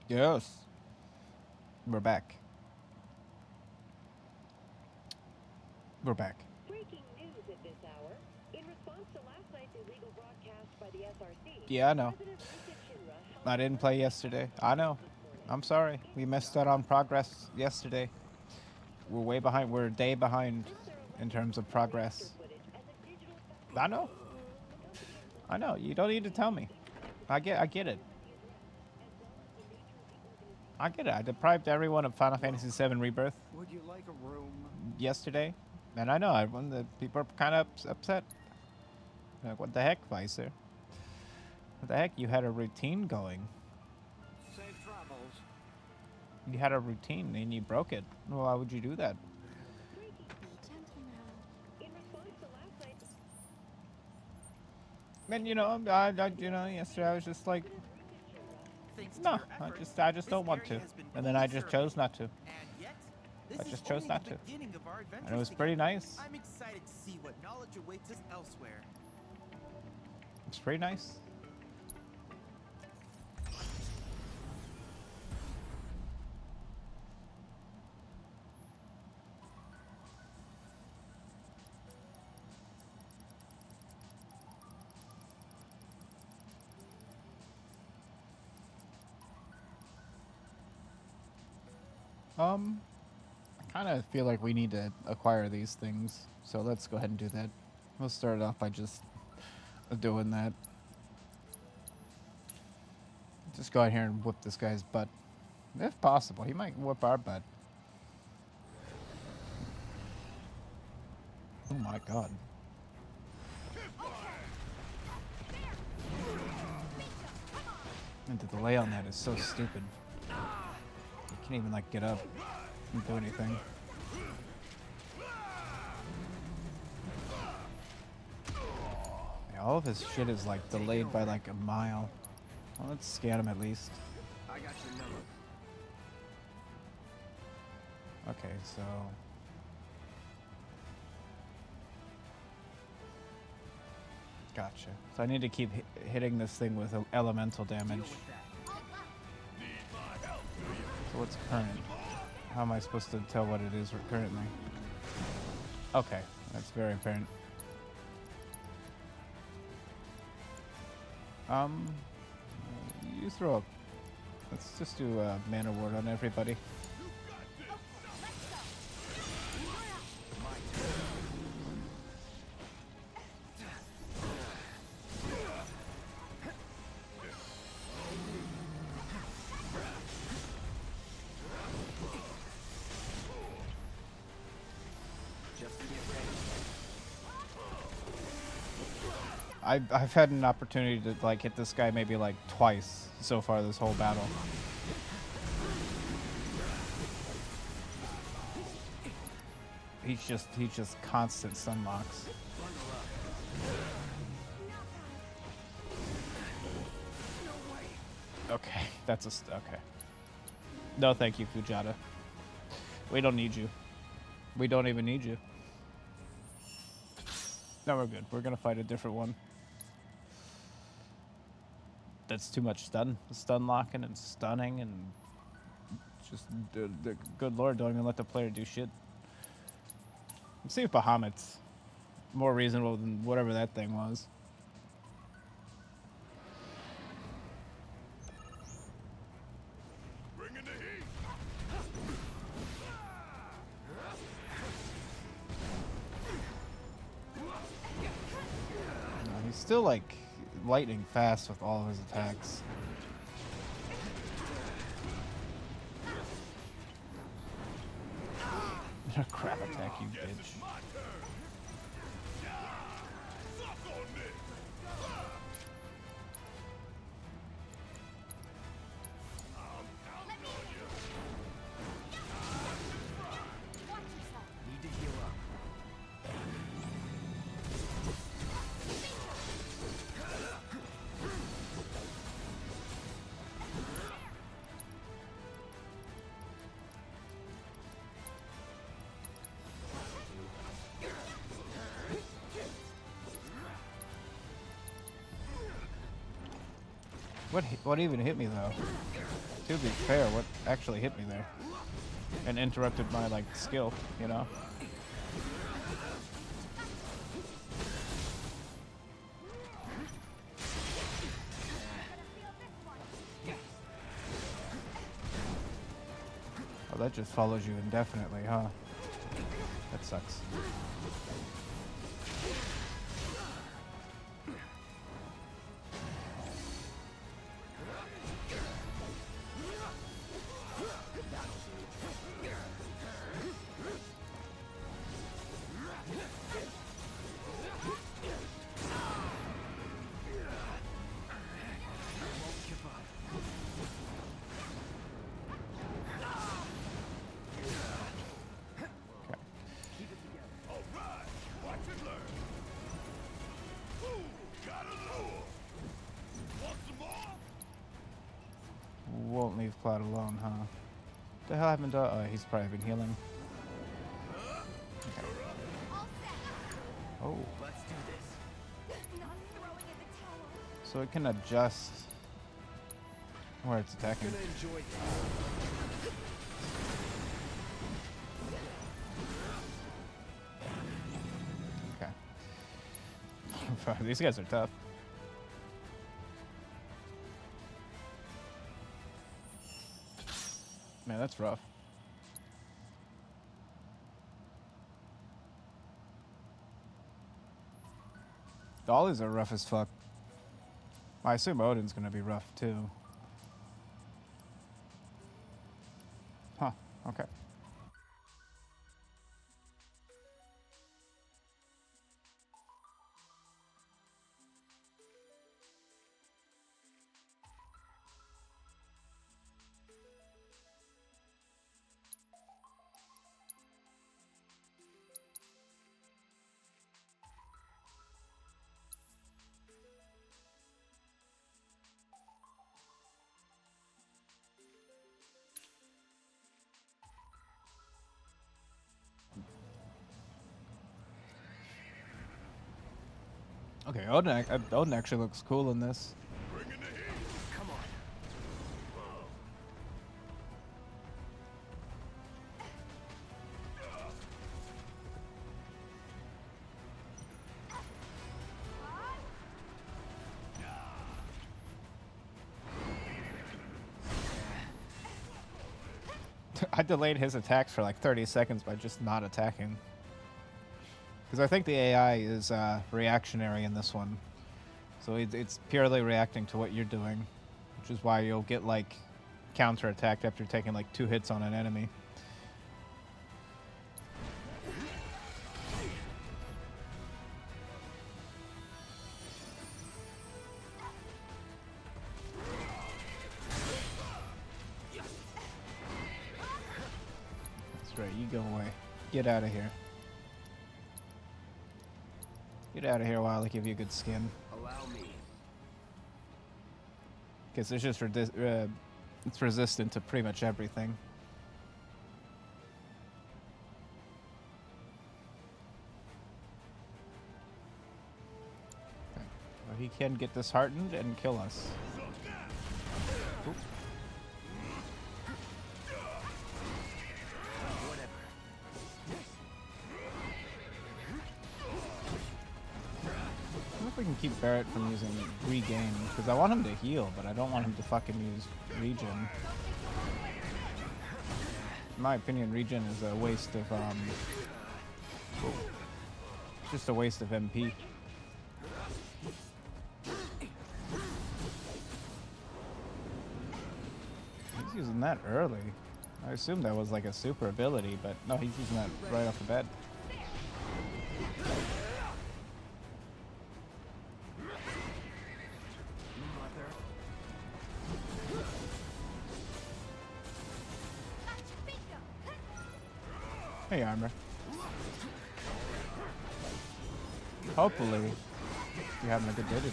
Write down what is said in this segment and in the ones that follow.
Yes. We're back. We're back. Breaking news at this hour. In response to last night's illegal broadcast by the SRC, Yeah, I know. President Lisa Chinra held I a didn't press play conference yesterday. at the I White know. House this morning. I'm sorry. We missed out on progress yesterday. We're way behind. We're a day behind This their in alleged terms of personal reactor progress. footage as a digital I know. the company I acknowledged know. You don't need to tell me. I get it. the address, as well as the nature of the organization. I get it. I deprived everyone of Final Fantasy VII Rebirth Would you like a room? yesterday. And I know everyone, the people are kind of upset. Like, what the heck, Vicer? What the heck? You had a routine going. Safe travels. You had a routine and you broke it. Well, why would you do that? Breaking in response to last night's And yesterday I was just like, President Lisa Chinra Thanks to no, your efforts, I just this don't want area to. has been And then I fully just surveyed. chose not to. And yet, this I is just chose only not the to. beginning of our adventures And it was together. pretty nice. I'm excited to see what knowledge awaits us elsewhere. It's pretty nice. I kind of feel like we need to acquire these things. So let's go ahead and do that. We'll start it off by just doing that. Just go out here and whoop this guy's butt. If possible, he might whoop our butt. Oh my god. And the delay on that is so stupid. You can't even like get up and do anything. Yeah, all of his shit is like delayed by like a mile. Well, let's scan him at least. I got your number. Okay, so gotcha. So I need to keep hitting this thing with elemental damage. Deal with that. So what's current? How am I supposed to tell what it is currently? Okay, that's very apparent. You throw up. Let's just do a mana ward on everybody. I've had an opportunity to like hit this guy maybe like twice so far this whole battle. He's just constant stun locks. Okay, that's okay. No, thank you, Fujata. We don't need you. We don't even need you. No, we're good. We're gonna fight a different one. That's too much stun locking and stunning and just the good lord, don't even let the player do shit. Let's see if Bahamut's more reasonable than whatever that thing was. No, he's still like lightning fast with all of his attacks. Crap attack, you bitch. Need to heal up. What even hit me though? To be fair, what actually hit me there? And interrupted my like skill, you know? Oh, that just follows you indefinitely, huh? That sucks. Won't leave Cloud alone, huh? What the hell happened to... Oh, he's probably been healing. Okay. Oh. Let's do this. So it can adjust where it's attacking. Gonna enjoy this. Okay. These guys are tough. Man, that's rough. Dollies are rough as fuck. I assume Odin's gonna be rough too. Huh, okay. Okay, Odin actually looks cool in this. Come on. I delayed his attacks for like 30 seconds by just not attacking. Because I think the AI is reactionary in this one. So it's purely reacting to what you're doing. Which is why you'll get like counter-attacked after taking like 2 hits on an enemy. That's right, you go away. Get out of here. Get out of here while I give you a good skin. Allow me. Because it's just it's resistant to pretty much everything. Okay. Well, he can get disheartened and kill us. Oop. Whatever. I wonder if we can keep Barrett from using regain, because I want him to heal, but I don't want him to fucking use regen. In my opinion, regen is a waste of it's just a waste of MP. He's using that early. I assumed that was like a super ability, but no, he's using that right off the bat. Mother. Hey, Armor. Hopefully, you're having a good day today.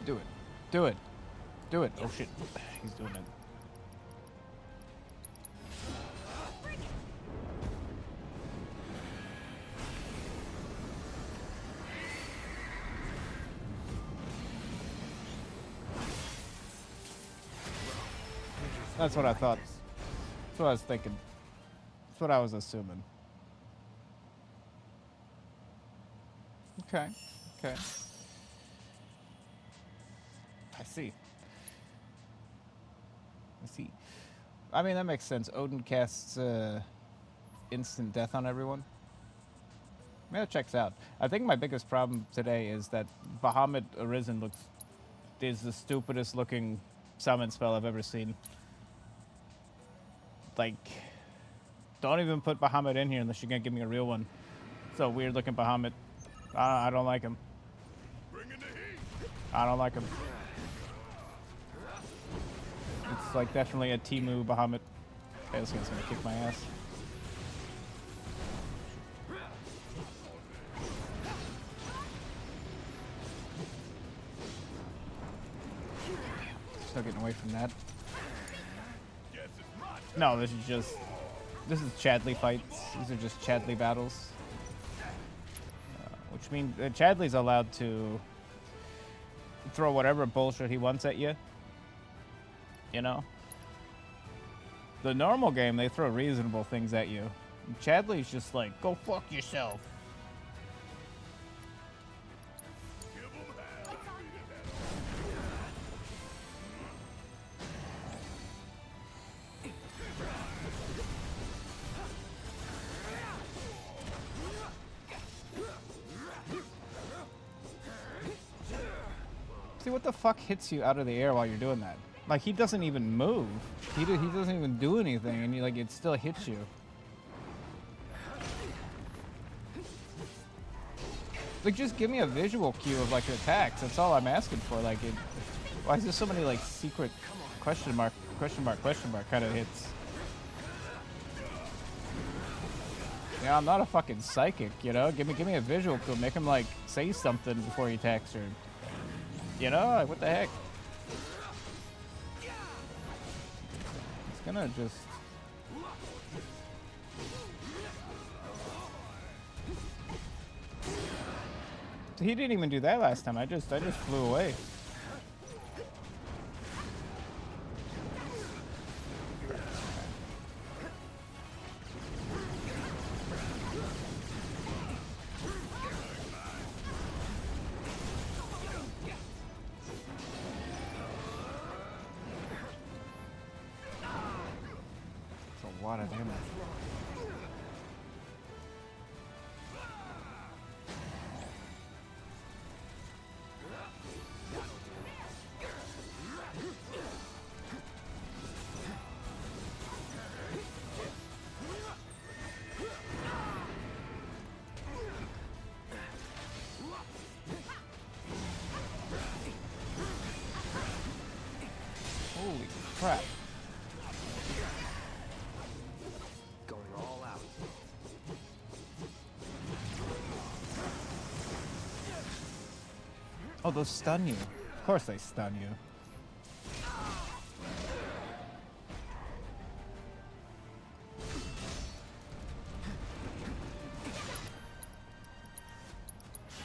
Do it. Do it. Do it. Oh shit. He's doing it. That's what I thought. That's what I was thinking. That's what I was assuming. Okay. Okay. I see. I see. I mean, that makes sense. Odin casts instant death on everyone. I mean, that checks out. I think my biggest problem today is that Bahamut Arisen is the stupidest looking summon spell I've ever seen. Like, don't even put Bahamut in here unless you're gonna give me a real one. It's a weird looking Bahamut. I don't like him. I don't like him. It's like definitely a Timu Bahamut. Okay, this guy's gonna kick my ass. Still getting away from that. No, this is Chadley fights. These are just Chadley battles. Which means Chadley's allowed to throw whatever bullshit he wants at you. You know? The normal game, they throw reasonable things at you. Chadley's just like, go fuck yourself. See, what the fuck hits you out of the air while you're doing that? Like, he doesn't even move. He doesn't even do anything, and it still hits you. Like, just give me a visual cue of, like, attacks. That's all I'm asking for. Like, why is there so many, like, secret question mark kind of hits? Yeah, I'm not a fucking psychic, you know? Give me a visual cue. Make him, like, say something before he attacks, or... You know, like, what the heck? It's gonna just... He didn't even do that last time. I just flew away. A lot of damage. Holy crap. Going all out. Oh, those stun you. Of course they stun you.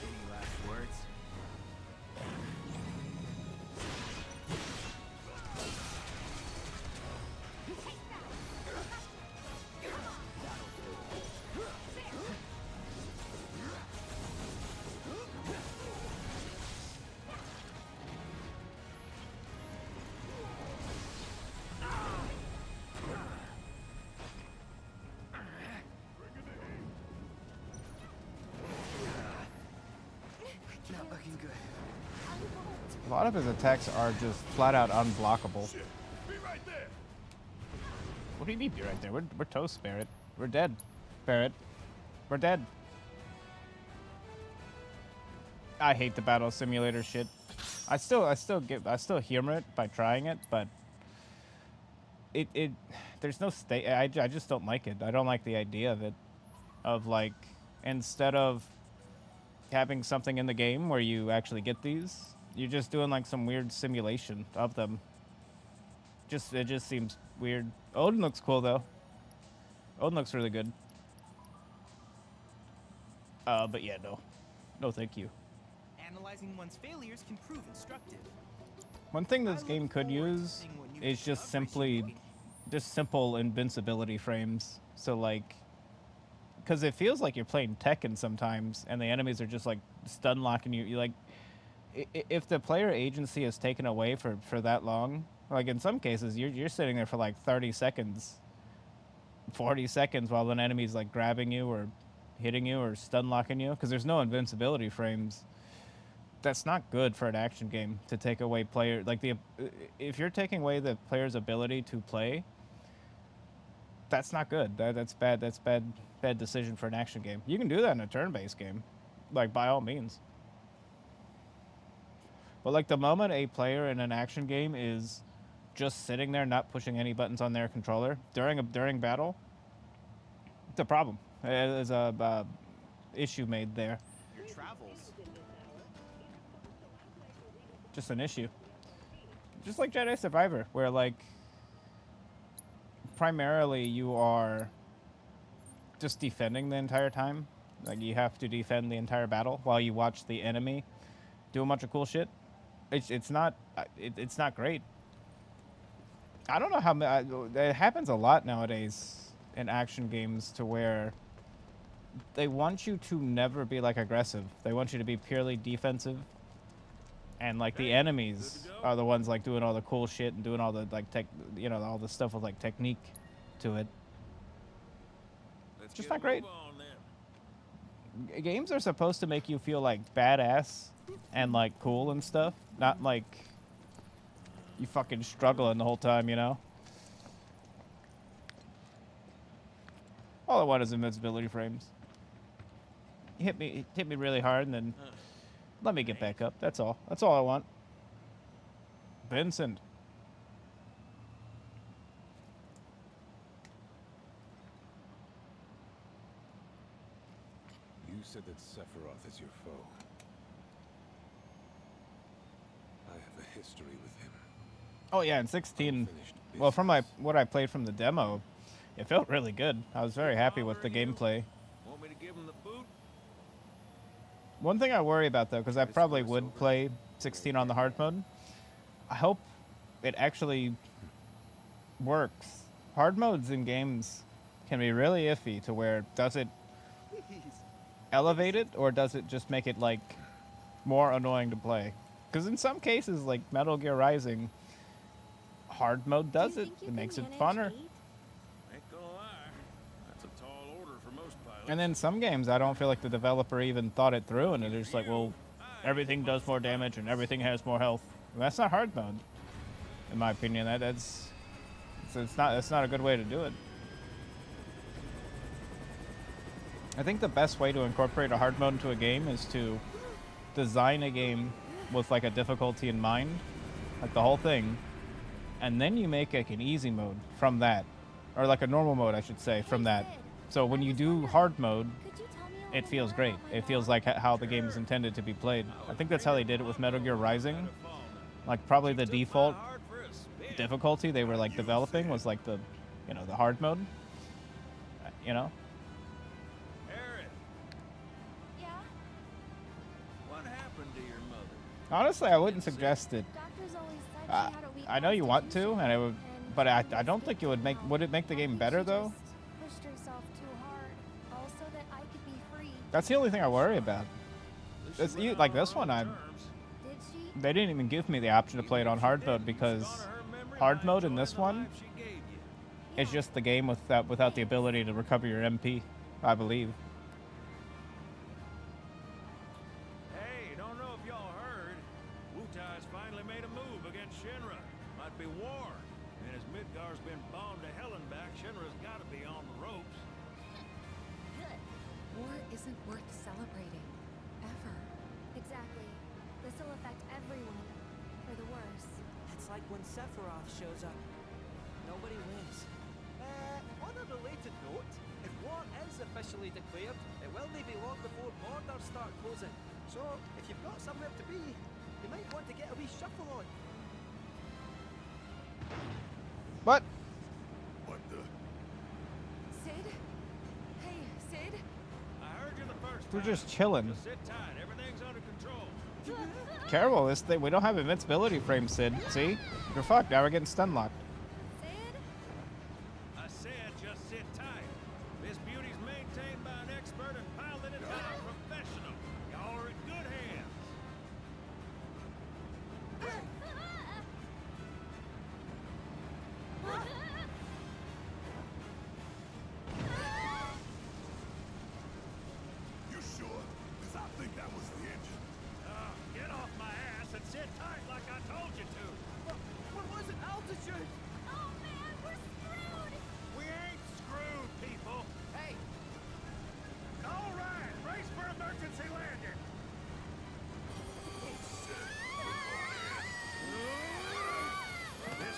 Any last words? Not looking good. A lot of his attacks are just flat out unblockable. What do you mean be right there? We're toast, Barret. We're dead, Barret. We're dead. I hate the battle simulator shit. I still humor it by trying it, but there's no state. I just don't like it. I don't like the idea of it. Of like, instead of having something in the game where you actually get these, you're just doing like some weird simulation of them. It just seems weird. Odin looks cool though. Odin looks really good. But yeah, no, thank you. Analyzing one's failures can prove instructive. One thing this game could use is just simple invincibility frames. So like, because it feels like you're playing Tekken sometimes, and the enemies are just like stun locking you. You like, if the player agency is taken away for that long, like in some cases you're sitting there for like 30 seconds, 40 seconds while an enemy's like grabbing you or hitting you or stun locking you, because there's no invincibility frames. That's not good for an action game, to take away player if you're taking away the player's ability to play. That's not good. That's bad. That's bad decision for an action game. You can do that in a turn-based game, like by all means. But like the moment a player in an action game is just sitting there, not pushing any buttons on their controller during battle, it's a problem. There's a issue made there. Your travels. Just an issue. Just like Jedi Survivor, where like primarily you are just defending the entire time. Like you have to defend the entire battle while you watch the enemy do a bunch of cool shit. It's not great. I don't know how it happens a lot nowadays in action games, to where they want you to never be like aggressive. They want you to be purely defensive. And like the enemies are the ones like doing all the cool shit and doing all the like all the stuff with like technique to it. It's just not great. Games are supposed to make you feel like badass and like cool and stuff, not like you fucking struggling the whole time, you know? All I want is invincibility frames. Hit me really hard and then let me get back up. That's all. That's all I want. Vincent. You said that Sephiroth is your foe. I have a history with him. Oh yeah, in 16. Unfinished Well, from business. what I played from the demo, it felt really good. I was very happy with the gameplay. Want me to give him the boot? One thing I worry about though, because I probably would play 16 on the hard mode, I hope it actually works. Hard modes in games can be really iffy, to where does it elevate it or does it just make it like more annoying to play? Because in some cases, like Metal Gear Rising, hard mode does it. It makes it funner. Ain't gonna lie. That's a tall order for most pilots. And then some games, I don't feel like the developer even thought it through, and they're just like, well, everything does more damage and everything has more health. Well, that's not hard mode, in my opinion. That's not a good way to do it. I think the best way to incorporate a hard mode into a game is to design a game with like a difficulty in mind, like the whole thing, and then you make like an easy mode from that, or like a normal mode, I should say, from that. So when you do hard mode, it feels great. It feels like how the game is intended to be played. I think that's how they did it with Metal Gear Rising. Like probably the default difficulty they were like developing was like the, you know, the hard mode. You know. Aaron, Yeah? what happened to your mother? Honestly, I wouldn't suggest it. Doctors always said she had a weak I know you want to, constitution, and it would, and but she I don't think it would make. Would it make the game better though? just pushed herself too hard. Also that I could be free. That's the only thing I worry about. At least It's, you went like out this on one, I terms. Did she? they didn't even give me the option to play it on hard mode because hard mode in this one is just the game without the ability to recover your MP, I believe. Hey, don't know if y'all heard. Wutai's finally made a move against Shinra. Might be war. And as Midgar's been bombed to hell and back, Shinra's gotta be on the ropes. Good. War isn't worth celebrating. Ever. Exactly. This will affect everyone. For the worse. It's like when Sephiroth shows up. Nobody wins. On a related note, if war is officially declared, it will be long before borders start closing. So, if you've got somewhere to be, you might want to get a wee shuffle on. What? What the? Sid? Hey, Sid? I heard you the first We're time. just chilling. Just sit tight. Everything's under control. Careful, this thing. We don't have invincibility frame, Sid. See? You're fucked. Now we're getting stun locked. Sid? I said just sit tight. This beauty's maintained by an expert and piloted by a professional. Y'all are in good hands. You sure? Because I think that was the engine. Get off my ass and sit tight like I told you to. What was it? Altitude? Oh man, we're screwed! We ain't screwed, people. Hey, All right, brace for emergency landing. This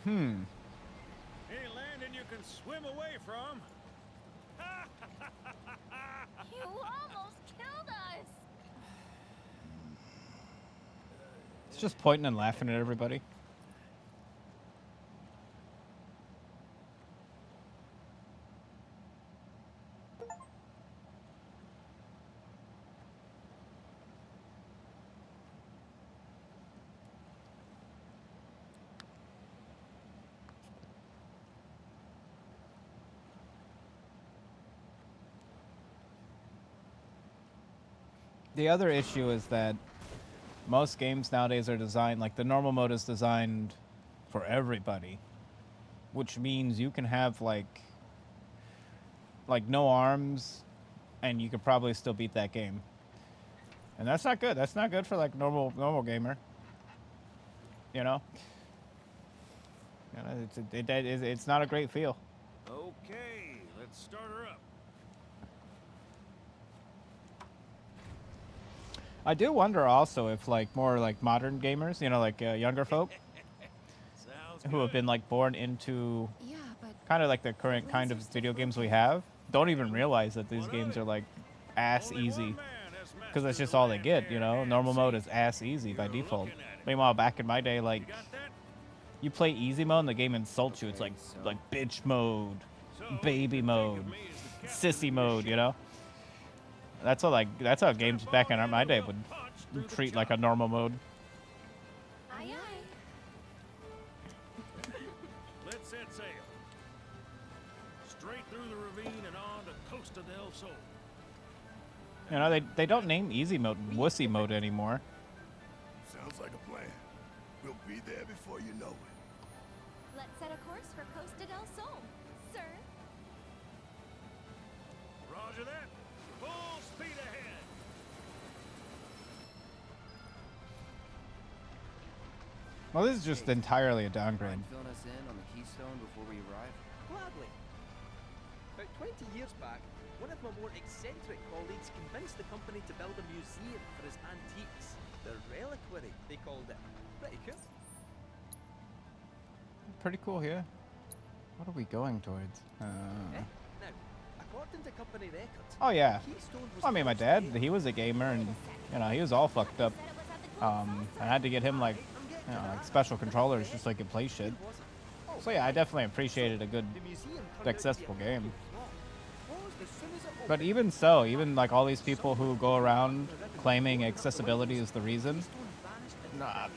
Hmm. Any landing you can swim away from. You almost killed us! It's just pointing and laughing at everybody. The other issue is that most games nowadays are designed, like the normal mode is designed for everybody, which means you can have like no arms and you could probably still beat that game. And that's not good. That's not good for like normal gamer. You know? You know, it's not a great feel. Okay, let's start her up. I do wonder also if like more like modern gamers, you know, like younger folk Sounds who have good. been like born into Yeah, but kind of like the current kind of video games we have, don't even realize that these games are like ass Only one easy, man has because that's mastered just the all they land, get, air, you know. and Normal mode sea. is ass easy by You're default. looking at it. Meanwhile, back in my day, like You got that? you play easy mode and the game insults you. It's Okay, like so- bitch mode, So, baby you think mode, of me as the captain sissy of mode, your you ship. know. That's how games Strap back in on my in day and would we'll punch through the treat like a chop. normal mode. Aye aye. Let's set sail. Straight through the ravine and on to Costa del Sol. You know, they don't name easy mode wussy mode anymore. Sounds like a plan. We'll be there before you know it. Let's set a course for Costa del Sol, sir. Roger that. Full speed ahead. Well, this is just entirely a downgrade. Mind filling us in on the Keystone before we arrive? gladly. About 20 years back, one of my more eccentric colleagues convinced the company to build a museum for his antiques. The reliquary, they called it. Pretty cool. Pretty cool here. What are we going towards? Now, according to company records, Oh yeah. Keystone was I mean, my close dad, to he was a gamer, and he was all fucked up. I had to get him like, like special controllers just so he could play shit. So yeah, I definitely appreciated a good, the museum turned out to be accessible a game. was as soon as it But opened, even so, even like all these people who go around claiming accessibility is the reason, nah,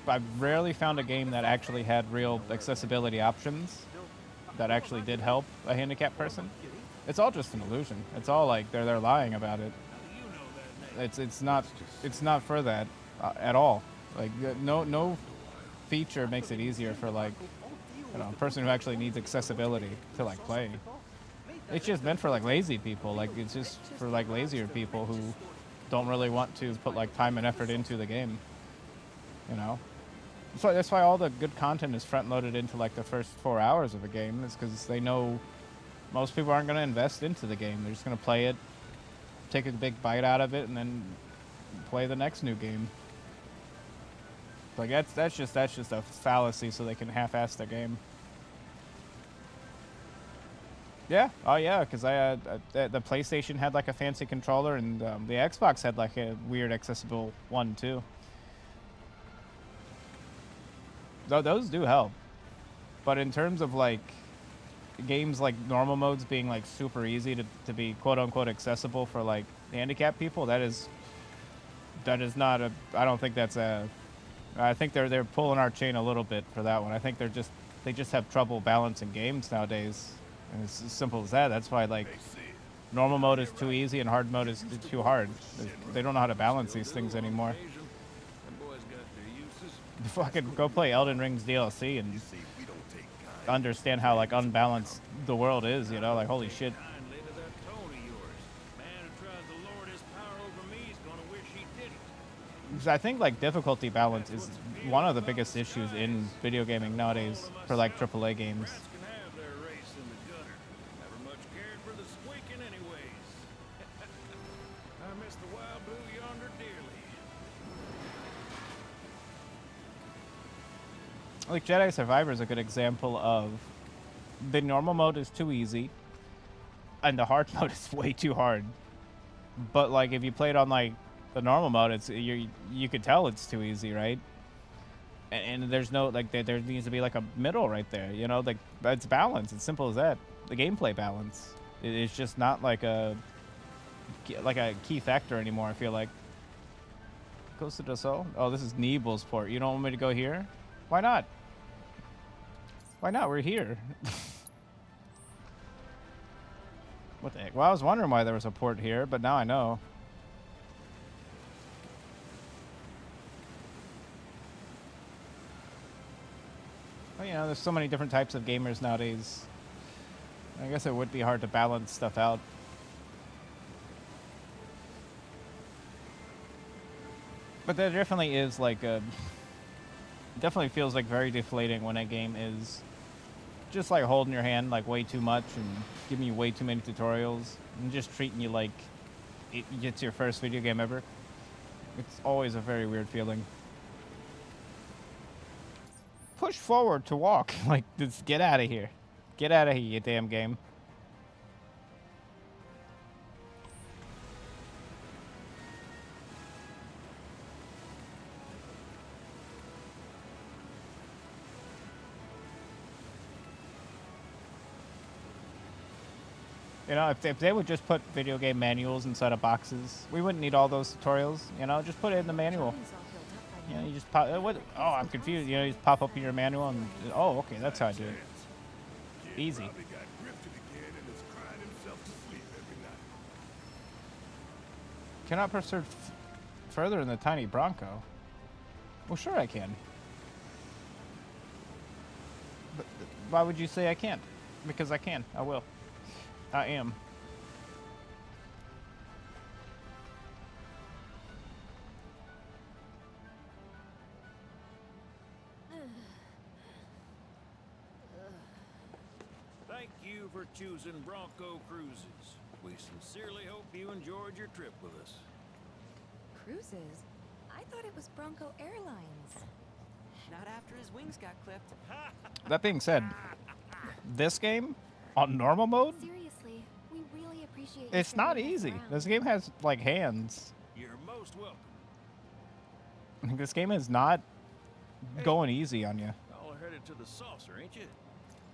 I rarely found a game that actually had real accessibility options that actually did help a handicapped person. It's all just an illusion. It's all like they're lying about it. It's not for that at all. Like no feature makes it easier for like a person who actually needs accessibility to like play. It's just meant for like lazy people. Like it's just for like lazier people who don't really want to put like time and effort into the game. So that's why all the good content is front loaded into like the first 4 hours of a game, is because they know most people aren't going to invest into the game. They're just going to play it, take a big bite out of it, and then play the next new game. Like that's just a fallacy, so they can half-ass their game. Yeah. Oh yeah, because the PlayStation had like a fancy controller, and the Xbox had like a weird accessible one too. Those do help, but in terms of like games like normal modes being like super easy to be quote unquote accessible for like handicapped people, that is not a. I don't think that's a. I think they're pulling our chain a little bit for that one. I think they just have trouble balancing games nowadays, and it's as simple as that. That's why like normal mode is too easy and hard mode is too hard. They don't know how to balance these things anymore. Fucking go play Elden Ring's DLC and understand how like unbalanced the world is. Like holy shit. I think like difficulty balance is one of the biggest issues in video gaming nowadays for like AAA games. Like Jedi Survivor is a good example of the normal mode is too easy and the hard mode is way too hard. But like if you play it on like the normal mode, you could tell it's too easy, right? And there's no like there needs to be like a middle right there, like it's balance. It's simple as that. The gameplay balance it's just not like a key factor anymore. I feel like. Costa del Sol. Oh, this is Nebel's port. You don't want me to go here? Why not? Why not? We're here. What the heck? Well, I was wondering why there was a port here, but now I know. Well, there's so many different types of gamers nowadays. I guess it would be hard to balance stuff out. But there definitely is like a... definitely feels like very deflating when a game is just like holding your hand like way too much and giving you way too many tutorials and just treating you like it's your first video game ever. It's always a very weird feeling. Push forward to walk. Like, just get out of here. Get out of here, you damn game. If they would just put video game manuals inside of boxes, we wouldn't need all those tutorials. Just put it in the manual. You just pop. Oh, I'm confused. You just pop up in your manual and oh, okay, that's how I do it. Easy. Cannot proceed further in the tiny Bronco. Well, sure I can. But why would you say I can't? Because I can. I will. I am. Thank you for choosing Bronco Cruises. We sincerely hope you enjoyed your trip with us. Cruises? I thought it was Bronco Airlines. Not after his wings got clipped. That being said, this game on normal mode, Seriously, we really appreciate you it's not showing us easy. around. This game has like hands. You're most welcome. This game is not going easy on you. Y'all are headed to the saucer, ain't you?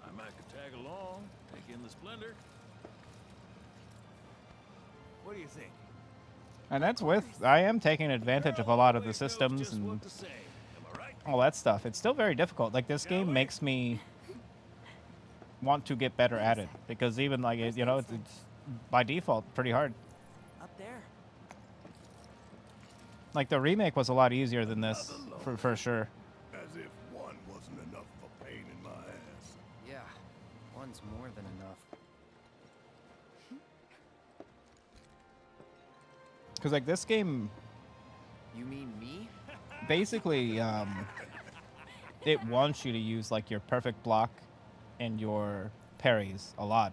I might could tag along, take in the splendor. What do you think? And that's with, I am taking advantage of a lot of the Always knows systems just and what to say. Am I right? all that stuff. It's still very difficult. Like, this game makes me want to get better at it, because even like you know, it's by default pretty hard. Up there. Like, the remake was a lot easier than this for sure. As if one wasn't enough of a pain in my ass. Yeah, one's more than enough. Because like this game You mean me? basically it wants you to use like your perfect block and your parries a lot.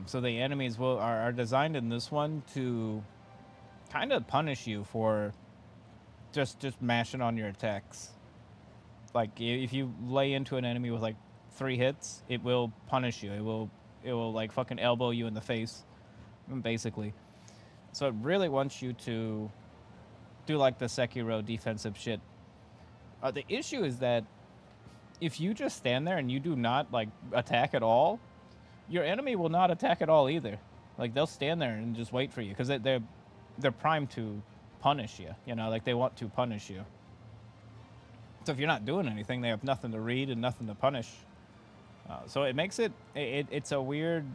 So the enemies are designed in this one to kind of punish you for just mashing on your attacks. Like, if you lay into an enemy with like 3 hits, it will punish you. It will like fucking elbow you in the face, basically. So it really wants you to do like the Sekiro defensive shit. The issue is that if you just stand there and you do not like attack at all, your enemy will not attack at all either. Like, they'll stand there and just wait for you, because they're primed to punish you. You know, like, they want to punish you. So if you're not doing anything, they have nothing to read and nothing to punish. So it makes it's a weird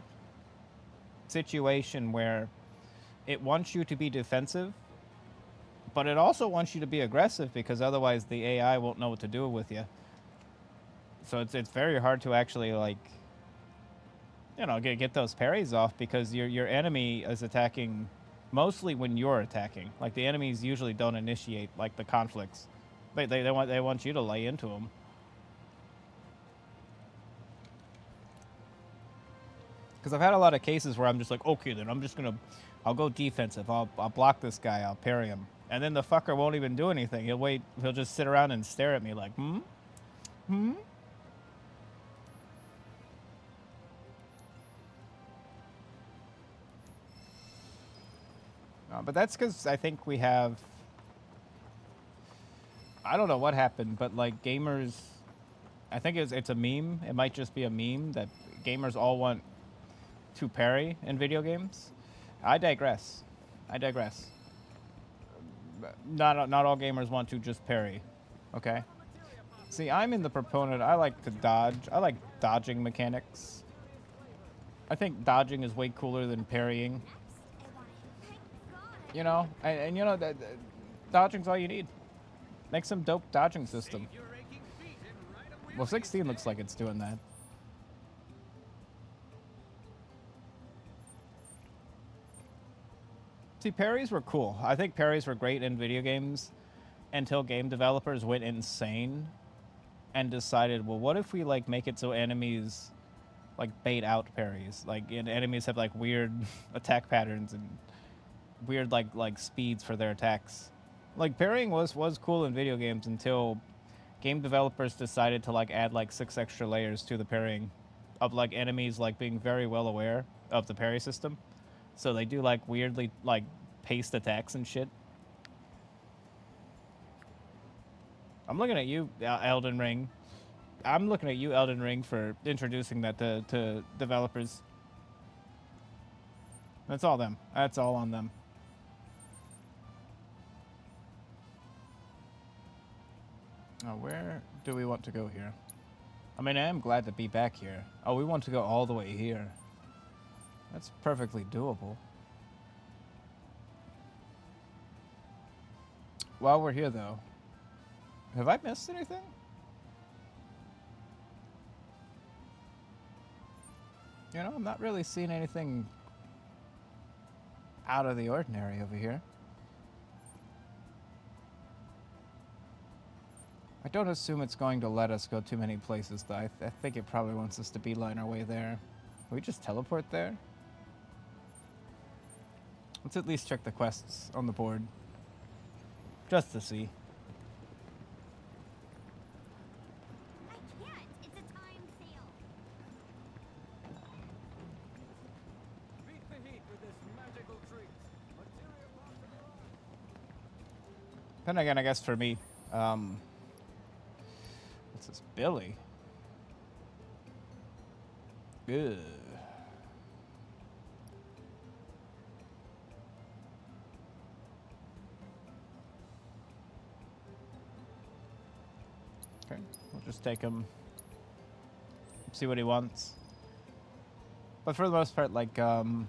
situation where it wants you to be defensive, but it also wants you to be aggressive, because otherwise the AI won't know what to do with you. So it's very hard to actually, like, you know, get those parries off, because your enemy is attacking mostly when you're attacking. Like, the enemies usually don't initiate like the conflicts. They want you to lay into them. Because I've had a lot of cases where I'm just like, okay, then I'll go defensive. I'll block this guy. I'll parry him. And then the fucker won't even do anything. He'll just sit around and stare at me like, hmm? But that's because I think we have, I don't know what happened, but like gamers, I think it's a meme. It might just be a meme that gamers all want to parry in video games. I digress. Not all gamers want to just parry, okay? See, I'm in the proponent. I like to dodge. I like dodging mechanics. I think dodging is way cooler than parrying. You know, and you know that dodging's all you need. Make some dope dodging system. Well, 16 looks like it's doing that. See, parries were cool. I think parries were great in video games until game developers went insane and decided, well, what if we like make it so enemies like bait out parries? Like, and enemies have like weird attack patterns and weird like speeds for their attacks. Like, parrying was cool in video games until game developers decided to like add like 6 extra layers to the parrying of like enemies like being very well aware of the parry system. So they do like weirdly like paced attacks and shit. I'm looking at you, Elden Ring. I'm looking at you, Elden Ring, for introducing that to developers. That's all them. That's all on them. Where do we want to go here? I mean, I am glad to be back here. Oh, we want to go all the way here. That's perfectly doable. While we're here, though, have I missed anything? You know, I'm not really seeing anything out of the ordinary over here. I don't assume it's going to let us go too many places, though. I think it probably wants us to beeline our way there. Can we just teleport there? Let's at least check the quests on the board. Just to see. I can't. It's a timed sale. Beat the heat with this magical treat. Material possible. Then again, I guess for me, what's this? Billy. Ugh. Okay, we'll just take him. See what he wants. But for the most part, like, I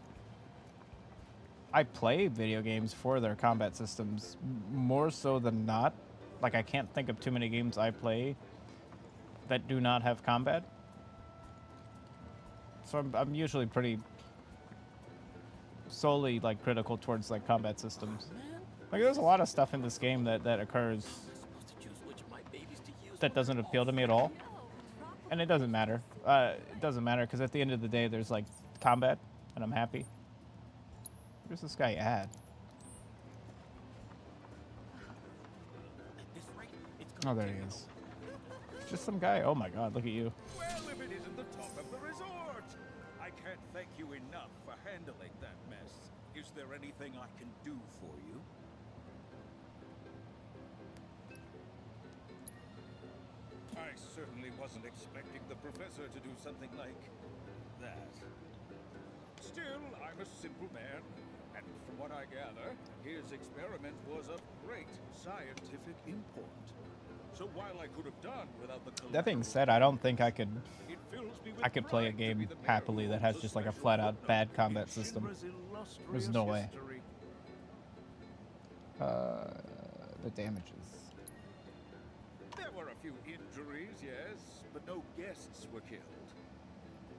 play video games for their combat systems more so than not. Like, I can't think of too many games I play that do not have combat. So I'm usually pretty solely, like, critical towards, like, combat systems. Like, there's a lot of stuff in this game that occurs that doesn't appeal to me at all. And it doesn't matter. It doesn't matter, because at the end of the day, there's, like, combat, and I'm happy. Where's this guy at? Oh, there he is. Just some guy. Oh my god, look at you. Well, if it isn't the top of the resort! I can't thank you enough for handling that mess. Is there anything I can do for you? I certainly wasn't expecting the professor to do something like that. Still, I'm a simple man, and from what I gather, his experiment was of great scientific import. So while I could have done without the That being said, I don't think I could play a game happily that has just like a flat out bad combat system. There's no way. The damages. There were a few injuries, yes, but no guests were killed.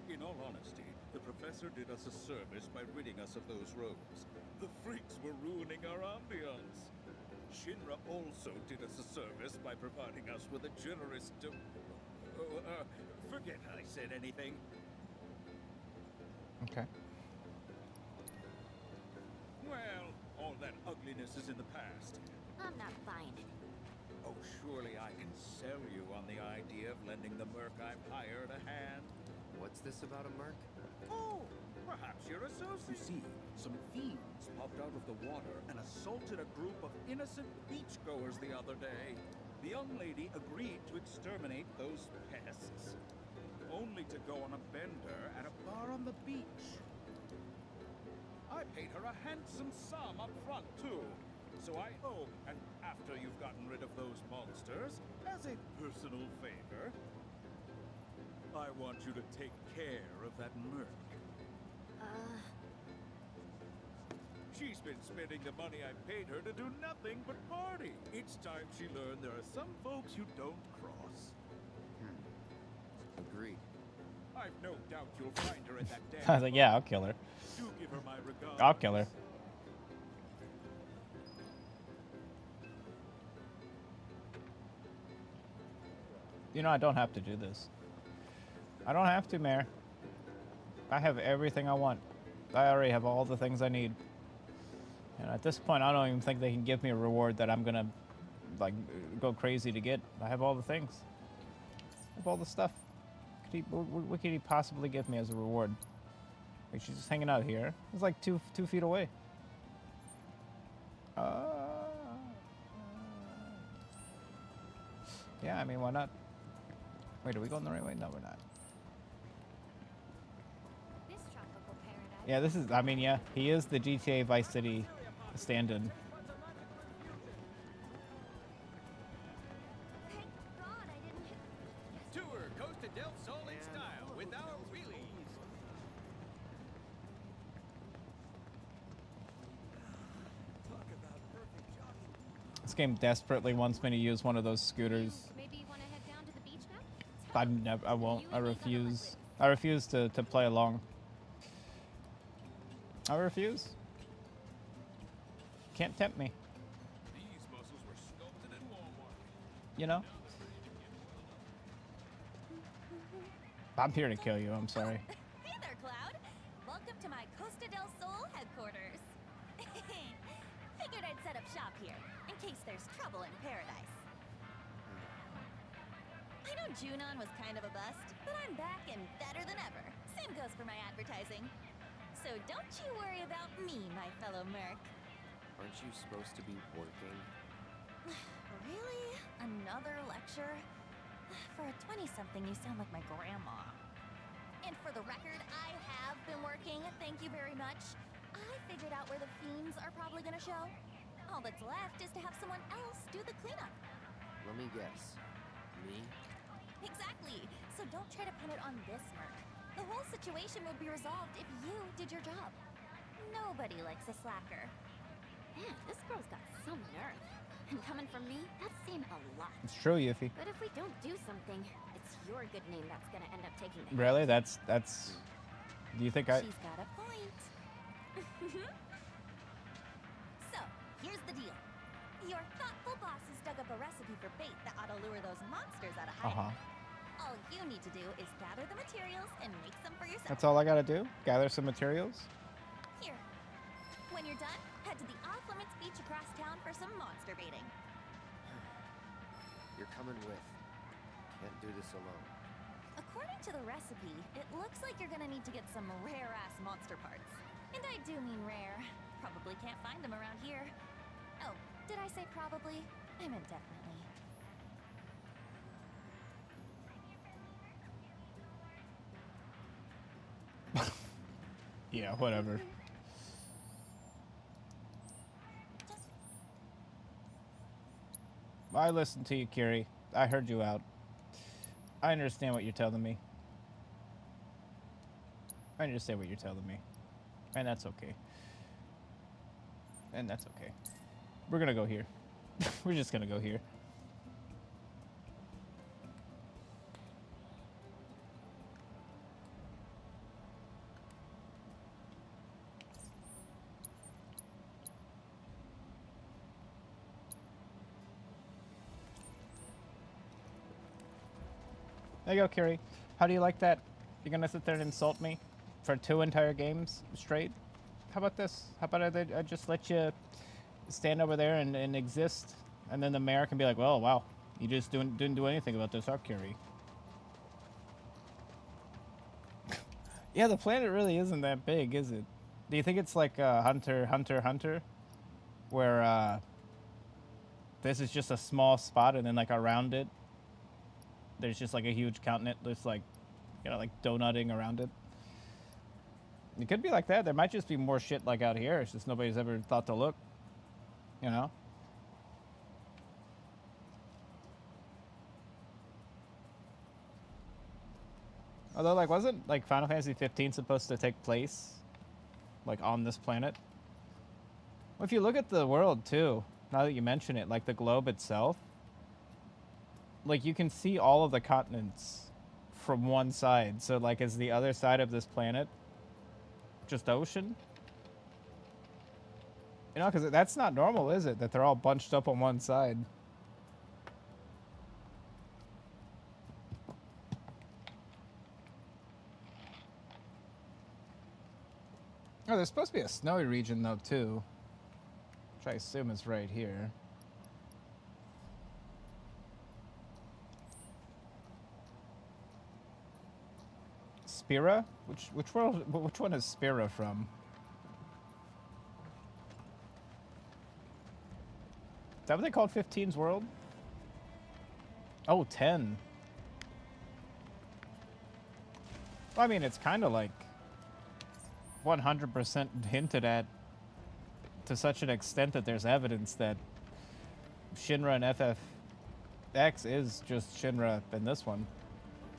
In all honesty, the professor did us a service by ridding us of those robes. The freaks were ruining our ambiance. Shinra also did us a service by providing us with a generous forget I said anything. Okay. Well, all that ugliness is in the past. I'm not buying it. Oh, surely I can sell you on the idea of lending the merc I've hired a hand. What's this about a merc? Oh, perhaps you're associates. You see, some fiends popped out of the water and assaulted a group of innocent beachgoers the other day. The young lady agreed to exterminate those pests, only to go on a bender at a bar on the beach. I paid her a handsome sum up front, too. So I owe, and after you've gotten rid of those monsters, as a personal favor, I want you to take care of that merc. She's been spending the money I paid her to do nothing but party. It's time she learned there are some folks you don't cross. Agreed. I've no doubt you'll find her at that I damn was like, yeah, I'll kill her. Do give her my regards. I'll kill her. You know, I don't have to do this. I don't have to, Mayor. I have everything I want. I already have all the things I need. And at this point, I don't even think they can give me a reward that I'm gonna, like, go crazy to get. I have all the things. I have all the stuff. What could he possibly give me as a reward? Like, she's just hanging out here. It's like two feet away. Yeah, I mean, why not? Wait, are we going the right way? No, we're not. This tropical paradise. Yeah, this is, I mean, yeah, he is the GTA Vice City stand-in. Thank God I didn't hit. Tour Costa del Sol in style with our wheelies. This game desperately wants me to use one of those scooters. Maybe you want to head down to the beach now? I won't. I refuse. I refuse to play along. I refuse. Can't tempt me. These muscles were sculpted in Walmart. You know? I'm here to kill you, I'm sorry. Hey there, Cloud. Welcome to my Costa del Sol headquarters. stop here, in case there's trouble in paradise. I know Junon was kind of a bust, but I'm back and better than ever. Same goes for my advertising. So don't you worry about me, my fellow merc. Aren't you supposed to be working? Really? Another lecture? For a 20-something, you sound like my grandma. And for the record, I have been working, thank you very much. I figured out where the fiends are probably gonna show. All that's left is to have someone else do the cleanup. Let me guess. Me? Exactly. So don't try to pin it on this merc. The whole situation will be resolved if you did your job. Nobody likes a slacker. Man, this girl's got some nerve. And coming from me, that's saying a lot. It's true, Yuffie. But if we don't do something, it's your good name that's gonna end up taking the hit. Really? That's. Do you think I? She's got a point. So, here's the deal. Your thoughtful bosses dug up a recipe for bait that ought to lure those monsters out of hiding. All you need to do is gather the materials and make some for yourself. That's all I gotta do? Gather some materials? Here. When you're done, head to the off-limits beach across town for some monster baiting. You're coming with. Can't do this alone. According to the recipe, it looks like you're gonna need to get some rare-ass monster parts. And I do mean rare. Probably can't find them around here. Oh, did I say probably? I meant definitely. Yeah, whatever. I listened to you, Kiri. I heard you out. I understand what you're telling me. I understand what you're telling me. And that's okay. And that's okay. We're gonna go here. We're just gonna go here. There you go, Kiri. How do you like that? You're gonna sit there and insult me for 2 entire games straight? How about this? How about I just let you stand over there and exist, and then the mayor can be like, well, wow, you just didn't do anything about this, huh, Kiri? Yeah, the planet really isn't that big, is it? Do you think it's like Hunter, where this is just a small spot, and then like around it, there's just like a huge continent that's like, you know, like donutting around it. It could be like that. There might just be more shit like out here. It's just nobody's ever thought to look, you know? Although, like, wasn't like Final Fantasy 15 supposed to take place like on this planet? Well, if you look at the world too, now that you mention it, like the globe itself, like you can see all of the continents from one side. So like is the other side of this planet just ocean? You know, because that's not normal, is it? That they're all bunched up on one side. Oh, there's supposed to be a snowy region though too, which I assume is right here. Spira? Which one is Spira from? Is that what they called 15's world? Oh, 10. Well, I mean, it's kind of like 100% hinted at to such an extent that there's evidence that Shinra and FFX is just Shinra in this one.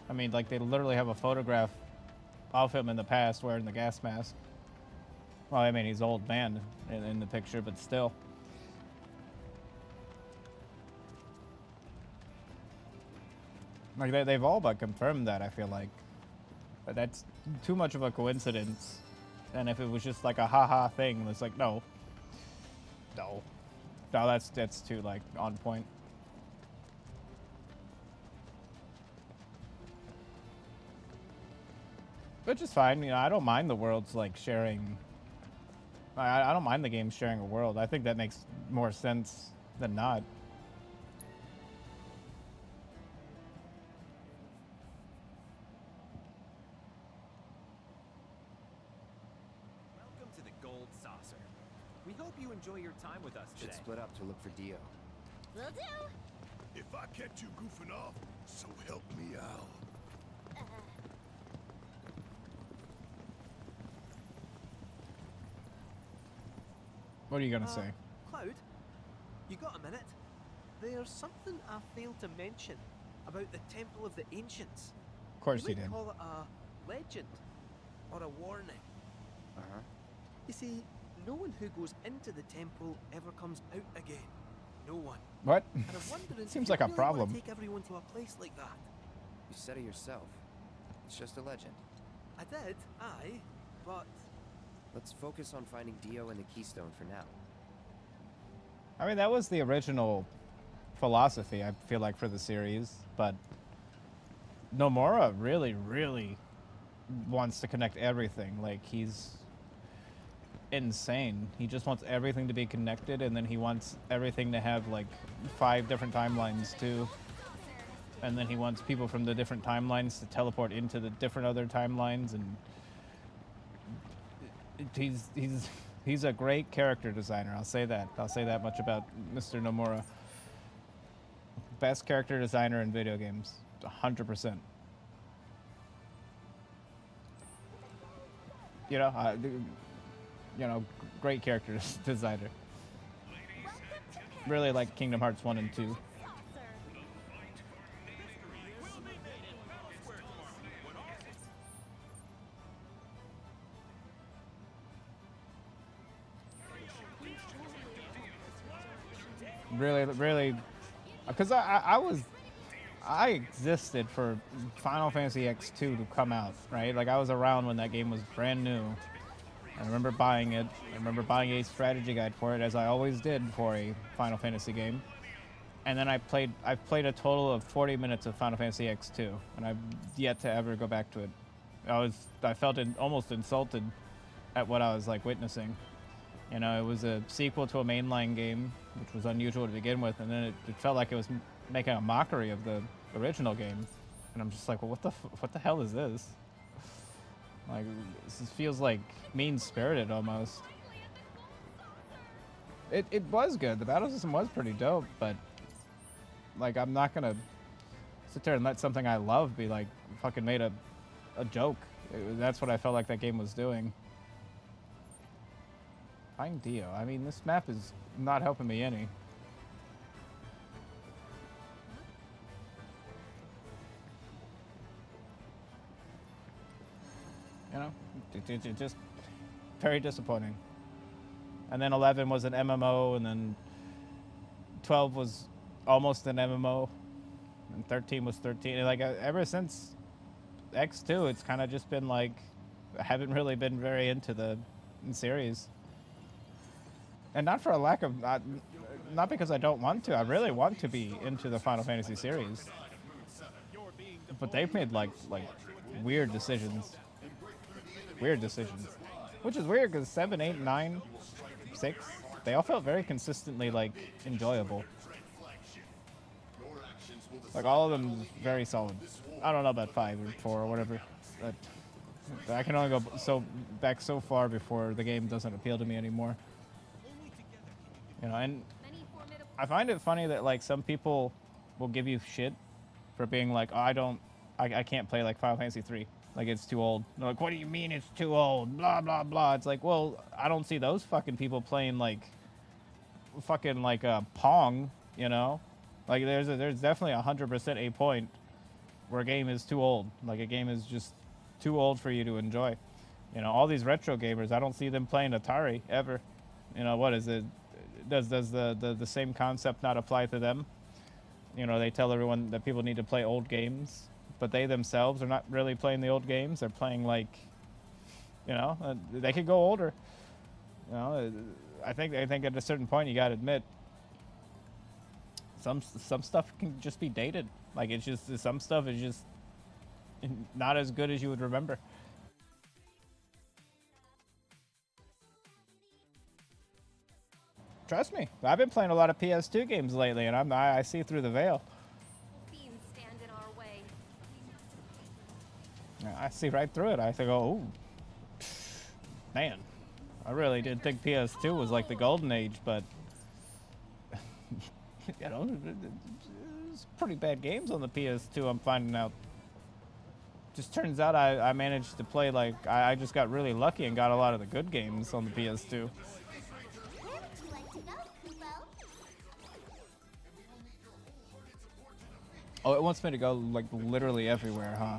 I mean, like, they literally have a photograph of him in the past wearing the gas mask. Well, I mean, he's old man in the picture, but still. Like, they've all but confirmed that, I feel like. But that's too much of a coincidence. And if it was just like a haha thing, it's like, no. No. No, that's too, like, on point. Which is fine, you know, I don't mind the worlds, like, sharing I don't mind the game sharing a world. I think that makes more sense than not. Welcome to the Gold Saucer. We hope you enjoy your time with us today. Should split up to look for Dio. Will do. If I catch you goofing off, so help me out. What are you gonna say? Cloud, you got a minute? There's something I failed to mention about the Temple of the Ancients. Of course you you might did. call it a legend or a warning. Uh-huh. You see, no one who goes into the temple ever comes out again. No one. What? And I'm wondering if Seems you like a really wanna problem. take everyone to a place like that. You said it yourself. It's just a legend. I did, aye, but Let's focus on finding Dio and the Keystone for now. I mean, that was the original philosophy, I feel like, for the series, but Nomura really, really wants to connect everything. Like, he's insane. He just wants everything to be connected, and then he wants everything to have, like, 5 different timelines, too. And then he wants people from the different timelines to teleport into the different other timelines, and he's a great character designer. I'll say that. I'll say that much about Mr. Nomura. Best character designer in video games, 100%. You know, great character designer. Really like Kingdom Hearts 1 and 2. Really, because I existed for Final Fantasy X2 to come out, right? Like, I was around when that game was brand new. I remember buying it. I remember buying a strategy guide for it, as I always did for a Final Fantasy game. And then I've played a total of 40 minutes of Final Fantasy X2, and I've yet to ever go back to it. I felt almost insulted at what I was like witnessing. You know, it was a sequel to a mainline game, which was unusual to begin with, and then it felt like it was making a mockery of the original game. And I'm just like, well, what the hell is this? Like, this feels like mean-spirited almost. It was good. The battle system was pretty dope, but like, I'm not gonna sit there and let something I love be like fucking made a joke. That's what I felt like that game was doing. Find Dio. I mean, this map is not helping me any. You know, it just very disappointing. And then 11 was an MMO, and then 12 was almost an MMO, and 13 was 13. And like, ever since X2, it's kind of just been like, I haven't really been very into the series. And not for a lack of, not because I don't want to. I really want to be into the Final Fantasy series. But they've made like weird decisions. Weird decisions. Which is weird because 7, 8, 9, 6, they all felt very consistently like enjoyable. Like, all of them very solid. I don't know about 5 or 4 or whatever. But I can only go back so far before the game doesn't appeal to me anymore. You know, and I find it funny that like some people will give you shit for being like, oh, I can't play like Final Fantasy 3. Like, it's too old. They're like, what do you mean it's too old? Blah, blah, blah. It's like, well, I don't see those fucking people playing like fucking like Pong, you know? Like, there's definitely 100% a point where a game is too old. Like, a game is just too old for you to enjoy. You know, all these retro gamers, I don't see them playing Atari ever. You know, what is it? Does the same concept not apply to them? You know, they tell everyone that people need to play old games, but they themselves are not really playing the old games. They're playing like, you know, they could go older. You know, I think at a certain point you got to admit some stuff can just be dated. Like, it's just, some stuff is just not as good as you would remember. Trust me, I've been playing a lot of PS2 games lately, and I see through the veil. Fiends stand in our way. I see right through it. I think, oh, man, I really did think PS2 was like the golden age, but you know, it's pretty bad games on the PS2. I'm finding out. Just turns out I managed to play like I just got really lucky and got a lot of the good games on the PS2. Where would you like to go, Kupo? Oh, it wants me to go like literally everywhere, huh?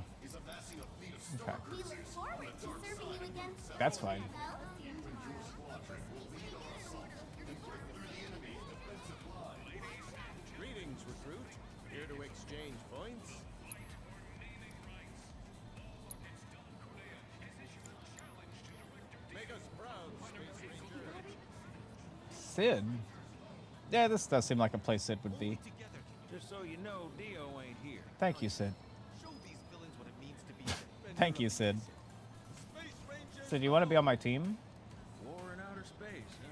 Okay, We look forward to serving you again soon. that's fine. Greetings, recruit. Here to exchange points. Make us proud, Space Ranger. Sid? Yeah, this does seem like a place Sid would be. Just so you know, Dio ain't here. Thank you, Sid. Show these villains what it means to be Thank you, Sid. Space Ranger. Sid, you want to be on my team? War in outer space, huh?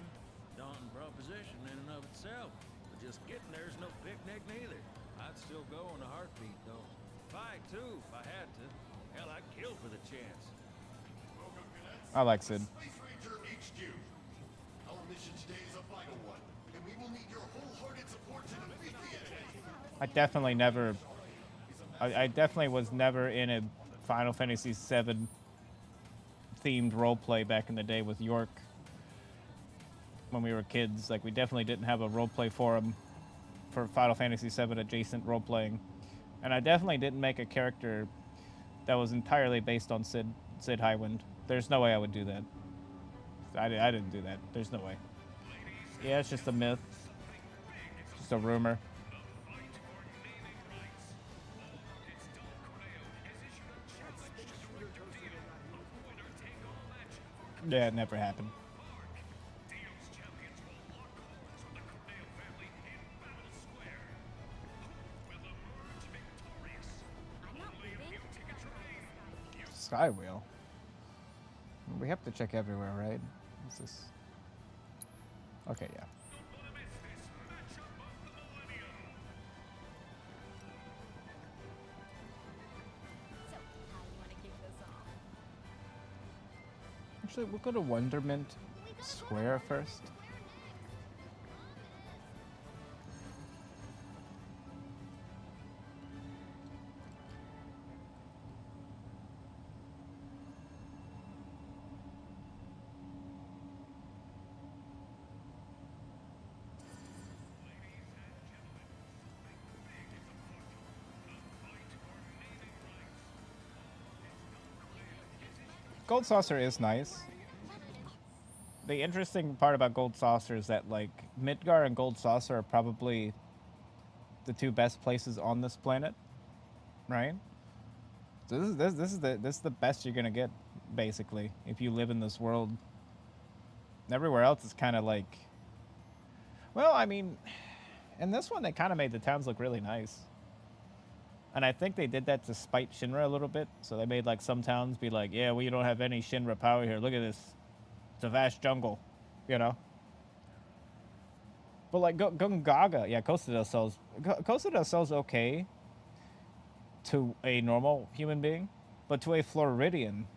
Daunting proposition in and of itself. But just getting there's no picnic neither. I'd still go in a heartbeat, though. Fight, too, if I had to. Hell, I'd kill for the chance. I like Sid. Space Ranger HQ. Our mission today is a vital one, and we will need your wholehearted support to defeat the enemy. I definitely never. I definitely was never in a Final Fantasy VII themed roleplay back in the day with York. When we were kids, like we definitely didn't have a roleplay forum for Final Fantasy VII adjacent roleplaying, and I definitely didn't make a character that was entirely based on Sid Highwind. There's no way I would do that. I didn't do that. There's no way. Yeah, it's just a myth. Just a rumor. Yeah, it never happened. I'm not leaving. Skywheel. We have to check everywhere, right? What's this? Okay, yeah. So, how do you want to kick this off? Actually, we'll go to Wonderment Square first. Gold Saucer is nice. The interesting part about Gold Saucer is that like Midgar and Gold Saucer are probably the two best places on this planet, right? So this is the best you're gonna get, basically, if you live in this world. Everywhere else is kind of like, well, I mean, in this one they kind of made the towns look really nice. And I think they did that to spite Shinra a little bit. So they made like some towns be like, yeah, we don't have any Shinra power here. Look at this. It's a vast jungle, you know? But like Gongaga, yeah, Costa del Sol's okay to a normal human being, but to a Floridian,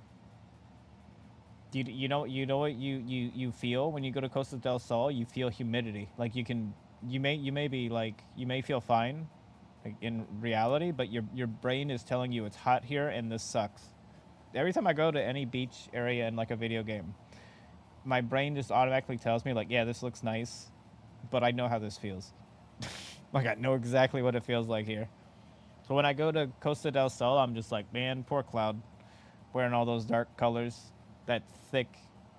you know what you feel when you go to Costa del Sol? You feel humidity. Like you may feel fine, like in reality, but your brain is telling you it's hot here and this sucks. Every time I go to any beach area in like a video game, my brain just automatically tells me like, yeah, this looks nice, but I know how this feels. Like I know exactly what it feels like here. So when I go to Costa del Sol, I'm just like, man, poor Cloud, wearing all those dark colors, that thick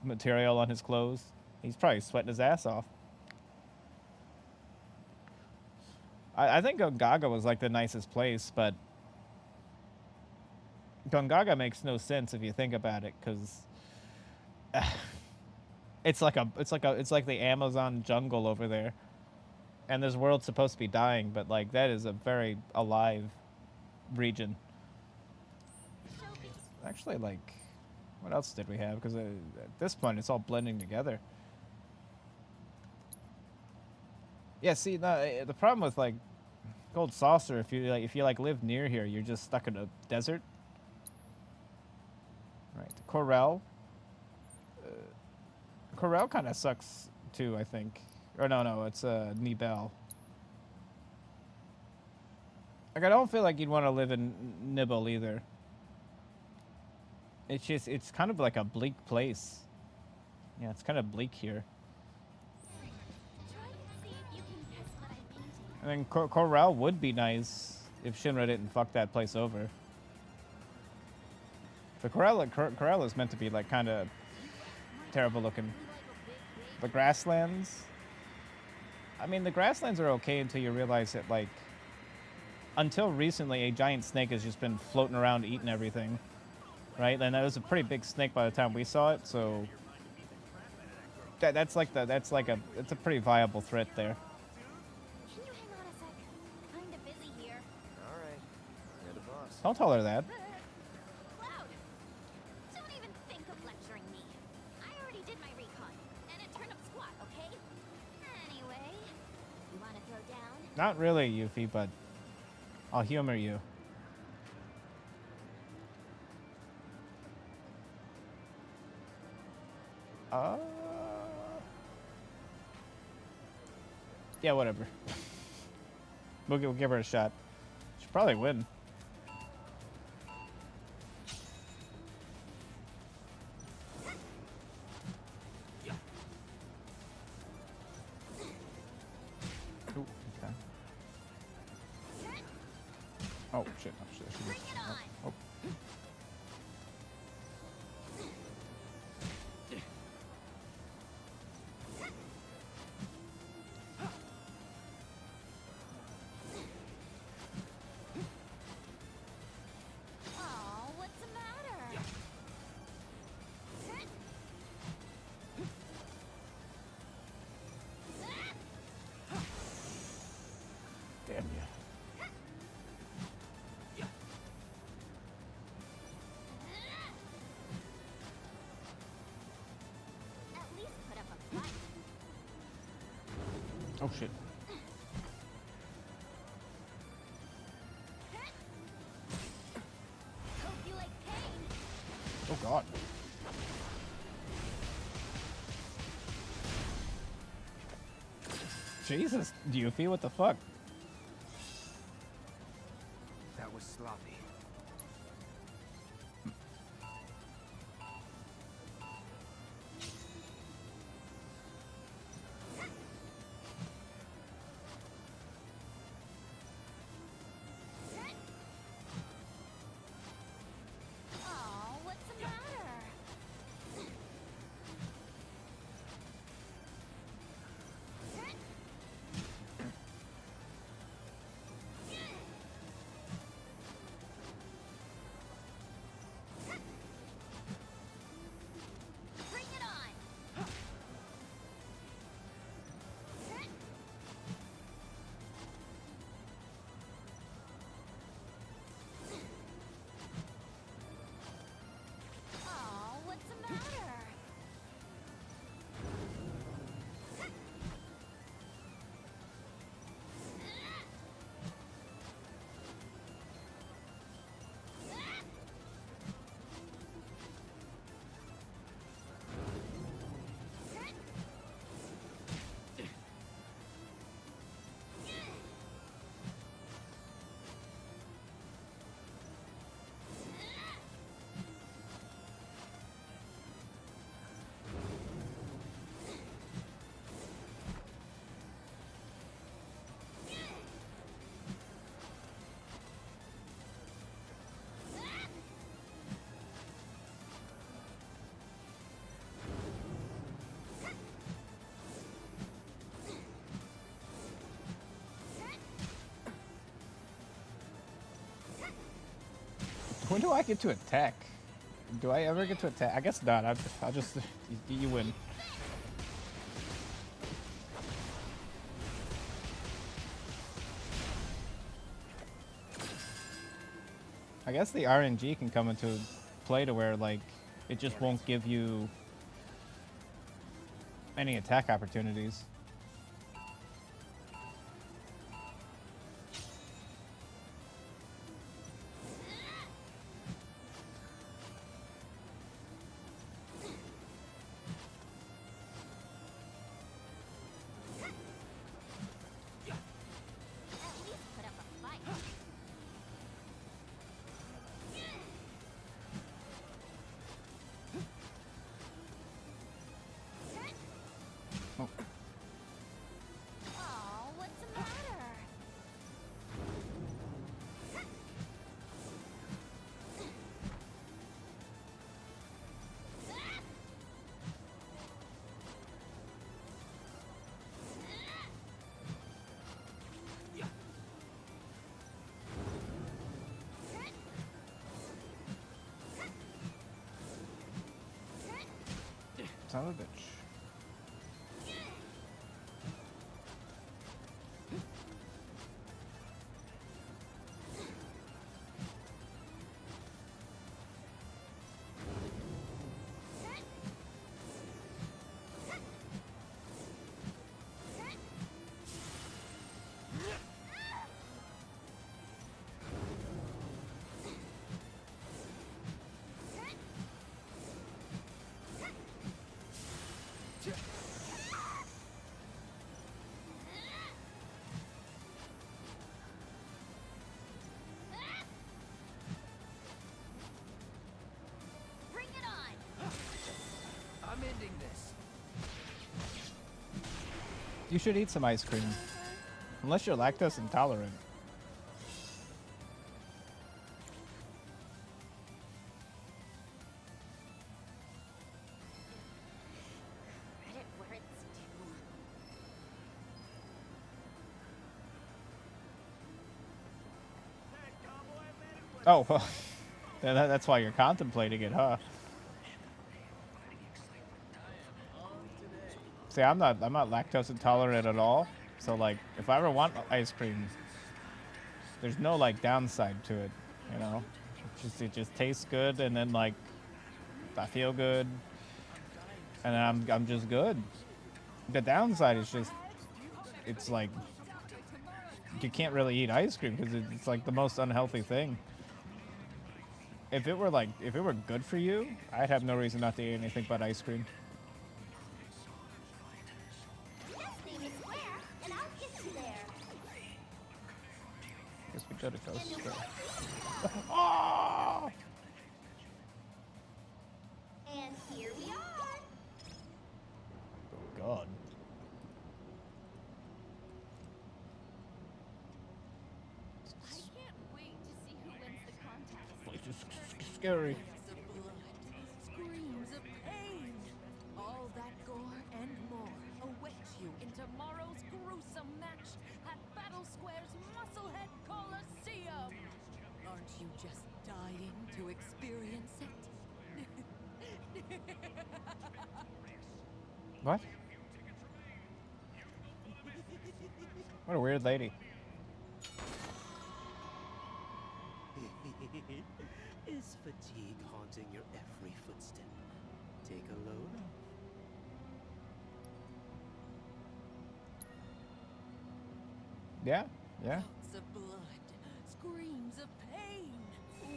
material on his clothes. He's probably sweating his ass off. I think Gongaga was like the nicest place, but Gongaga makes no sense if you think about it, because it's like the Amazon jungle over there, and this world's supposed to be dying, but like that is a very alive region. Actually, like, what else did we have? Because at this point, it's all blending together. Yeah, see, the problem with like Gold Saucer, if you live near here, you're just stuck in a desert. Right, Corel. Corel kind of sucks too, I think. Or no, it's Nibel. Like I don't feel like you'd want to live in Nibel either. It's kind of like a bleak place. Yeah, it's kind of bleak here. I mean, Corel would be nice if Shinra didn't fuck that place over. The Corel is meant to be like kind of terrible looking. The grasslands. I mean, the grasslands are okay until you realize that like, until recently, a giant snake has just been floating around eating everything, right? And that was a pretty big snake by the time we saw it, so it's a pretty viable threat there. Can you hang on a sec? Kinda busy here. All right. You're the boss. Don't tell her that. Cloud! Don't even think of lecturing me. I already did my recon, and it turned up squat, okay? Anyway, you wanna throw down? Not really, Yuffie, but I'll humor you. Yeah, whatever. We'll give her a shot. She'll probably win. Ooh, okay. Oh shit! Oh, shit. Bring it on! Oh. Aw, what's the matter? Damn you. At least put up a fight. Oh shit. Hope you like pain. Oh god. Jesus, Yuffie, what the fuck? That was sloppy. Aw, what's the matter? Bring it on! Aw, what's the matter? When do I get to attack? Do I ever get to attack? I guess not. I'll just you win. I guess the RNG can come into play to where like it just won't give you any attack opportunities. Oh, what's the matter? Son of a bitch. Bring it on! I'm ending this. You should eat some ice cream. Unless you're lactose intolerant. Credit where it's due. Oh, well, that's why you're contemplating it, huh? See, I'm not lactose intolerant at all. So like, if I ever want ice cream, there's no like downside to it, you know. It just tastes good, and then like, I feel good, and then I'm just good. The downside is just, it's like, you can't really eat ice cream because it's like the most unhealthy thing. If it were good for you, I'd have no reason not to eat anything but ice cream. Name is Square, and I'll get you there. Guess we gotta go straight. Oh! And here we are. Oh God. I can't wait to see who wins the contest. It's just scary. Screams of pain. All that gore and more awaits you in tomorrow's gruesome match at Battle Square's Musclehead Coliseum. Aren't you just dying to experience it? What? What a weird lady. Is fatigue haunting your every footstep? Take a load off. Yeah, yeah. Clouds of blood, screams of pain.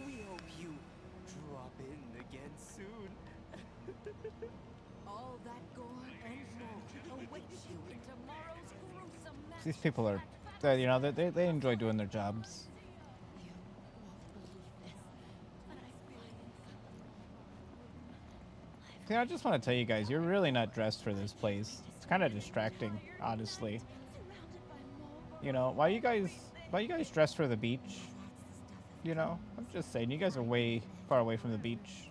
We hope you drop in again soon. All that gore and more awaits you in tomorrow's gruesome match. These people are, you know, they enjoy doing their jobs. You won't believe this, but I experienced See, I just want to tell you guys, you're really not dressed for this place. It's kind of distracting, honestly. You know, why you guys dressed for the beach? You know, I'm just saying, you guys are way far away from the beach.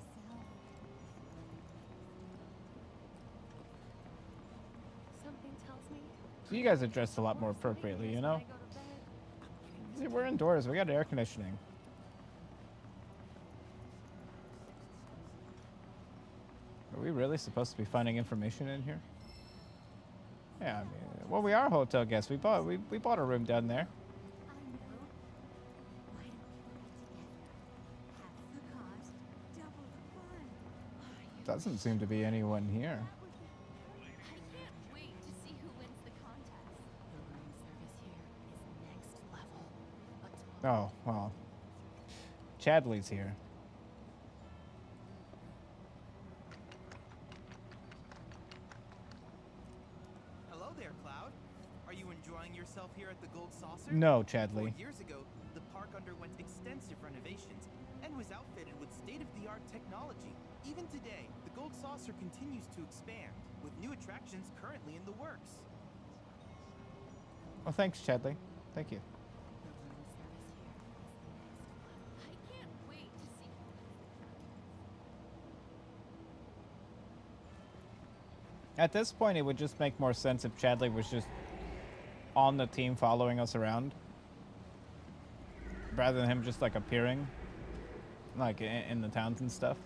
Something tells me. So you guys are dressed a lot more appropriately, you know? See, we're indoors, we got air conditioning. Are we really supposed to be finding information in here? Yeah, I mean, well, we are hotel guests. We bought a room down there. Doesn't seem to be anyone here. I can't wait to see who wins the contest. the room service here is next level. But Oh, well. Chadley's here. Hello there, Cloud. Are you enjoying yourself here at the Gold Saucer? No, Chadley. 4 years ago, the park underwent extensive renovations and was outfitted with state-of-the-art technology. Even today, the Gold Saucer continues to expand, with new attractions currently in the works. Well, thanks, Chadley. Thank you. I can't wait to see. At this point, it would just make more sense if Chadley was just on the team following us around, rather than him just like appearing, like in the towns and stuff.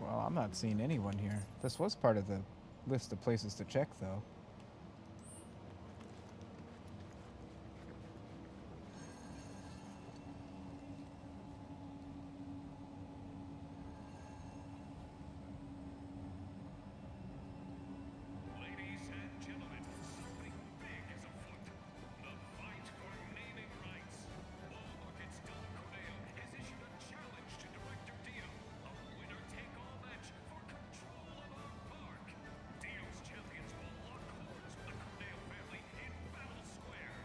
Well, I'm not seeing anyone here. This was part of the list of places to check, though. Ladies and gentlemen, something big is afoot. The fight for naming rights. Wall Market's Don Corneo has issued a challenge to Director Dio. A winner-take-all match for control of our park. Dio's champions will lock horns with the Corneo family in Battle Square.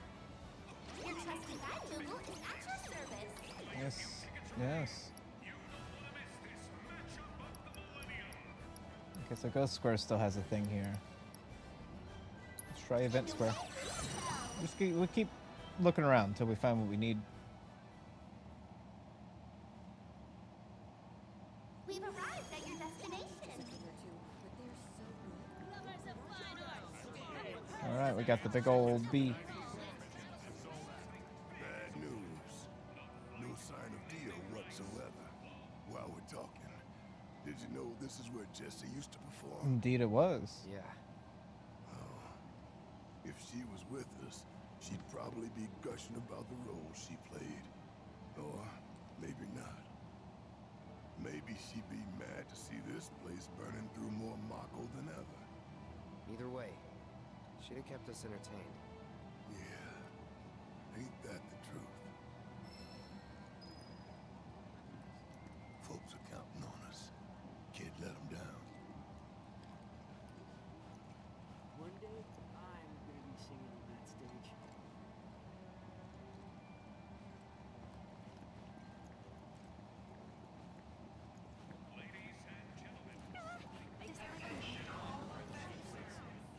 Your trusty guide, Moogle, is at your service. Yes. Yes. You don't want to miss this matchup of the millennium. Okay, so Ghost Square still has a thing here. Let's try Event Square. We keep looking around until we find what we need. We've arrived at your destination. Lovers of fine arts. All right, we got the big old bee. Bad news. No sign of Dio whatsoever. While we're talking, did you know this is where Jesse used to perform? Indeed, it was. Yeah. If she was with us, she'd probably be gushing about the role she played. Or maybe not. Maybe she'd be mad to see this place burning through more Mako than ever. Either way, she'd have kept us entertained. Yeah. Ain't that the truth? Folks are counting on us. Can't let them down. One day, I'm gonna be singing on that stage. Ladies and gentlemen,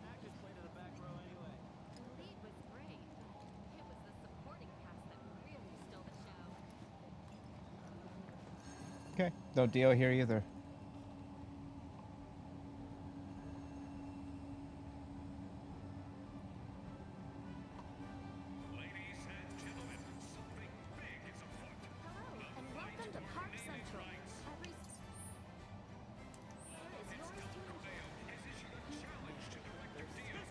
Actors play to the back row anyway. The lead was great, but it was the supporting cast that really stole the show. Okay, no Dio here either. ladies and gentlemen, something big is afoot. Hello, and welcome to Park Central. Every is yours to enjoy. Has issued a challenge to Director Dio.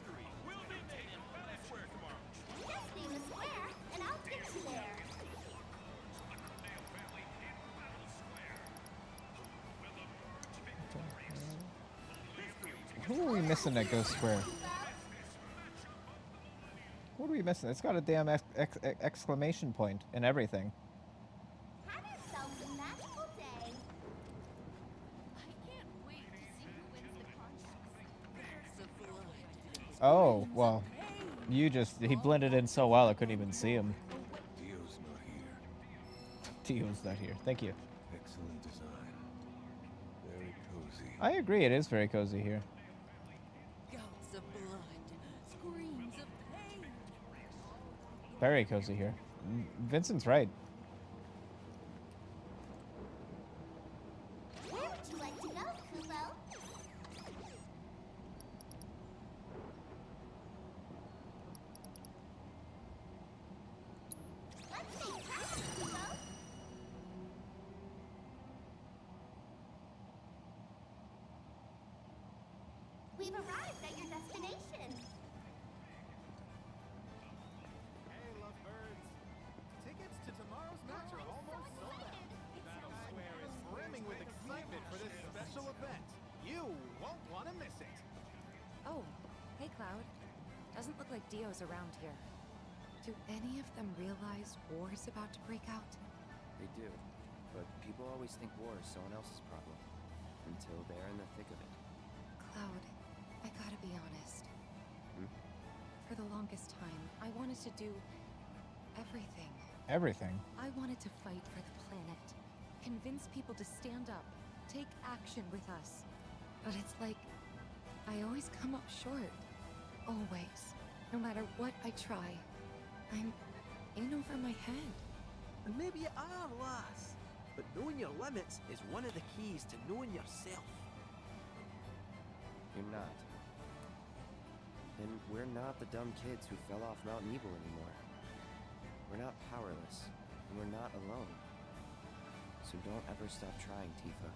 We'll be made in Battle Square tomorrow. Just name the square, and I'll get you there. The Corneo family in Battle Square. Will emerge victorious. Who are we missing at Ghost Square? What are we missing? It's got a damn exclamation point and everything. Have yourselves a magical day. I can't wait to see who wins the contest. Oh, well, he blended in so well I couldn't even see him. Dio's not here. Dio's not here. Thank you. Excellent design. Very cozy. I agree, it is very cozy here. Gouts of blood, screams of pain. Very cozy here. Vincent's right. Where would you like to go, Kubo? Let's make time, Kubo. We've arrived at your destination. Hey, lovebirds. Tickets to tomorrow's match are almost sold out. Battle Square is brimming with excitement for this special event. You won't want to miss it. Oh, hey Cloud. Doesn't look like Dio's around here. Do any of them realize war is about to break out? They do. But people always think war is someone else's problem. Until they're in the thick of it. Cloud, I gotta be honest. Hmm? For the longest time, I wanted to do everything. Everything. I wanted to fight for the planet, convince people to stand up, take action with us. But it's like I always come up short. Always. No matter what I try, I'm in over my head. And maybe you are, lass. But knowing your limits is one of the keys to knowing yourself. You're not. And we're not the dumb kids who fell off Mount Evil anymore. We're not powerless, and we're not alone. So don't ever stop trying, Tifa.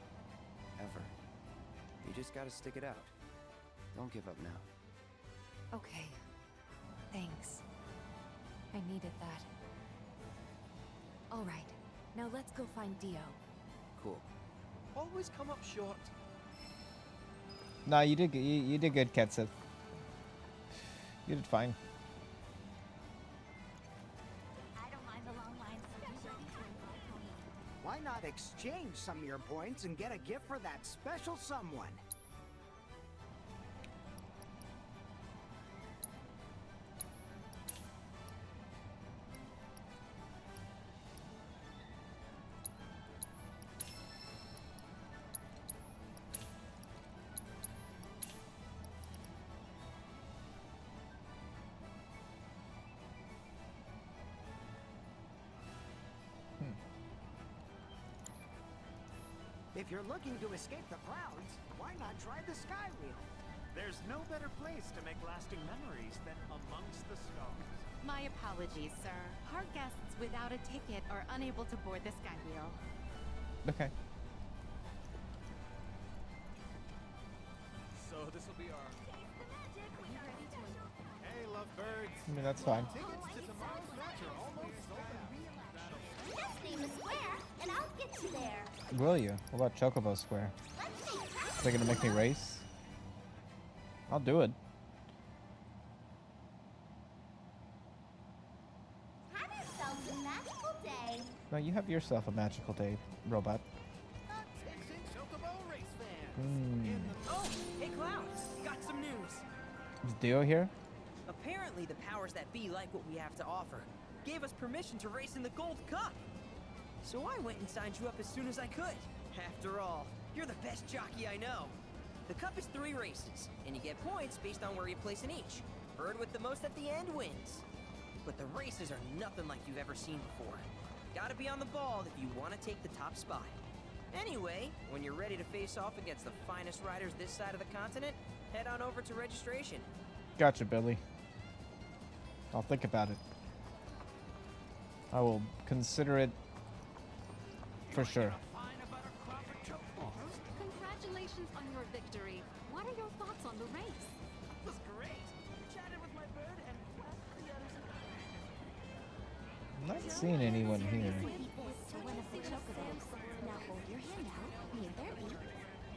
Ever. You just gotta stick it out. Don't give up now. Okay. Thanks. I needed that. All right. Now let's go find Dio. Cool. Always come up short. No, you did. You did good, Ketsup. You did fine. I don't mind the long lines, so be ready to invite me. Why not exchange some of your points and get a gift for that special someone? If you're looking to escape the crowds, why not try the Sky Wheel? There's no better place to make lasting memories than amongst the stars. My apologies, sir. Our guests without a ticket are unable to board the Sky Wheel. Okay. So this will be our... Hey, lovebirds. I mean, that's fine. Tickets to tomorrow's match are almost sold out. Just name a square, and I'll get you there. Will you? What about Chocobo Square? Is they gonna make me race? I'll do it. Have yourselves a magical day. No, you have yourself a magical day, robot. Attention, Chocobo race fans. Oh, hey Cloud, got some news. Is Dio here? Apparently the powers that be like what we have to offer. Gave us permission to race in the Gold Cup. So I went and signed you up as soon as I could. After all, you're the best jockey I know. The cup is 3 races, and you get points based on where you place in each. Bird with the most at the end wins. But the races are nothing like you've ever seen before. Gotta be on the ball if you want to take the top spot. Anyway, when you're ready to face off against the finest riders this side of the continent, head on over to registration. Gotcha, Billy. I'll think about it. I will consider it for sure. Congratulations on your victory. What are your thoughts on the race? It was great. Chatted with my bird and clapped the others. I'm not seeing anyone here. To one of the chocobos. Now hold your hand out near their beak.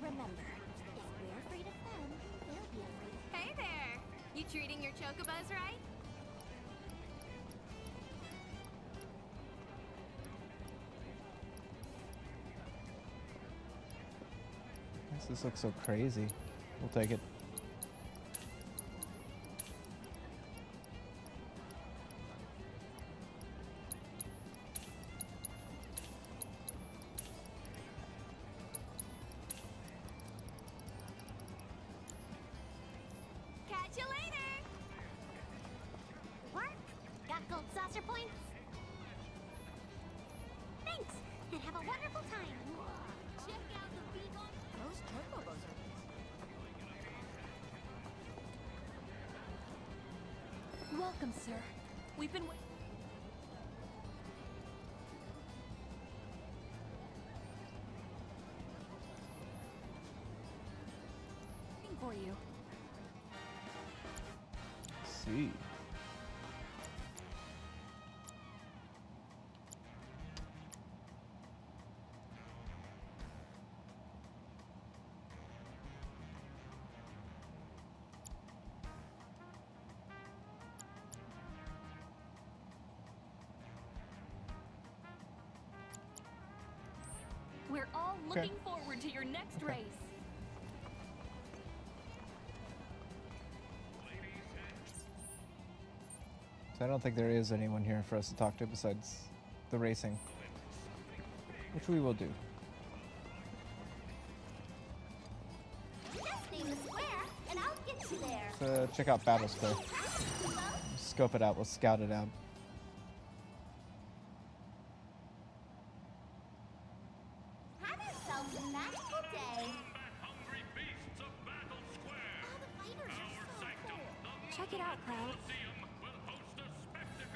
Remember, if we're afraid of them, they'll be afraid of us. Hey there! You treating your chocobos right? This looks so crazy. We'll take it. Catch you later! What? Got gold saucer points? Thanks, and have a wonderful time. Check out the beat on Those chocobos are... Welcome, sir. We've been waiting for you. See. We're all Okay. looking forward to your next race. So I don't think there is anyone here for us to talk to besides the racing, which we will do. Just name the square, and I'll get you there. So check out Battle Square. Scope it out. We'll scout it out. Have yourselves a magical day. Check it out, Cloud.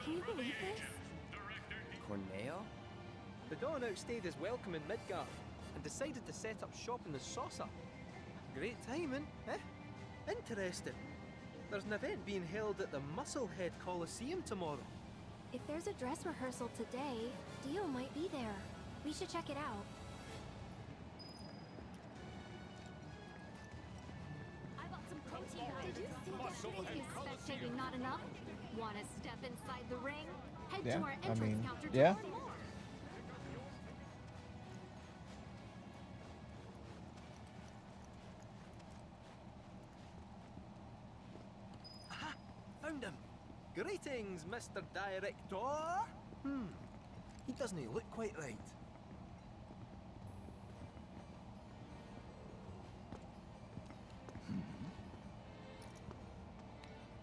Can you believe this? Corneo? The Dawn outstayed his welcome in Midgard and decided to set up shop in the Saucer. Great timing, eh? Interesting. There's an event being held at the Musclehead Coliseum tomorrow. If there's a dress rehearsal today, Dio might be there. We should check it out. I bought some protein powder. Did you see that? Is spectating not enough? Want to step inside the ring? Head Yeah, to our I entrance mean, counter to yeah. learn more. Aha! Found him! Greetings, Mr. Director! He doesn't look quite right.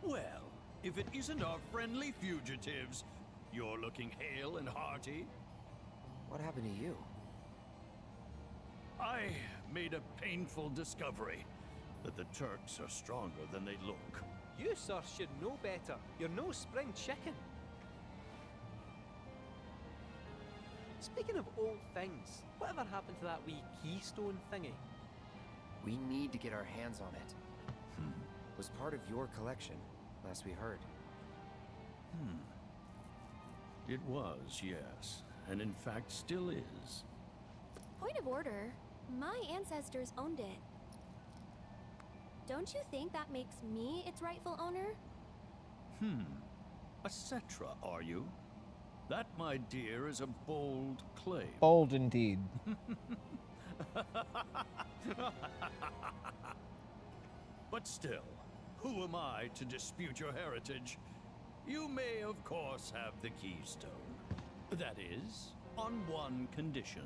Well, if it isn't our friendly fugitives, you're looking hale and hearty. What happened to you? I made a painful discovery that the Turks are stronger than they look. You, sir, should know better. You're no spring chicken. Speaking of old things, whatever happened to that wee keystone thingy? We need to get our hands on it. Was part of your collection, last we heard. It was, yes. And in fact still is. Point of order. My ancestors owned it. Don't you think that makes me its rightful owner? A Cetra, are you? That, my dear, is a bold claim. Bold indeed. But still, who am I to dispute your heritage? You may, of course, have the keystone. That is, on one condition.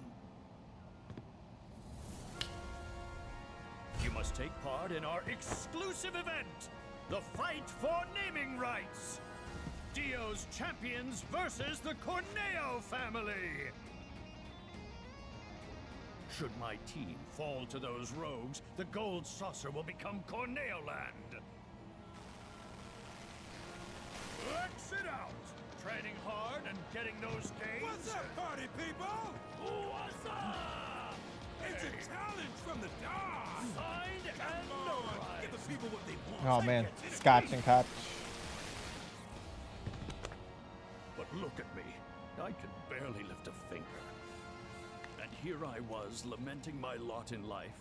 You must take part in our exclusive event, the Fight for Naming Rights. Dio's champions versus the Corneo family. Should my team fall to those rogues, the gold saucer will become Corneo land. Exit out! Training hard and getting those gains. What's up, party people? What's up? It's a challenge from the Dawn. Signed and Come on, notarized. give the people what they want. Oh man, Take it. Scotch and Koch. But look at me. I can barely lift a finger. And here I was lamenting my lot in life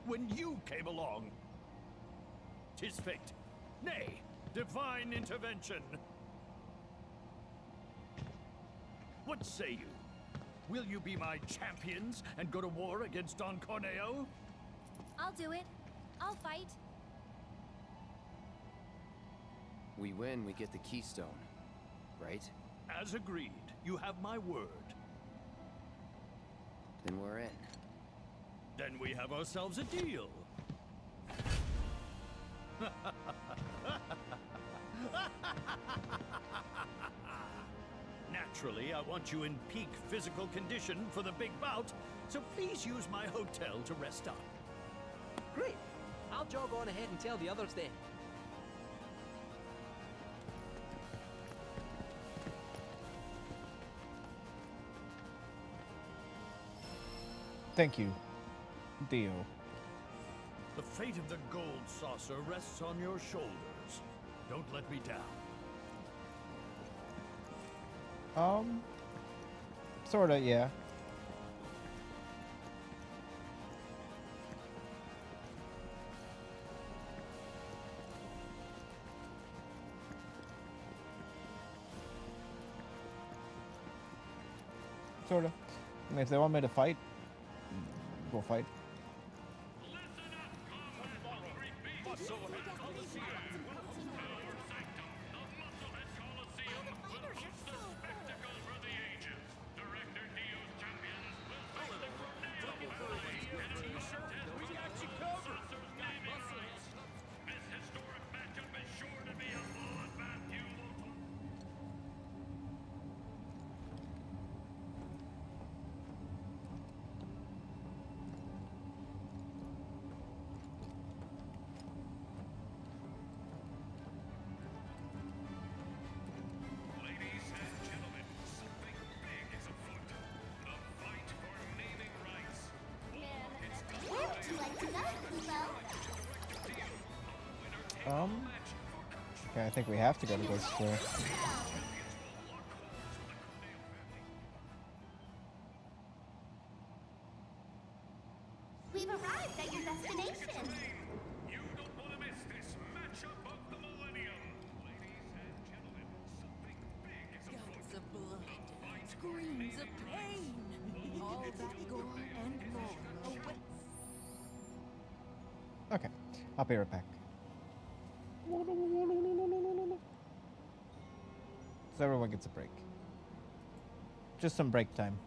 when you came along. 'Tis fate. Nay, divine intervention. What say you? Will you be my champions and go to war against Don Corneo? I'll do it. I'll fight. We win, we get the keystone, right? As agreed, you have my word. Then we're in. Then we have ourselves a deal. Naturally, I want you in peak physical condition for the big bout, so please use my hotel to rest up. Great! I'll jog on ahead and tell the others then. Thank you, Dio. The fate of the gold saucer rests on your shoulders. Don't let me down. Sorta, yeah. Sorta. I mean, if they want me to fight, we'll fight. Okay, I think we have to go to Ghost Square. We've arrived at your destination. You don't want to miss this matchup of the millennium. Ladies and gentlemen, something big is Guts of blood, screams of pain, all that gore and more awaits. Okay, I'll be right back. So everyone gets a break. Just some break time.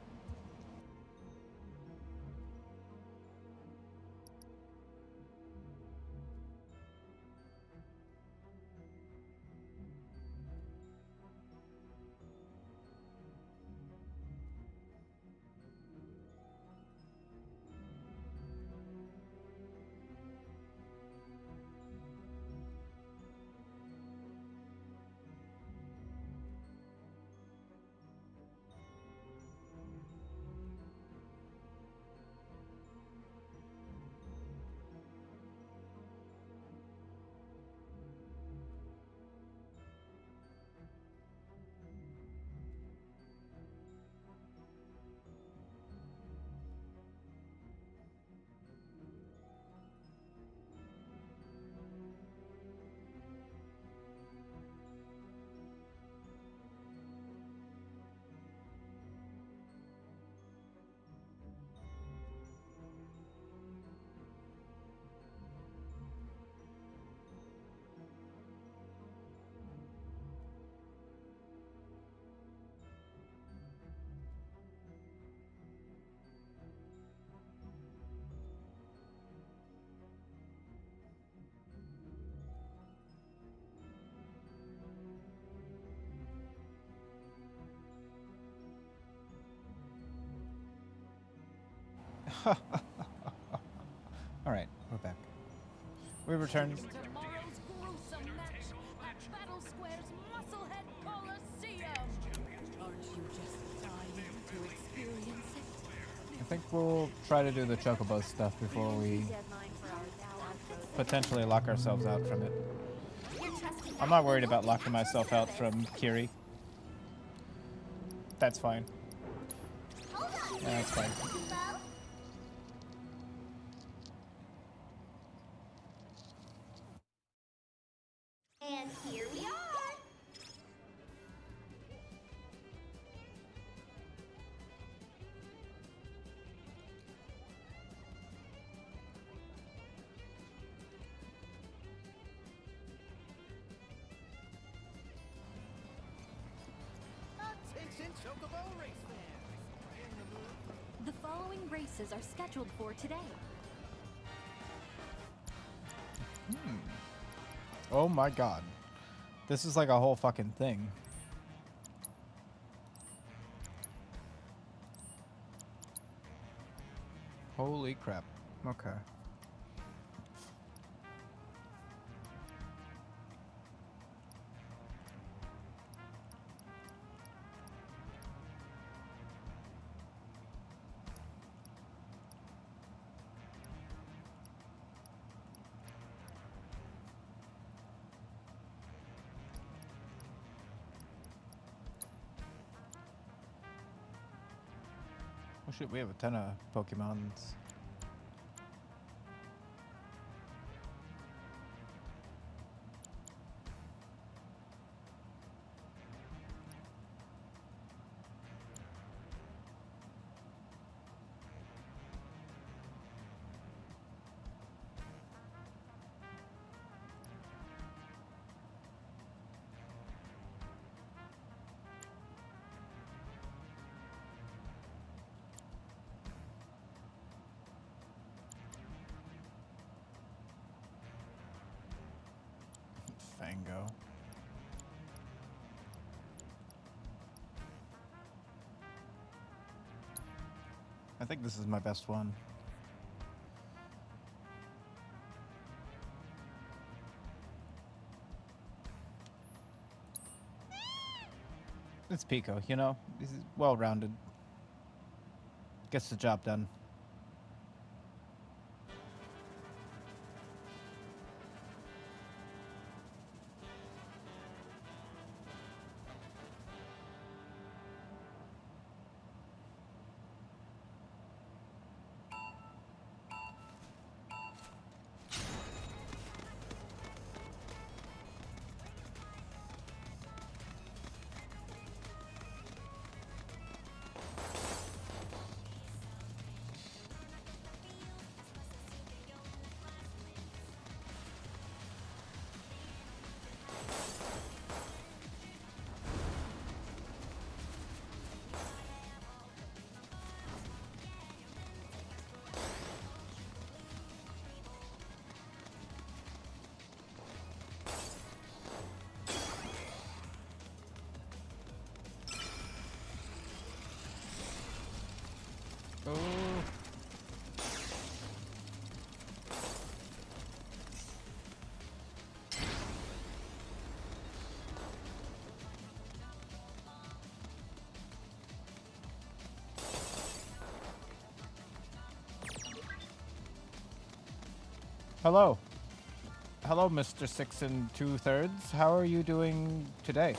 Alright, we're back. We returned. Tomorrow's gruesome match at Battle Square's Musclehead Coliseum. Aren't you just dying to experience it? I think we'll try to do the Chocobo stuff before we potentially lock ourselves out from it. I'm not worried about locking myself out from Kiri. That's fine. Yeah, that's fine. And here we are. Attention, Chocobo race fans! In the mood? The following races are scheduled for today. Oh my god. This is like a whole fucking thing. Holy crap. Okay. Oh shit, we have a ton of Pokemons. Fango. I think this is my best one. It's Pico, you know? He's well-rounded. Gets the job done. Hello. Hello, Mr. 6 2/3. How are you doing today?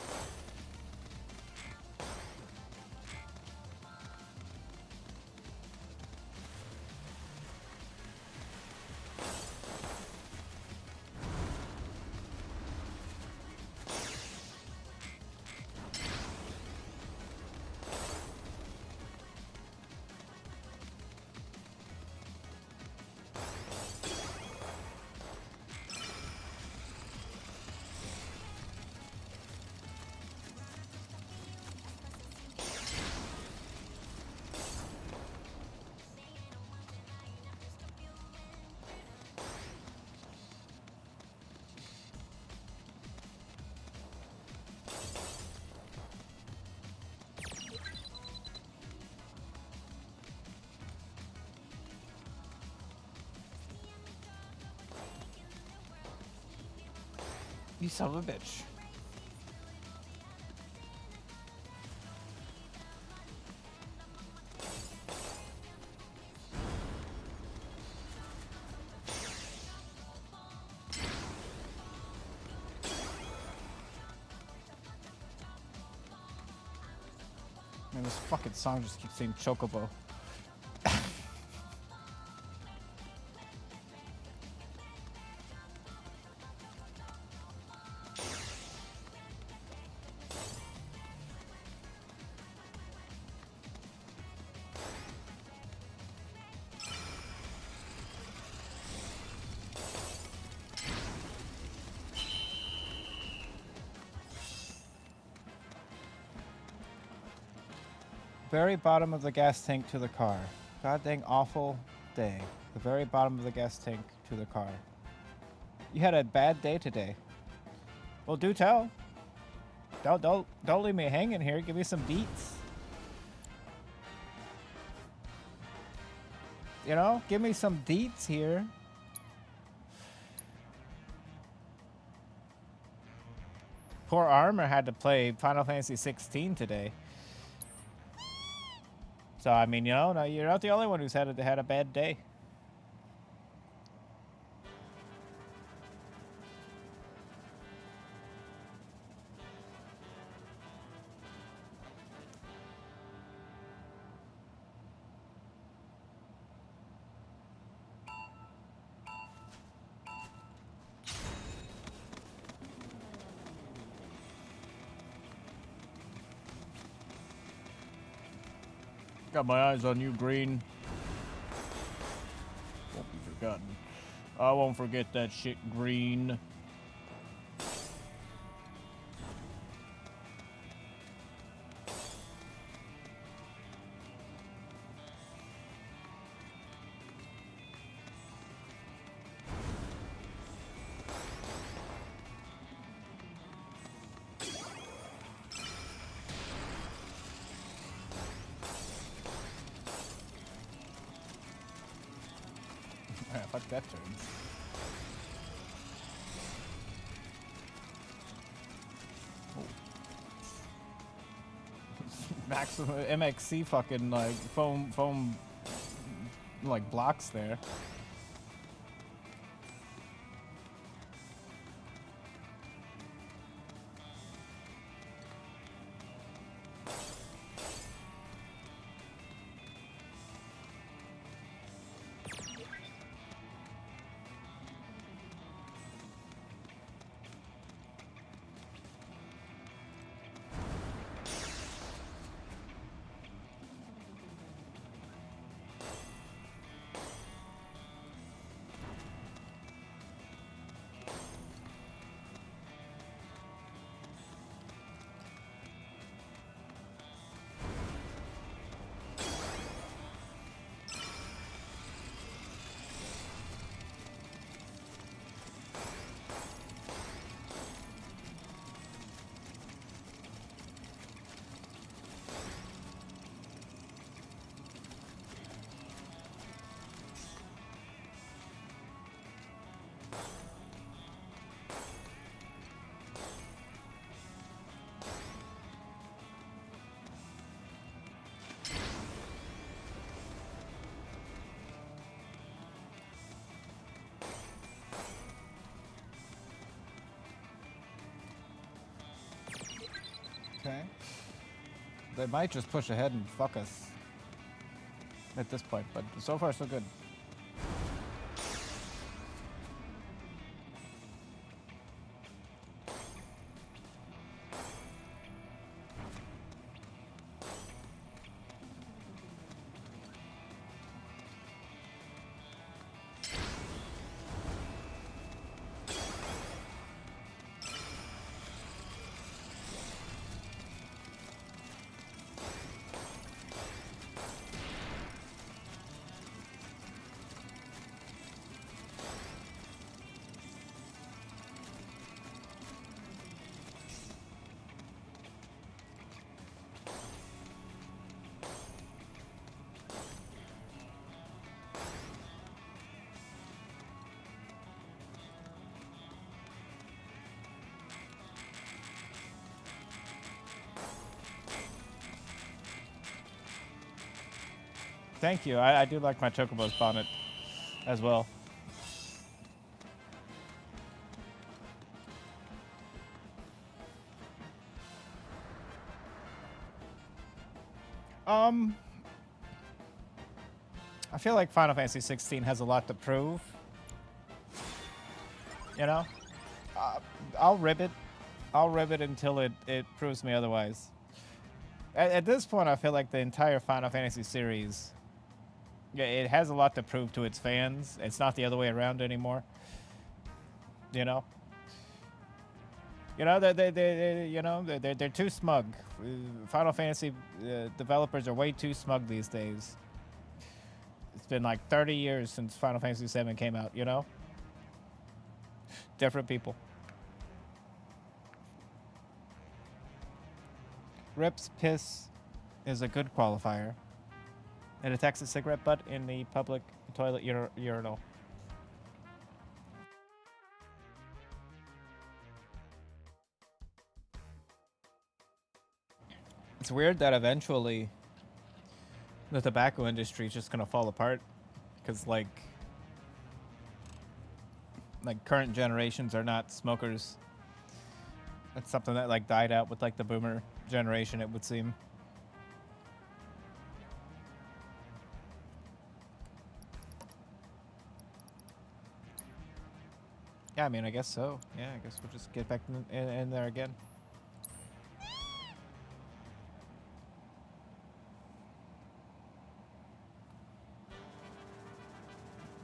You son of a bitch. Man, this fucking song just keeps saying Chocobo. Very bottom of the gas tank to the car. God dang awful day. The very bottom of the gas tank to the car. You had a bad day today. Well, do tell. Don't leave me hanging here. Give me some beats. You know, give me some deets here. Poor Armor had to play Final Fantasy 16 today. So I mean, you know, no, you're not the only one who's had a bad day. Got my eyes on you, Green. Won't be forgotten. I won't forget that shit, Green. Fuck that turn. Oh. Maximum MXC fucking like foam like blocks there. They might just push ahead and fuck us at this point, but so far so good. Thank you. I do like my Chocobo's bonnet as well. I feel like Final Fantasy 16 has a lot to prove. You know? I'll rib it. I'll rib it until it proves me otherwise. At this point, I feel like the entire Final Fantasy series, yeah, it has a lot to prove to its fans. It's not the other way around anymore. You know? You know, they're too smug. Final Fantasy developers are way too smug these days. It's been like 30 years since Final Fantasy 7 came out, you know? Different people. Rip's piss is a good qualifier. It attacks a cigarette butt in the public toilet urinal. It's weird that eventually the tobacco industry is just gonna fall apart, because like current generations are not smokers. It's something that like died out with like the boomer generation, it would seem. Yeah, I mean, I guess so. Yeah, I guess we'll just get back in there again.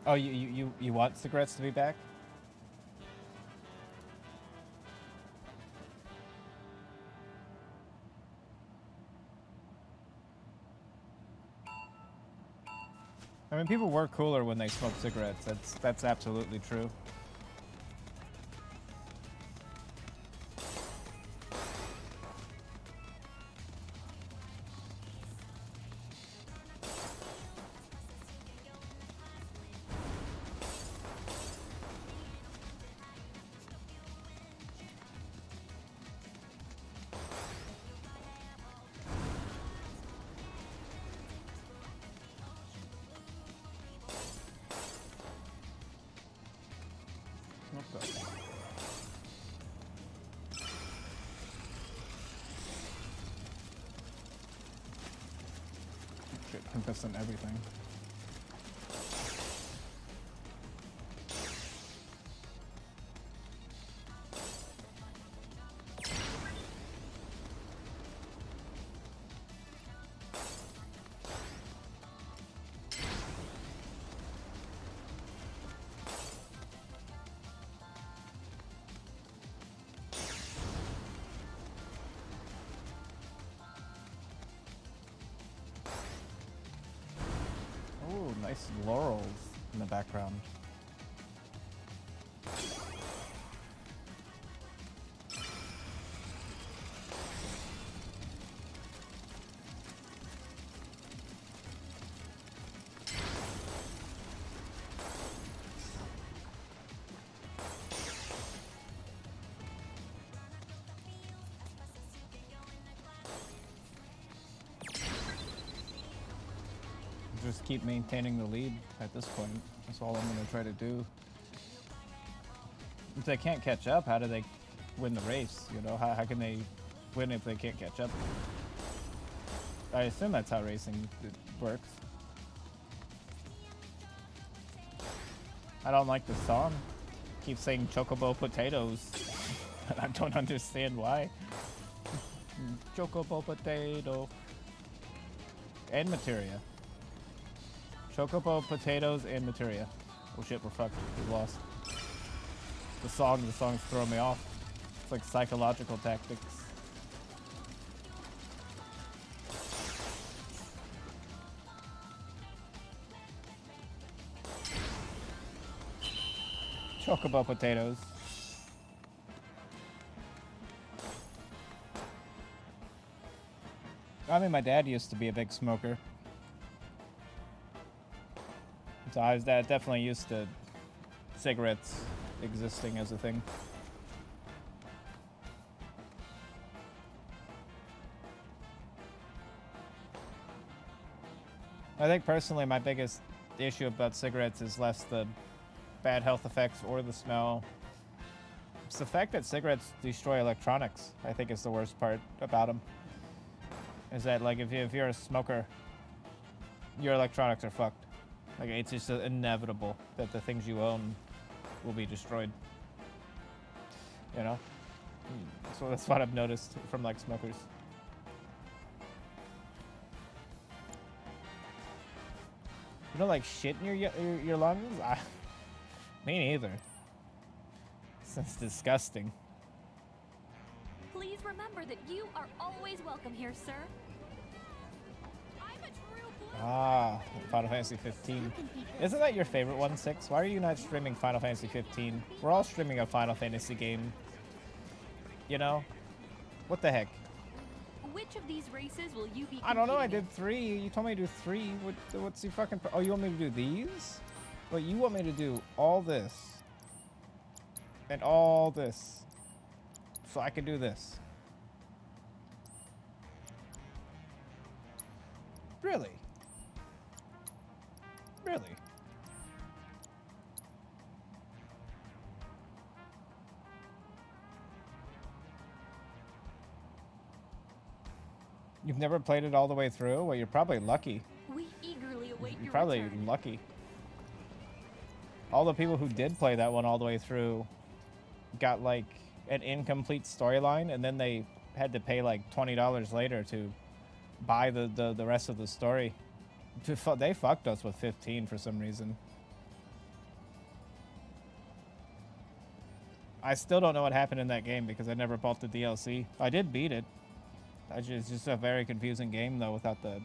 Oh, you want cigarettes to be back? I mean, people were cooler when they smoked cigarettes. That's absolutely true. Confess on everything. Nice laurels in the background. Just keep maintaining the lead at this point. That's all I'm going to try to do. If they can't catch up, how do they win the race? You know, how can they win if they can't catch up? I assume that's how racing works. I don't like the song. Keep saying chocobo potatoes. I don't understand why. Chocobo potato. And materia. Chocobo potatoes and materia. Oh shit, we're fucked. We lost. The song's throwing me off. It's like psychological tactics. Chocobo potatoes. I mean, my dad used to be a big smoker. So I was definitely used to cigarettes existing as a thing. I think personally my biggest issue about cigarettes is less the bad health effects or the smell. It's the fact that cigarettes destroy electronics, I think, is the worst part about them. Is that, like, if you're a smoker, your electronics are fucked. Like, it's just inevitable that the things you own will be destroyed. You know? So that's what I've noticed from, like, smokers. You don't like shit in your lungs? Me neither. That's disgusting. Please remember that you are always welcome here, sir. I'm a true blue. Ah, Final Fantasy 15. Isn't that your favorite one, 6? Why are you not streaming Final Fantasy 15? We're all streaming a Final Fantasy game. You know? What the heck? Which of these races will you be? I don't know, I competing did 3. You told me to do 3. What's the fucking... Oh, you want me to do these? Wait, you want me to do all this. And all this. So I can do this. Really? Really? You've never played it all the way through? Well, you're probably lucky. We eagerly await You're your probably return. lucky. All the people who did play that one all the way through got like an incomplete storyline, and then they had to pay like $20 later to buy the rest of the story. They fucked us with 15 for some reason. I still don't know what happened in that game because I never bought the DLC. I did beat it. It's just a very confusing game though without the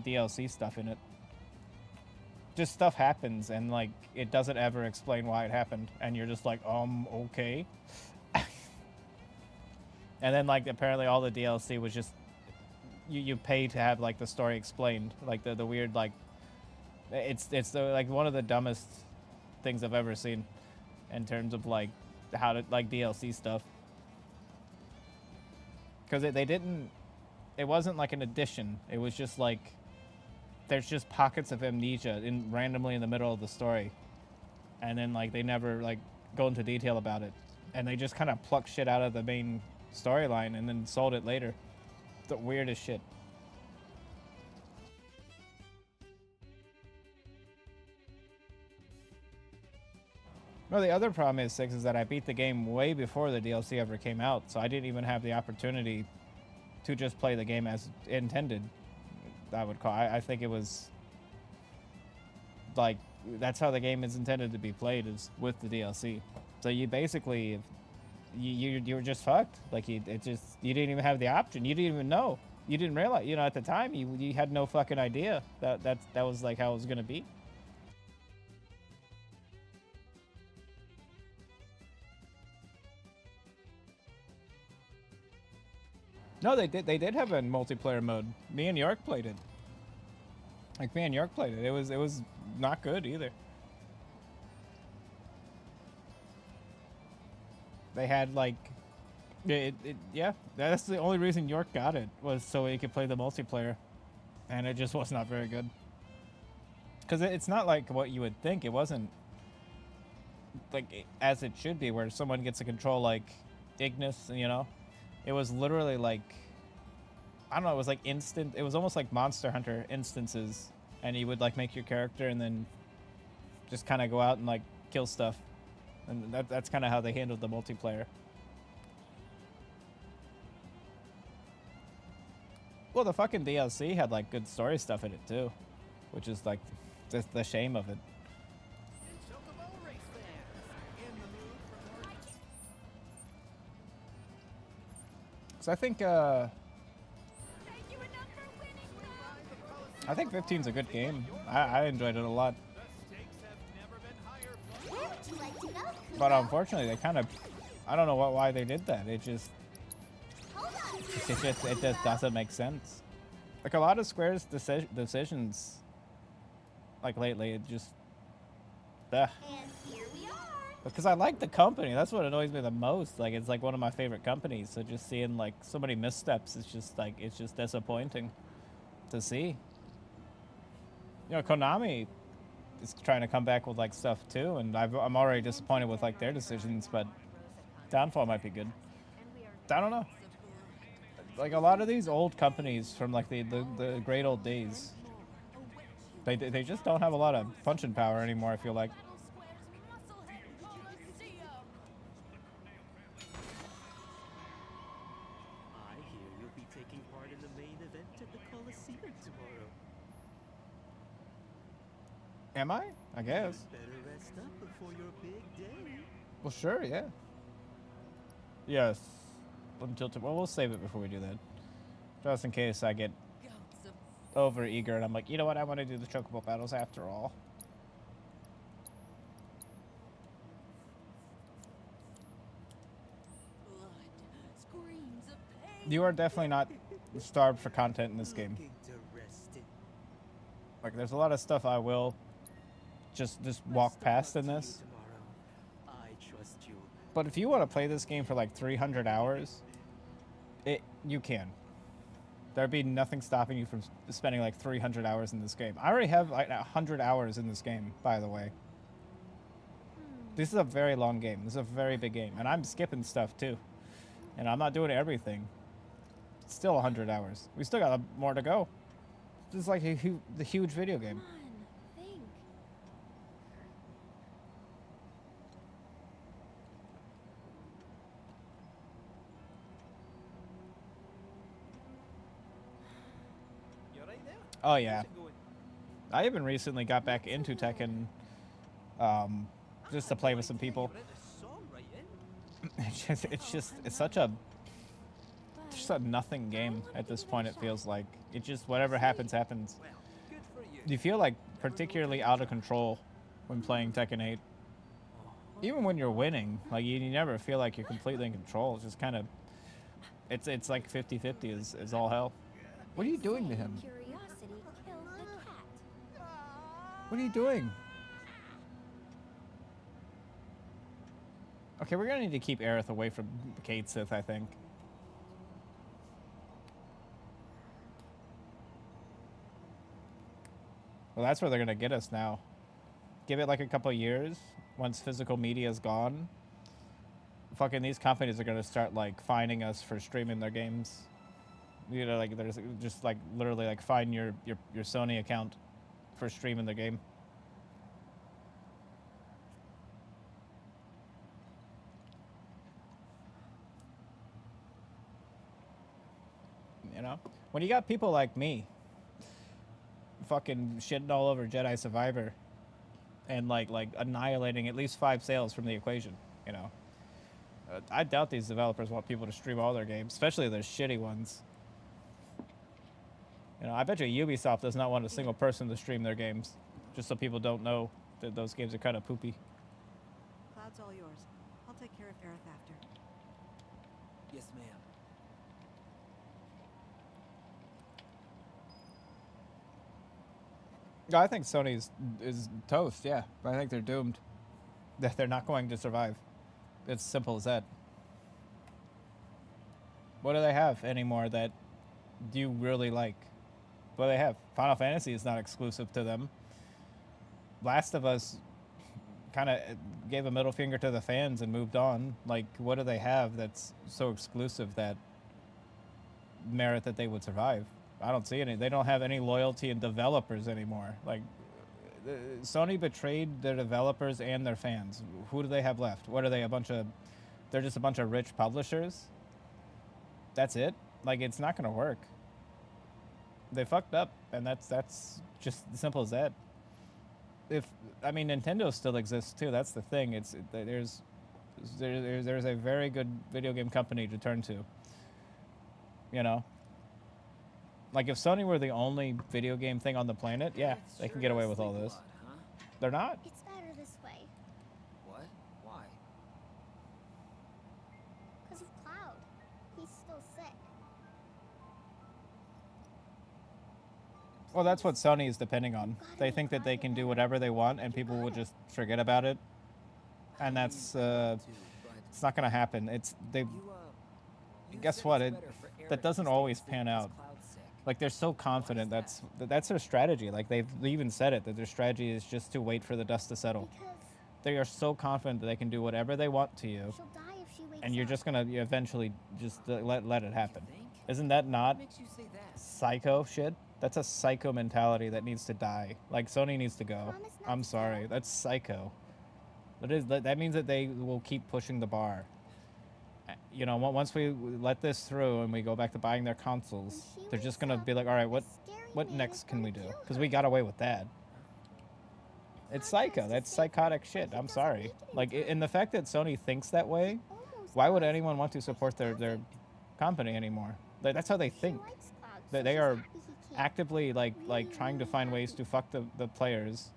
DLC stuff in it. Just stuff happens and like it doesn't ever explain why it happened, and you're just like, okay. And then like apparently all the DLC was just you pay to have like the story explained, like the weird like it's like one of the dumbest things I've ever seen in terms of like how to like DLC stuff, because it wasn't like an addition. It was just like there's just pockets of amnesia randomly in the middle of the story, and then like they never like go into detail about it, and they just kind of pluck shit out of the main storyline and then sold it later. The weirdest shit. No, the other problem is, 6, is that I beat the game way before the DLC ever came out, so I didn't even have the opportunity to just play the game as intended. I would call. I think it was like that's how the game is intended to be played, is with the DLC. So you basically, you were just fucked. Like you didn't even have the option. You didn't even know. You didn't realize. You know, at the time, you had no fucking idea that was like how it was gonna be. No, they did have a multiplayer mode. Me and York played it. Like me and York played it. It was not good either. They had like, yeah. That's the only reason York got it, was so he could play the multiplayer, and it just was not very good. Because it's not like what you would think. It wasn't like as it should be, where someone gets to control like Ignis, you know. It was literally like I don't know, it was like instant. It was almost like Monster Hunter instances, and you would like make your character and then just kind of go out and like kill stuff, and that's kind of how they handled the multiplayer. Well, the fucking DLC had like good story stuff in it too, which is like the shame of it. So I think 15's a good game. I enjoyed it a lot. But unfortunately, they kind of, I don't know why they did that. It just doesn't make sense. Like a lot of Square's decisions, like lately, it just, because I like the company. That's what annoys me the most. Like it's like one of my favorite companies. So just seeing like so many missteps, it's just like it's just disappointing to see. You know, Konami is trying to come back with like stuff too, and I'm already disappointed with like their decisions. But Downfall might be good. I don't know. Like a lot of these old companies from like the great old days, they just don't have a lot of punching power anymore. I feel like. I hear you'll be taking part in the main event at the Coliseum tomorrow. Am I? I guess. Better rest up before your big day. Well, sure, yeah. Yes. Until well, we'll save it before we do that, just in case I get over eager and I'm like, you know what, I want to do the chocobo battles after all. You are definitely not starved for content in this game. Like, there's a lot of stuff I will just walk past in this. I trust you. But if you want to play this game for like 300 hours, you can. There'd be nothing stopping you from spending like 300 hours in this game. I already have like 100 hours in this game, by the way. This is a very long game. This is a very big game. And I'm skipping stuff too. And I'm not doing everything. It's still 100 hours. We still got more to go. This is like the huge video game. Oh yeah, I even recently got back into Tekken, just to play with some people. It's such a nothing game at this point. It feels like it just whatever happens happens. You feel like particularly out of control when playing Tekken 8. Even when you're winning, like you never feel like you're completely in control. It's just kind of, it's like 50-50 is all hell. What are you doing to him? What are you doing? Okay, we're gonna need to keep Aerith away from Cait Sith, I think. Well, that's where they're gonna get us now. Give it like a couple years, once physical media is gone. Fucking these companies are gonna start like fining us for streaming their games. You know, like there's just like literally like fine your Sony account for streaming the game. You know, when you got people like me fucking shitting all over Jedi Survivor and like annihilating at least 5 sales from the equation, you know, I doubt these developers want people to stream all their games, especially their shitty ones. You know, I bet you Ubisoft does not want a single person to stream their games, just so people don't know that those games are kind of poopy. Cloud's all yours. I'll take care of Aerith after. Yes, ma'am. I think Sony is toast, yeah. I think they're doomed. That they're not going to survive. It's simple as that. What do they have anymore that you really like? What do they have? Final Fantasy is not exclusive to them. Last of Us kind of gave a middle finger to the fans and moved on. Like, what do they have that's so exclusive that merit that they would survive. I don't see any. They don't have any loyalty in developers anymore. Like, Sony betrayed their developers and their fans. Who do they have left? What are they? They're just a bunch of rich publishers. That's it. Like, it's not gonna work. They fucked up, and that's just as simple as that. I mean, Nintendo still exists too. That's the thing. There's a very good video game company to turn to. You know, like if Sony were the only video game thing on the planet, yeah, they can get away with all this. They're not. It's better this way. What? Why? Because of Cloud. He's still sick. Well, that's what Sony is depending on. They think that they can do whatever they want, and people will just forget about it. And that's it's not gonna happen. Guess what? That doesn't always pan out. Like, they're so confident. That's their strategy. Like, they've even said it, that their strategy is just to wait for the dust to settle. They are so confident that they can do whatever they want to you, She'll die if she wakes and you're up. just gonna eventually just let it happen. Isn't that not psycho shit? That's a psycho mentality that needs to die. Like, Sony needs to go. I'm sorry, that's psycho. That means that they will keep pushing the bar. You know, once we let this through and we go back to buying their consoles, they're just gonna be like, all right, what next can we do? Because we got away with that. It's psycho. That's psychotic shit. I'm sorry. Like, and the fact that Sony thinks that way, why would anyone want to support their company anymore? That's how they think. They are actively like trying to find ways to fuck the players,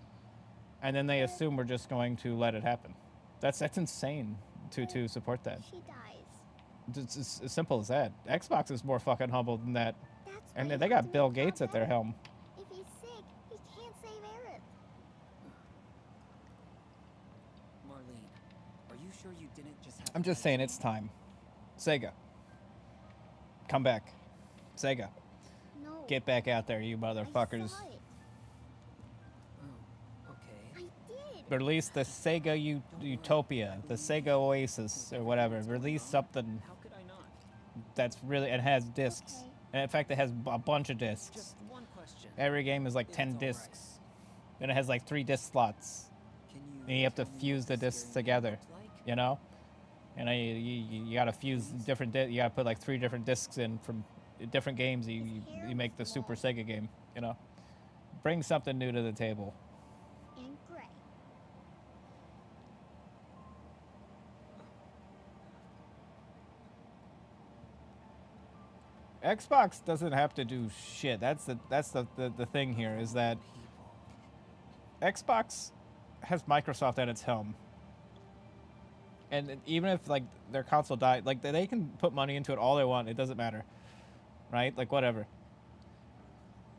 and then they assume we're just going to let it happen. That's insane to support that. She dies. It's as simple as that. Xbox is more fucking humble than that, and they got Bill Gates at their helm. If he's sick, he can't save Aerith. Marlene, are you sure you didn't just have I'm just saying, it's time. Sega, come back. Sega, No. get back out there, you motherfuckers. Release the Sega Utopia, the Sega Oasis, or whatever. Release something that's really, it has discs. And in fact, it has a bunch of discs. Every game is like 10 discs. Then it has like 3 disc slots. And you have to fuse the discs together, you know? And you gotta fuse different, you gotta put like 3 different discs in from different games. You make the Super Sega game, you know? Bring something new to the table. And gray. Xbox doesn't have to do shit. That's the thing here, is that Xbox has Microsoft at its helm. And even if like their console died, like they can put money into it all they want, it doesn't matter. Right? Like, whatever.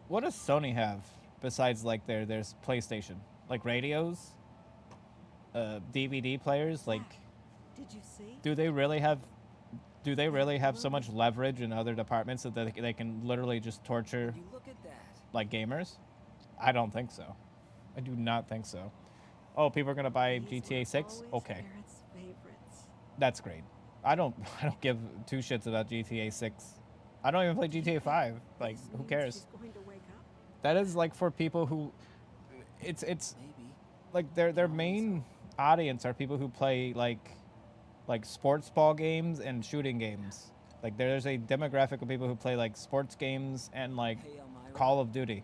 What does Sony have besides like their PlayStation? Like radios? DVD players? Like, Did you see? do they really have so much leverage in other departments that they can literally just torture like gamers? I don't think so. I do not think so. Oh, people are gonna buy GTA 6? Okay, Barrett's favorites. that's great. I don't give 2 shits about GTA 6. I don't even play GTA 5. Like, who cares? She's going to wake up. That is like for people who, it's like their main audience are people who play like sports ball games and shooting games. Like, there's a demographic of people who play like sports games and like Call of Duty,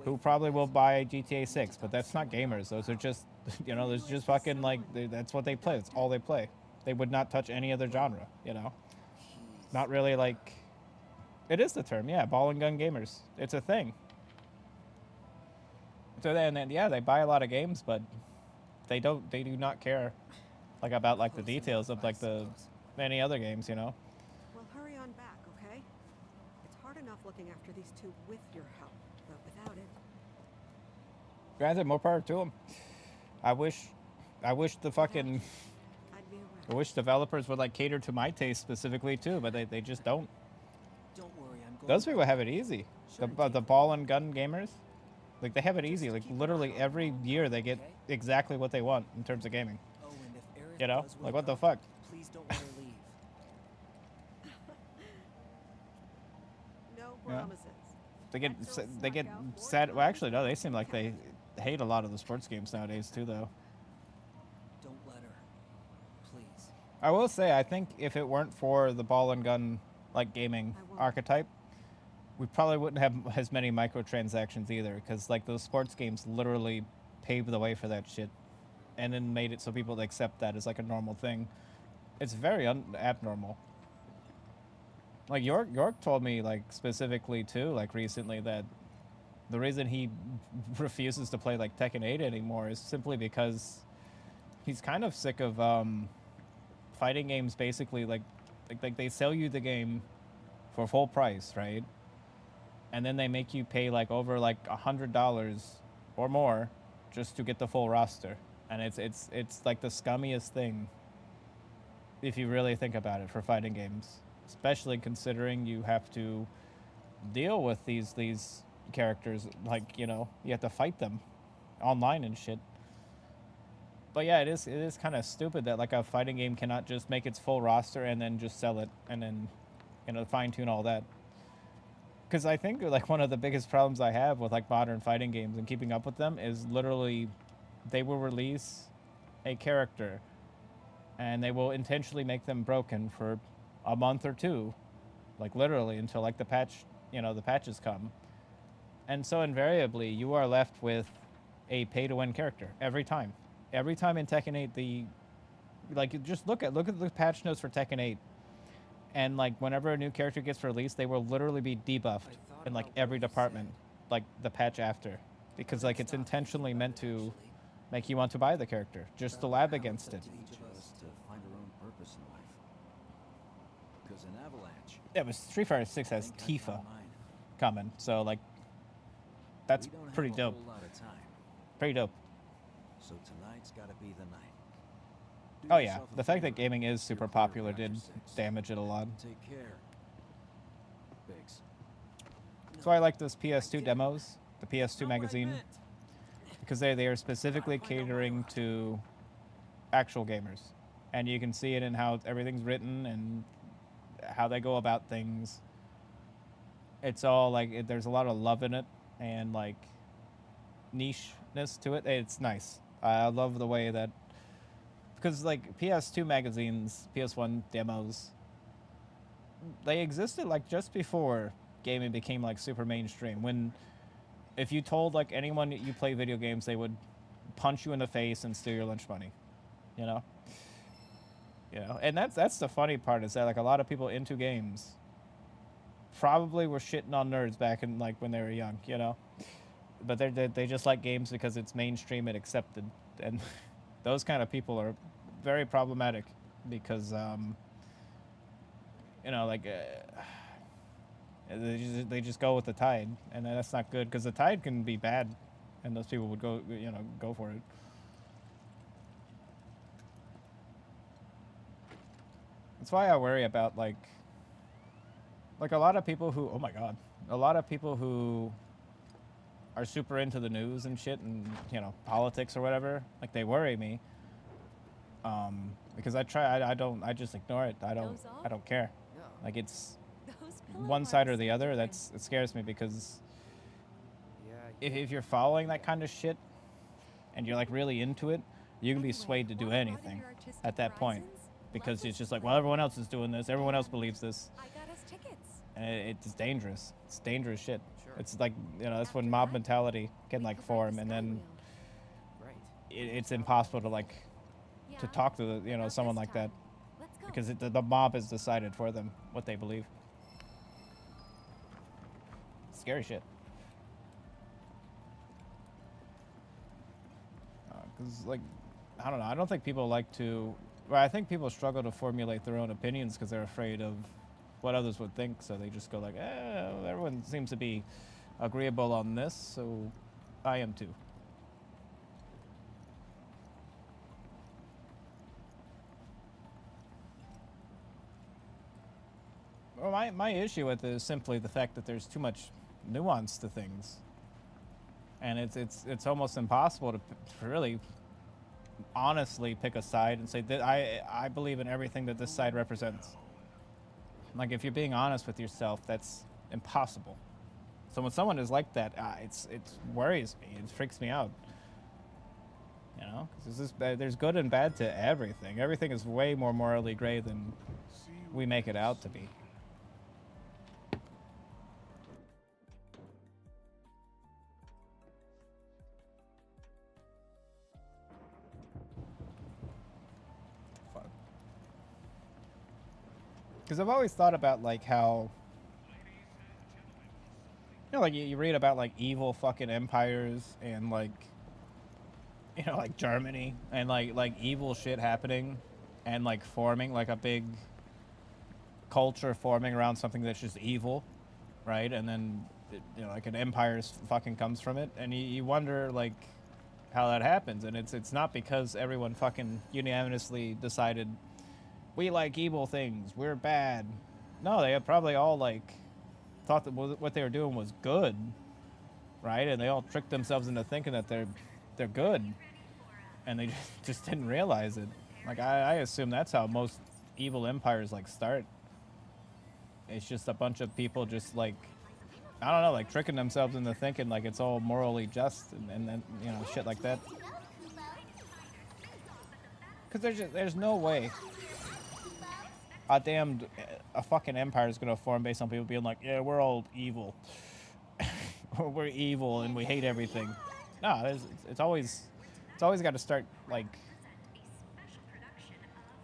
who probably will buy GTA 6, but that's not gamers. Those are just, you know, there's just fucking like, that's what they play. That's all they play. They would not touch any other genre, you know? Not really like, it is the term, yeah, ball and gun gamers. It's a thing. So then, yeah, they buy a lot of games, but they do not care like about like the details of like the many other games, you know? Well, hurry on back, okay? It's hard enough looking after these two with your help, but without it. Granted, more power to them. I wish the fucking, I'd be aware. I wish developers would like cater to my taste specifically too, but they just don't. Don't worry, I'm going Those people have it easy. The ball and gun gamers, like they have it easy. Like literally every year they get exactly what they want in terms of gaming. Oh, and if Aerith You know, does like wake what the up, fuck? Please don't let her leave. Yeah. promises. They get sad. Well, actually, no. They seem like they hate a lot of the sports games nowadays too, though. Don't let her. Please. I will say, I think if it weren't for the ball and gun like gaming archetype, we probably wouldn't have as many microtransactions either. Because like those sports games literally paved the way for that shit, and then made it so people accept that as like a normal thing. It's very abnormal. Like York told me like specifically too, like recently, that the reason he refuses to play like Tekken 8 anymore is simply because he's kind of sick of fighting games. Basically, like they sell you the game for full price, right? And then they make you pay like over like $100 or more just to get the full roster, and it's like the scummiest thing if you really think about it for fighting games. Especially considering you have to deal with these characters, like, you know, you have to fight them online and shit. But yeah, it is kind of stupid that like a fighting game cannot just make its full roster and then just sell it and then, you know, fine tune all that. Because I think like one of the biggest problems I have with like modern fighting games and keeping up with them is literally they will release a character and they will intentionally make them broken for a month or two, like literally until like the patches come. And so invariably you are left with a pay to win character every time. Every time in Tekken 8, you just look at the patch notes for Tekken 8, and like whenever a new character gets released, they will literally be debuffed in like every department, like the patch after, because like it's intentionally meant to make you want to buy the character just to lab against it. Yeah, but Street Fighter 6 has Tifa coming, so like that's pretty dope. Pretty dope. So tonight's gotta be the night. Oh yeah, the fact that gaming is super popular did damage it a lot. Take care. Biggs. So I like those PS2 demos, the PS2 magazine, because they are specifically catering to actual gamers, and you can see it in how everything's written and how they go about things. It's all like there's a lot of love in it and like nicheness to it. It's nice. I love the way that, because like PS2 magazines, PS1 demos, they existed like just before gaming became like super mainstream. When if you told like anyone you play video games, they would punch you in the face and steal your lunch money, you know. And that's the funny part, is that like a lot of people into games probably were shitting on nerds back in like when they were young, you know. But they just like games because it's mainstream and accepted, and those kind of people are very problematic because like they just go with the tide, and that's not good because the tide can be bad, and those people would go for it. That's why I worry about like a lot of people who, oh my god, a lot of people who are super into the news and shit and, politics or whatever, like they worry me. Because I just ignore it. I don't care. Like it's one side or the other. It scares me because if you're following that kind of shit and you're like really into it, you can be swayed to do anything at that point. Because it's just like, well, everyone else is doing this. Everyone else believes this. I got us tickets. And it's dangerous. It's dangerous shit. Sure. It's like, that's when mob mentality can like form, and then it's impossible to like to talk to someone like that, because the mob has decided for them what they believe. Scary shit. Because like, I don't know. I don't think people like to. Well, I think people struggle to formulate their own opinions because they're afraid of what others would think. So they just go like, everyone seems to be agreeable on this, so I am too. Well, my issue with it is simply the fact that there's too much nuance to things. And it's almost impossible to really honestly pick a side and say that I believe in everything that this side represents. Like, if you're being honest with yourself, that's impossible. So when someone is like that, it worries me. It freaks me out. You know, because there's good and bad to everything. Everything is way more morally gray than we make it out to be. Because I've always thought about like how, you know, like you read about like evil fucking empires and like, you know, like Germany and like evil shit happening and like forming like a big culture forming around something that's just evil, right? And then you know, like an empire fucking comes from it, and you wonder like how that happens, and it's not because everyone fucking unanimously decided we like evil things, we're bad. No, they probably all like thought that what they were doing was good, right? And they all tricked themselves into thinking that they're good, and they just didn't realize it. Like I assume that's how most evil empires like start. It's just a bunch of people just like, I don't know, like tricking themselves into thinking like it's all morally just and then, you know, shit like that. Because there's no way a fucking empire is gonna form based on people being like, yeah, we're all evil. We're evil and we hate everything. No, it's always got to start like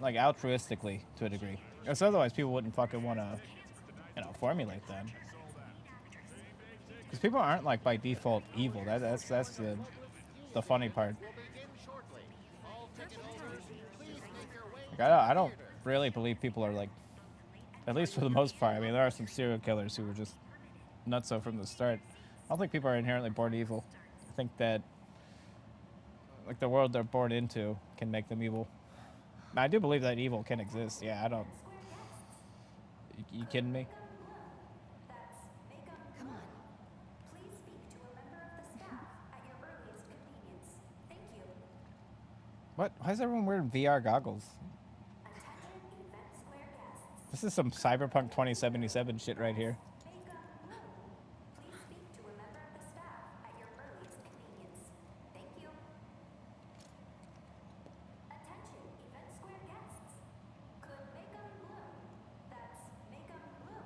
altruistically to a degree. Because otherwise people wouldn't fucking want to, you know, formulate that. Because people aren't like by default evil. That's the funny part. Like, I don't really believe people are like, at least for the most part. I mean, there are some serial killers who were just nutso from the start. I don't think people are inherently born evil. I think that like the world they're born into can make them evil. Now, I do believe that evil can exist. Yeah, I don't. You kidding me? Come on. Please speak to a member of the staff at your earliest convenience. Thank you. What? Why is everyone wearing VR goggles? This is some Cyberpunk 2077 shit right here. Please speak to a member of the staff at your earliest convenience. Thank you. Attention, Event Square guests. Could Makeup bloom? That's Makeup bloom.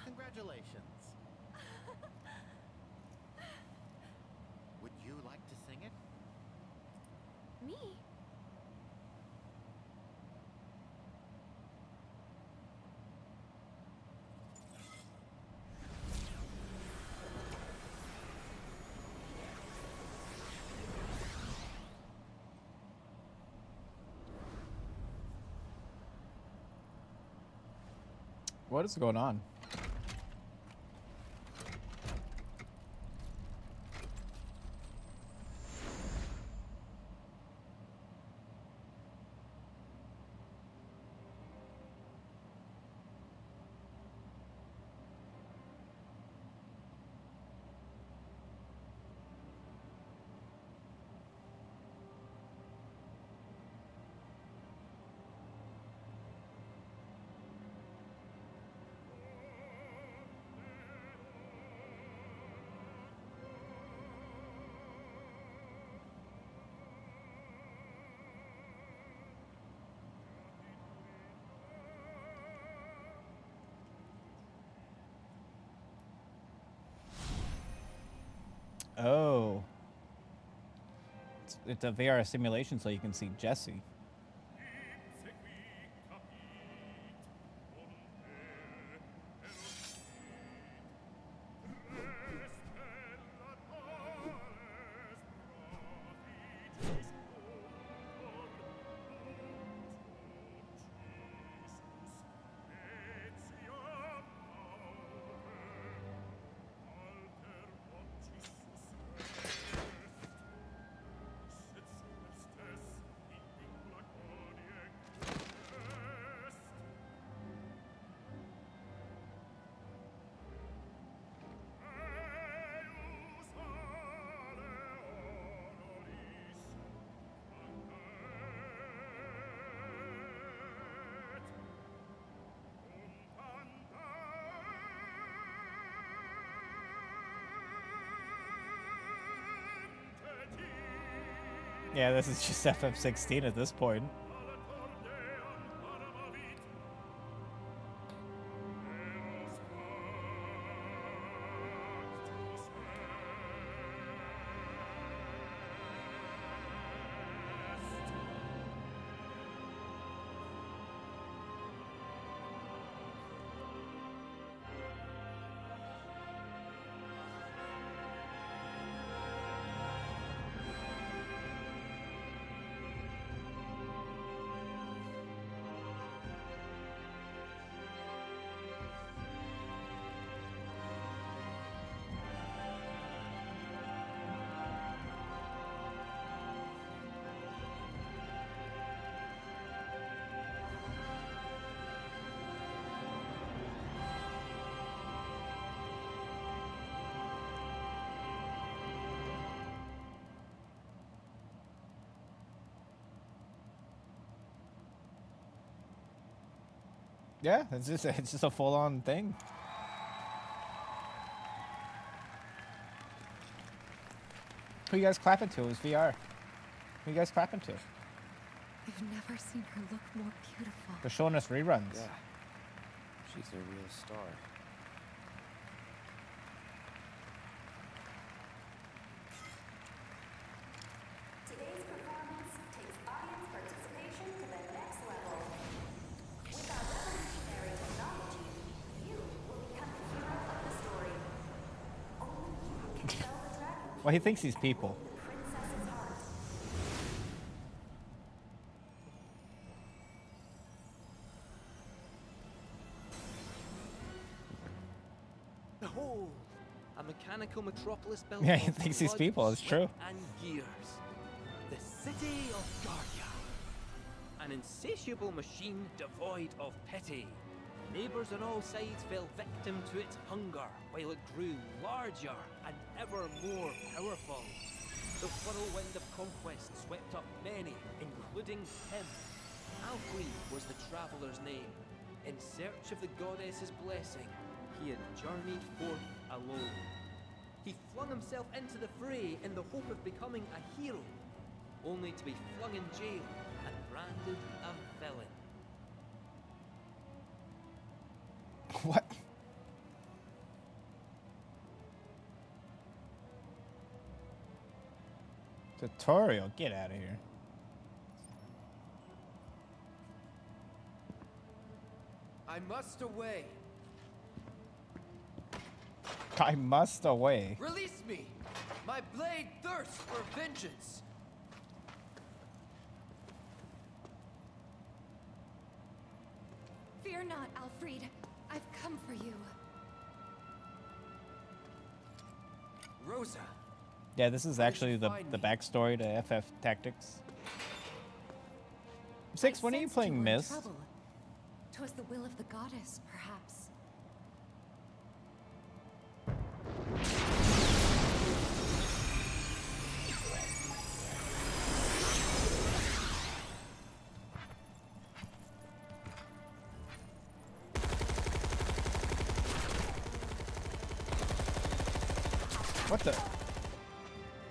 Congratulations. Would you like to sing it? Me? What is going on? Oh. It's a VR simulation so you can see Jesse. Yeah, this is just FF16 at this point. Yeah, it's just a full-on thing. Who you guys clapping to? It was VR. Who you guys clapping to? I've never seen her look more beautiful. They're showing us reruns. Yeah. She's a real star. Today's performance takes audience participation to the next level. With our revolutionary technology, you will become the hero of the story. Only you can spell the dragon Well, he thinks he's people. the princess's heart. Oh, a mechanical metropolis built Yeah, he of thinks he's blood, people, it's sweat, true. And gears. The city of Gardia. An insatiable machine devoid of pity. Neighbors on all sides fell victim to its hunger while it grew larger and ever more powerful. The whirlwind of conquest swept up many, including him. Alfred was the traveler's name. In search of the goddess's blessing, he had journeyed forth alone. He flung himself into the fray in the hope of becoming a hero, only to be flung in jail and branded a villain. What? Tutorial, get out of here. I must away. I must away. Release me! My blade thirsts for vengeance! Fear not, Alfred. I've come for you. Rosa, Yeah, this is actually the backstory to FF Tactics. Six, when are you Sensed playing were in Miss? trouble. 'Twas the will of the goddess, perhaps. What the?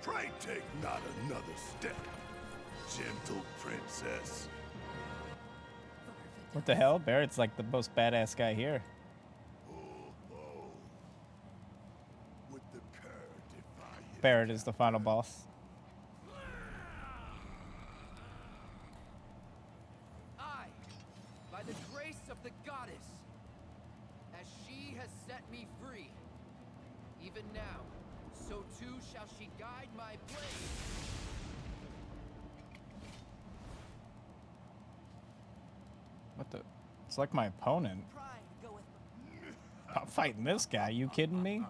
Pray take not another step, gentle princess. What the hell? Barrett's like the most badass guy here. With the current defy Barrett is the final boss. I, by the grace of the goddess, as she has set me free, even now, so too shall she guide my blade. What the? It's like my opponent. I'm fighting this guy. You kidding me?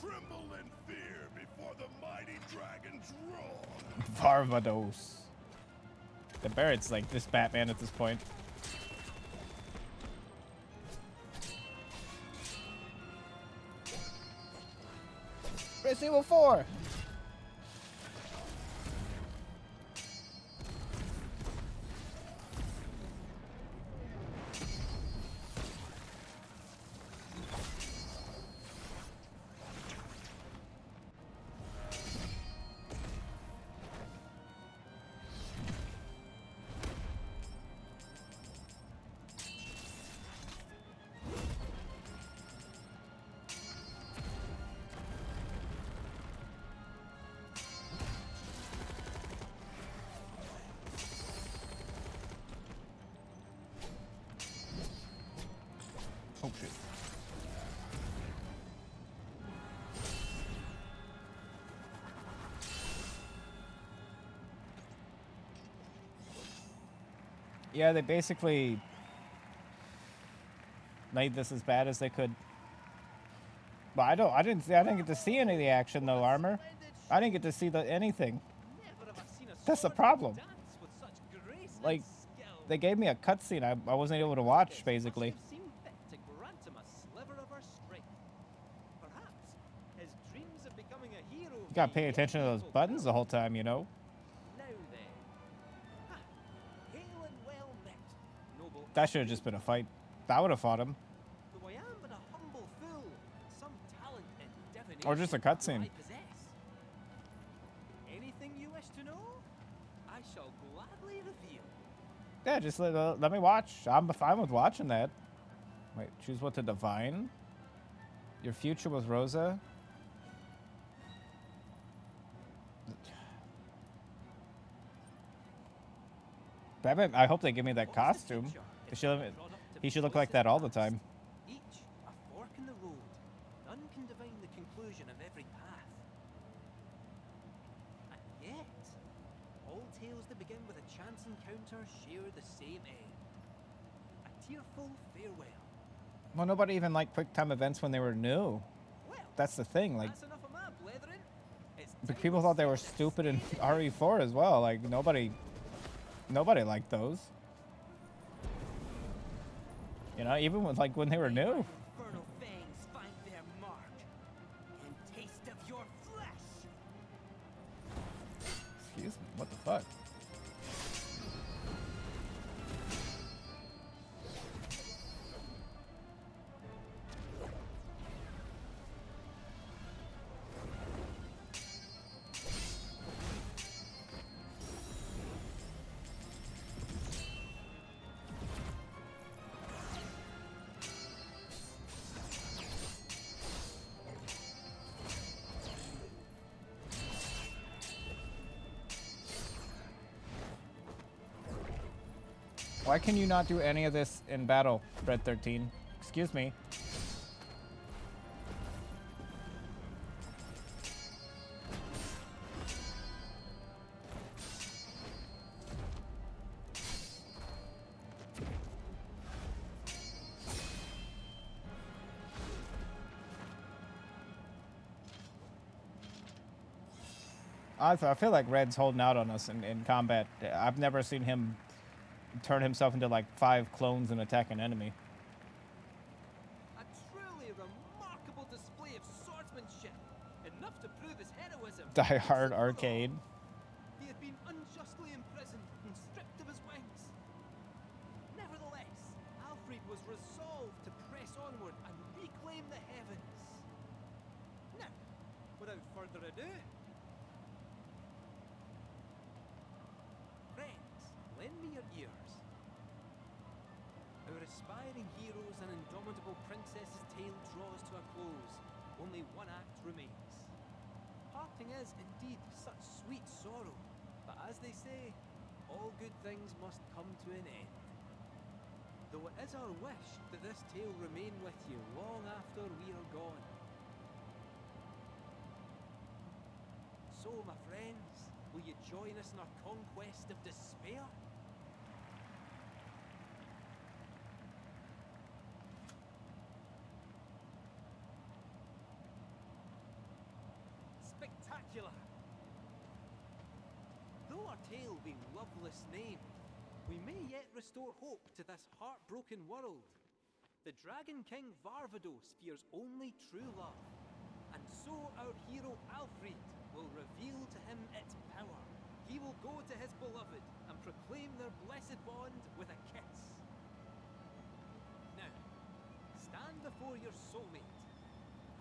Tremble in fear before the mighty dragon's roar. Varvados. The Barrett's like this Batman at this point. Resident Evil 4! Yeah, they basically made this as bad as they could. But I didn't get to see any of the action though, Armor. I didn't get to see anything. That's the problem. Like, they gave me a cutscene I wasn't able to watch, basically. Seem fit to grant him a sliver of our strength. Perhaps his dreams of becoming a hero. You gotta pay attention to those buttons the whole time, you know? Now then. Ha! Hail and well met, noble. That should have just been a fight. That would have fought him. Though I am but a humble fool, some talent in divination Or just a cutscene. I possess. Anything you wish to know, I shall gladly reveal. Yeah, just let me watch. I'm fine with watching that. Wait, choose what to divine? Your future with Rosa? Batman, I hope they give me that costume. He should look like that all the time. Each a fork in the road. None can divine the conclusion of every path. And yet, all tales that begin with a chance encounter share the same end. A tearful farewell. Well, nobody even liked QuickTime events when they were new. That's the thing. Like, That's enough of my blethering. It's but people thought they were stupid in RE4 as well. Like, nobody liked those. You know, even with like when they were new. infernal fangs find their mark and taste of your flesh. Excuse me. What the fuck? Why can you not do any of this in battle, Red 13? Excuse me. I feel like Red's holding out on us in combat. I've never seen him turn himself into like 5 clones and attack an enemy. A truly remarkable display of swordsmanship, enough to prove his heroism. Die Hard Arcade. He had been unjustly imprisoned and stripped of his wings. Nevertheless, Alfred was resolved to press onward and reclaim the heavens. Now, without further ado, friends, lend me your ears. Our aspiring heroes and indomitable princess's tale draws to a close. Only one act remains. Parting is indeed such sweet sorrow, but as they say, all good things must come to an end. Though it is our wish that this tale remain with you long after we are gone. So, my friends, will you join us in our conquest of despair? Spectacular! Though our tale be loveless named, we may yet restore hope to this heartbroken world. The Dragon King Varvados fears only true love, and so our hero Alfred will reveal to him its power. He will go to his beloved and proclaim their blessed bond with a kiss. Now, stand before your soulmate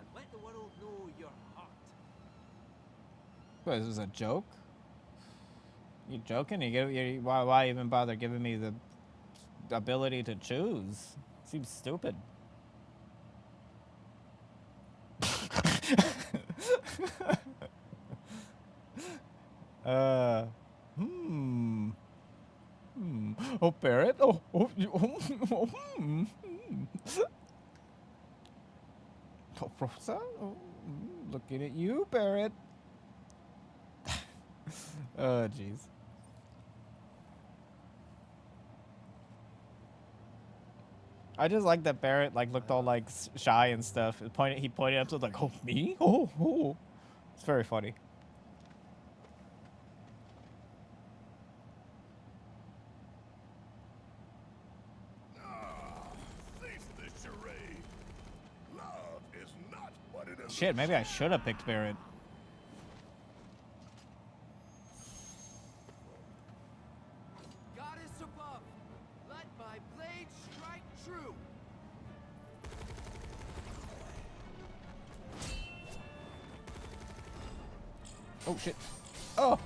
and let the world know your heart. What, is this a joke? You joking? Why even bother giving me the ability to choose? Seems stupid. Oh, Barrett. Oh, Oh, Rosa. Oh, looking at you, Barrett. Oh, jeez. I just like that Barrett like looked all like shy and stuff. He pointed up to like, oh me? Oh. It's very funny. Cease this charade. Love is not what it is. Shit, maybe I should have picked Barrett. Goddess above, let my blade strike true. Oh shit. Oh.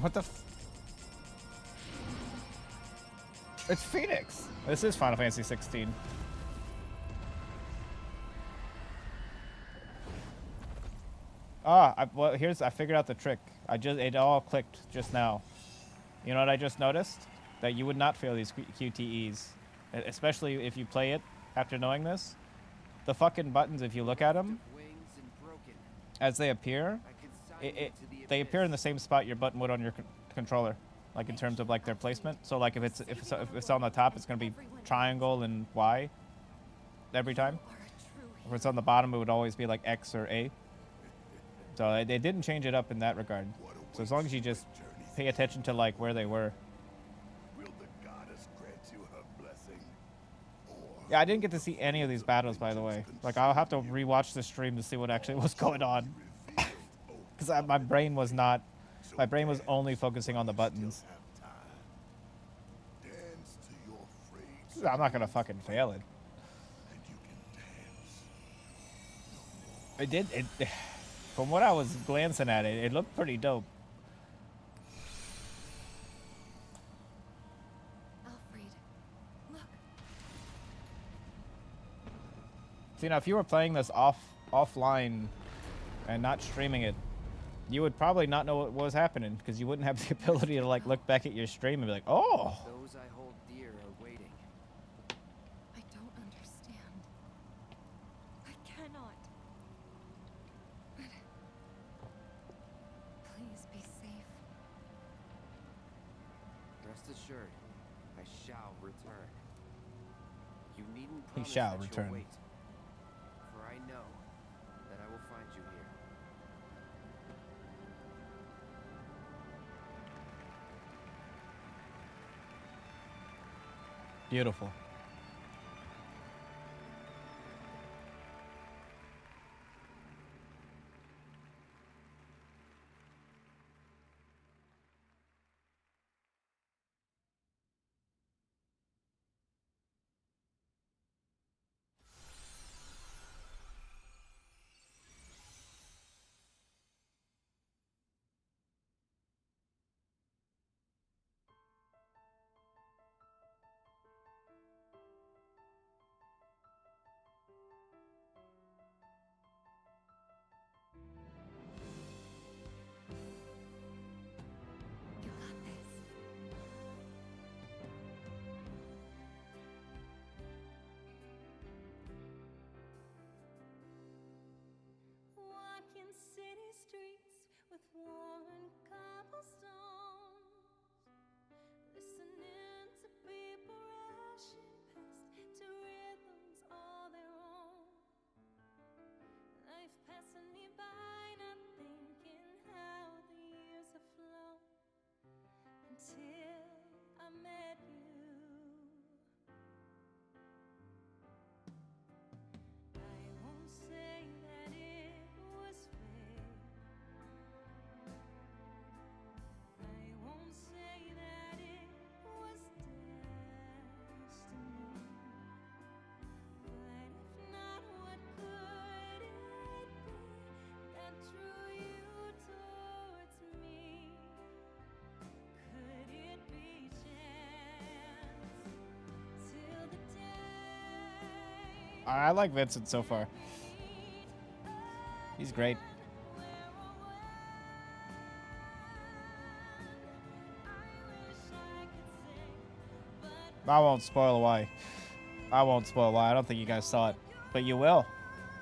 What the f- It's Phoenix! This is Final Fantasy 16. Well, I figured out the trick. It all clicked just now. You know what I just noticed? That you would not feel these QTEs. Especially if you play it after knowing this. The fucking buttons, if you look at them, as they appear, they appear in the same spot your button would on your controller, like in terms of like their placement. So like if it's on the top, it's gonna be triangle and Y every time. If it's on the bottom, it would always be like X or A. So they didn't change it up in that regard. So as long as you just pay attention to like where they were. Will the goddess grant you her blessing? Yeah, I didn't get to see any of these battles, by the way. Like, I'll have to rewatch the stream to see what actually was going on. Because my brain was only focusing on the buttons. I'm not gonna fucking fail it. From what I was glancing at it, it looked pretty dope. See, now if you were playing this offline and not streaming it, you would probably not know what was happening because you wouldn't have the ability to like look back at your stream and be like, oh. Those I hold dear are waiting. I don't understand. I cannot. But please be safe. Rest assured, I shall return. You needn't He promise shall that you'll return. wait, for I know that I will find you here. Beautiful. I like Vincent so far. He's great. I won't spoil why. I won't spoil why. I don't think you guys saw it, but you will.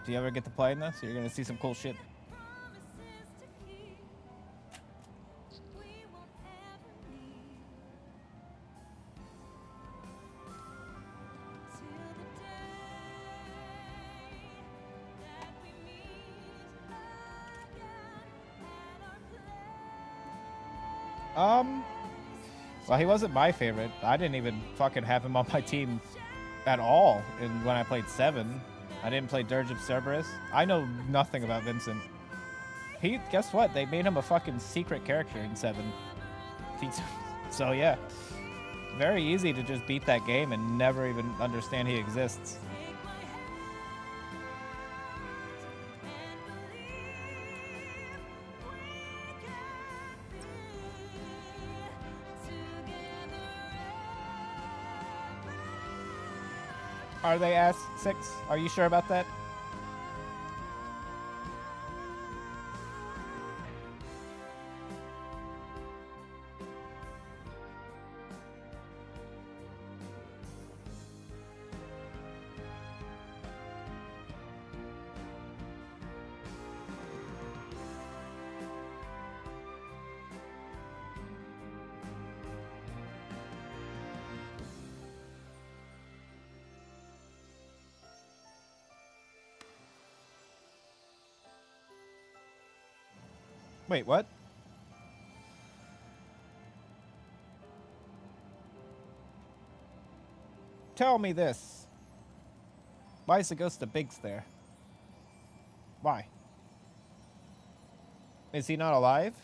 If you ever get to play in this, you're gonna see some cool shit. Well, he wasn't my favorite. I didn't even fucking have him on my team at all when I played 7. I didn't play Dirge of Cerberus. I know nothing about Vincent. Guess what? They made him a fucking secret character in 7. So yeah. Very easy to just beat that game and never even understand he exists. Are they ass 6? Are you sure about that? Wait, what? Tell me this. Why is the ghost of Biggs there? Why? Is he not alive?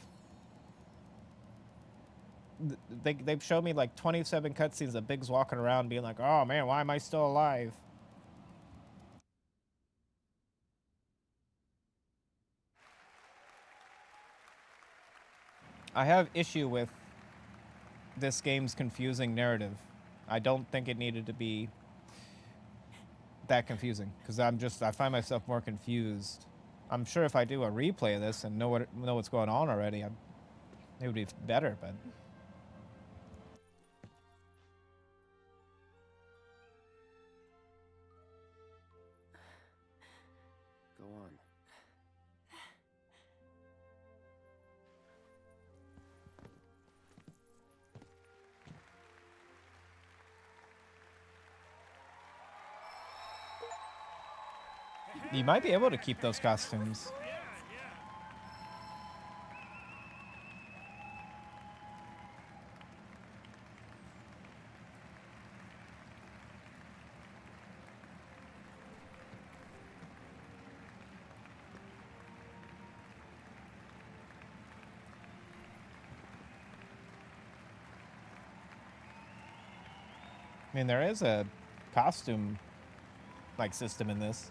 They've shown me like 27 cutscenes of Biggs walking around being like, oh man, why am I still alive? I have issue with this game's confusing narrative. I don't think it needed to be that confusing because I find myself more confused. I'm sure if I do a replay of this and know what's going on already, it would be better, but Go on. you might be able to keep those costumes. I mean, there is a costume like system in this.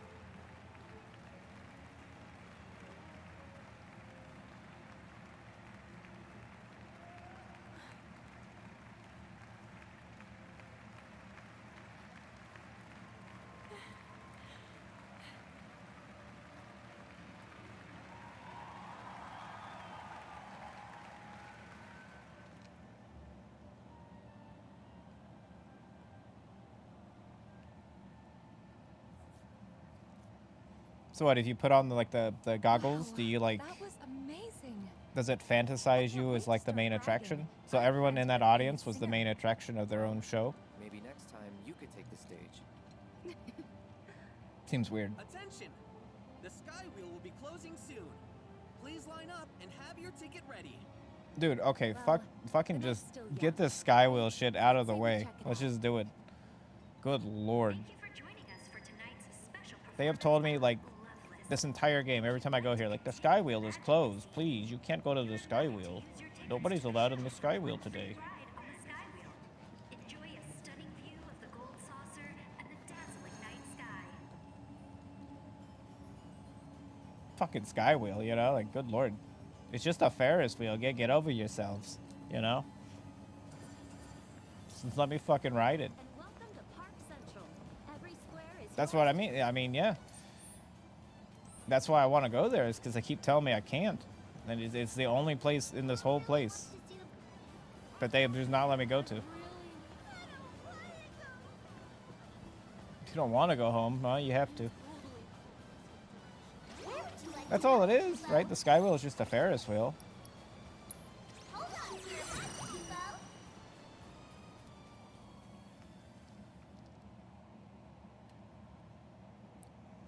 So what, if you put on the goggles, do you like, That was amazing. does it fantasize you as like the main attraction? So everyone in that audience was the main attraction of their own show? Maybe next time you could take the stage. Seems weird. Attention! The Skywheel will be closing soon. Please line up and have your ticket ready. Dude, okay, fucking just get this Skywheel shit out of the way. Let's just do it. Good lord. They have told me, like, this entire game, every time I go here, like, the Skywheel is closed. Please, you can't go to the Skywheel. Nobody's allowed in the Skywheel today. Enjoy a stunning view of the gold saucer and the dazzling night sky. Fucking Skywheel, you know? Like, good lord. It's just a Ferris wheel. Get over yourselves, you know? Just let me fucking ride it. And welcome to Park Central. Every square is That's what I mean. I mean, yeah. That's why I want to go there, is because they keep telling me I can't. And it's the only place in this whole place that they just not let me go to. If you don't want to go home, well, you have to. That's all it is, right? The Skywheel is just a Ferris wheel.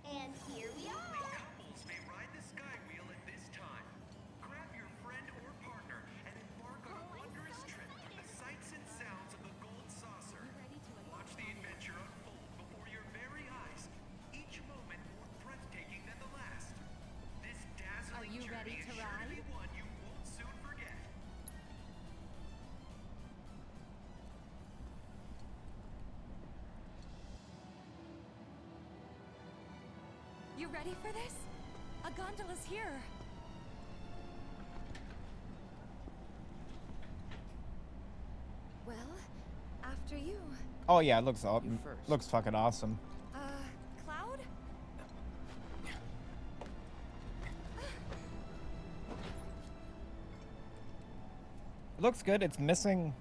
And here we are. Couples may ride the Skywheel at this time. Grab your friend or partner and embark on a wondrous trip through the sights and sounds of the Gold Saucer. Watch the adventure unfold before your very eyes, each moment more breathtaking than the last. This dazzling you ready journey to is sure to be ride? one you won't soon forget. You ready for this? A gondola's here. Well, after you. Oh yeah, it looks looks fucking awesome. Cloud? It looks good. It's missing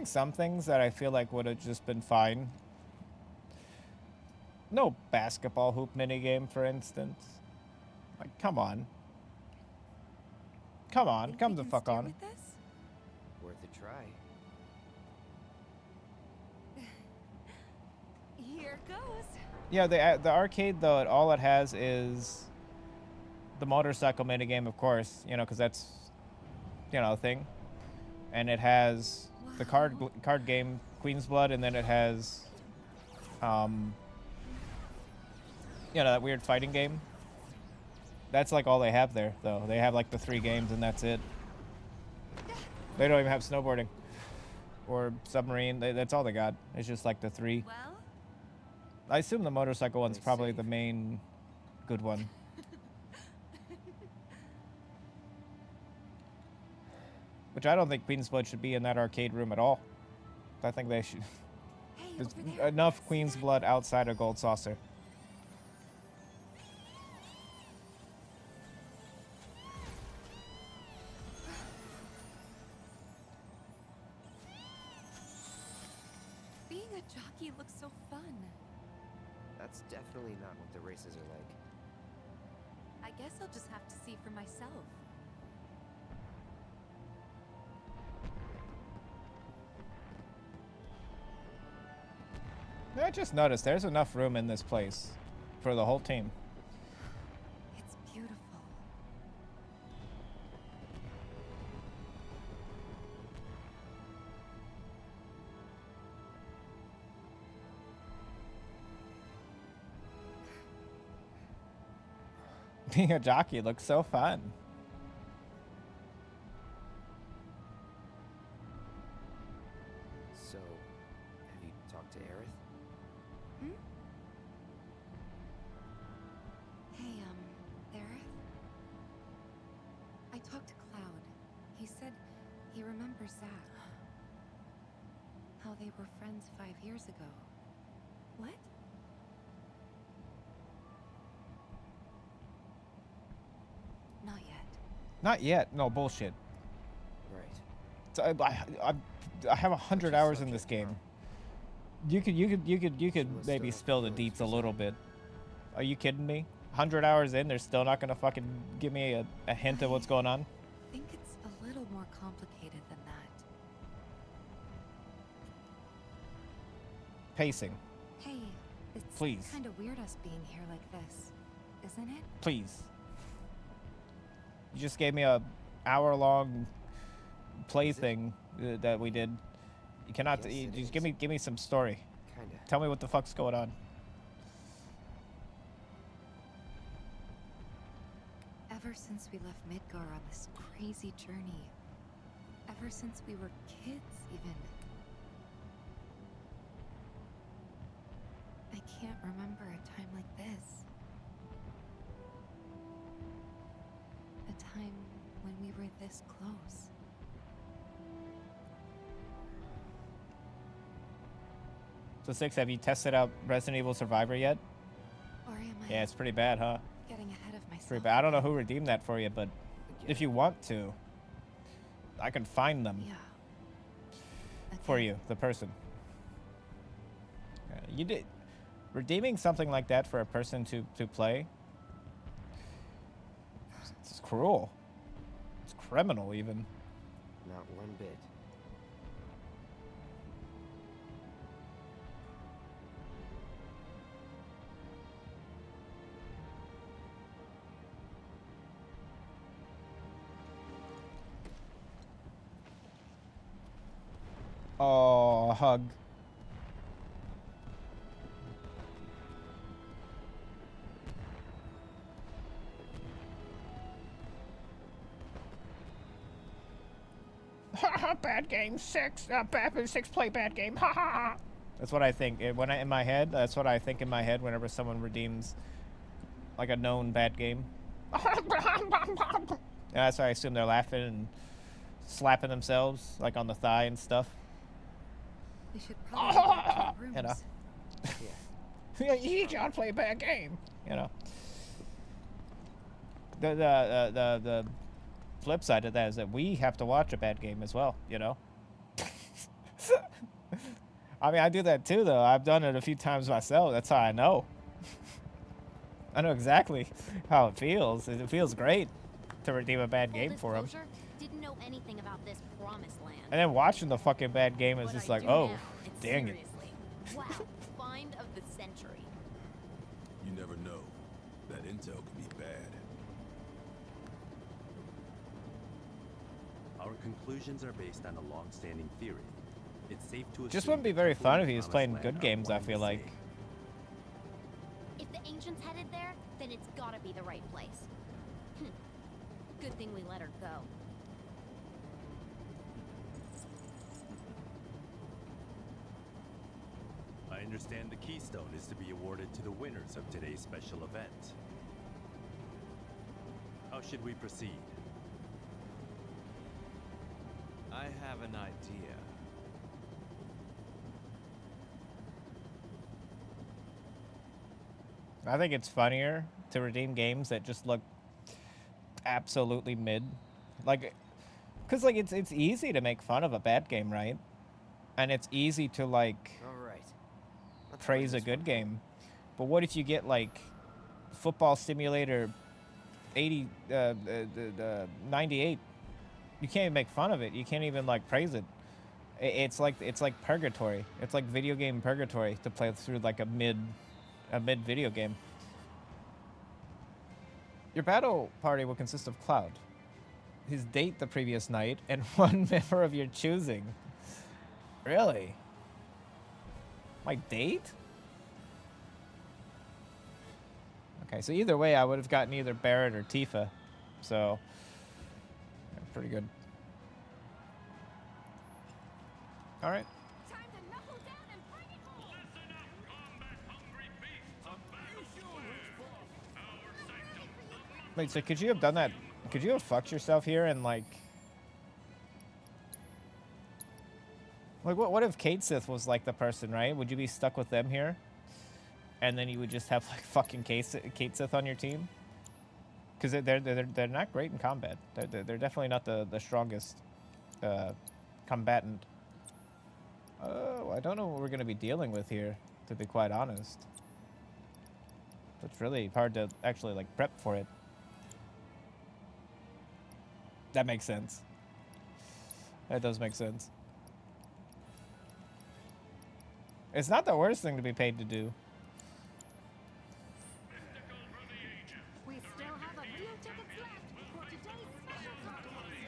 some things that I feel like would have just been fine. No basketball hoop minigame, for instance. Like, come on. Come on, come the fuck on. Worth a try. Here goes. Yeah, the arcade though, all it has is the motorcycle minigame, of course, you know, because that's, you know, a thing. And it has the card game Queen's Blood, and then it has, you know, that weird fighting game. That's like all they have there, though. They have like the 3 games, and that's it. They don't even have snowboarding or submarine. That's all they got. It's just like the 3. Well, I assume the motorcycle one's probably the main good one. Which I don't think Queen's Blood should be in that arcade room at all. I think they should. There's enough Queen's Blood outside of Gold Saucer. being a jockey looks so fun. That's definitely not what the races are like. I guess I'll just have to see for myself. I just noticed there's enough room in this place for the whole team. It's beautiful. Being a jockey looks so fun. So, have you talked to Aerith? Hey, Aerith? I talked to Cloud. He said he remembers Zach. How they were friends 5 years ago. What? Not yet. Not yet. No bullshit. Right. So I have 100 hours in this game. You could maybe spill the deets a little bit. Are you kidding me? 100 hours in, they're still not gonna fucking give me a hint of what's going on? I think it's a little more complicated than that. Pacing. Hey, it's Please. kind of weird us being here like this, isn't it? Please. You just gave me a hour-long play thing that we did. You cannot. You just give me some story. Kinda. Tell me what the fuck's going on. Ever since we left Midgar on this crazy journey, ever since we were kids, even, I can't remember a time like this. A time when we were this close. So 6, have you tested out Resident Evil Survivor yet? Or am I Yeah, it's pretty bad, huh? getting ahead of myself? Pretty bad. I don't know who redeemed that for you, but if you want to, I can find them Yeah. for you, the person. You did redeeming something like that for a person to play. It's cruel. It's criminal, even. Not one bit. Oh, hug. Bad game 6. Bad 6 play bad game. Ha ha. That's what I think. When in my head, that's what I think in my head whenever someone redeems like a known bad game. Yeah, that's why I assume they're laughing and slapping themselves like on the thigh and stuff. We should probably go back to our rooms. You know. Yeah, you John play a bad game. You know. The flip side of that is that we have to watch a bad game as well. You know. I mean, I do that too, though. I've done it a few times myself. That's how I know. I know exactly how it feels. It feels great to redeem a bad game for them. Didn't know anything about this promised land. And then watching the fucking bad game is just like, oh, dang it. Wow, find of the century. You never know. That intel can be bad. Our conclusions are based on a long-standing theory. It's safe to Just wouldn't be very fun if he was playing good games, I feel like. If the ancients headed there, then it's gotta be the right place. Good thing we let her go. I understand the Keystone is to be awarded to the winners of today's special event. How should we proceed? I have an idea. I think it's funnier to redeem games that just look absolutely mid. Like, because, like, it's easy to make fun of a bad game, right? And it's easy to, like, praise a good game. But what if you get, like, Football Simulator 98? You can't even make fun of it. You can't even, like, praise it. It's like purgatory. It's like video game purgatory to play through, like, a mid video game. Your battle party will consist of Cloud, his date the previous night, and one member of your choosing. Really? My date? Okay, so either way, I would have gotten either Barrett or Tifa. So, yeah, pretty good. All right. Wait, so could you have done that? Could you have fucked yourself here and like what if Kate Sith was like the person, right? Would you be stuck with them here? And then you would just have like fucking Kate Sith on your team? Because they're not great in combat. They're definitely not the strongest combatant. Oh, I don't know what we're gonna be dealing with here, to be quite honest. It's really hard to actually like prep for it. That makes sense. That does make sense. It's not the worst thing to be paid to do. We still have a few tickets left for today's special contest.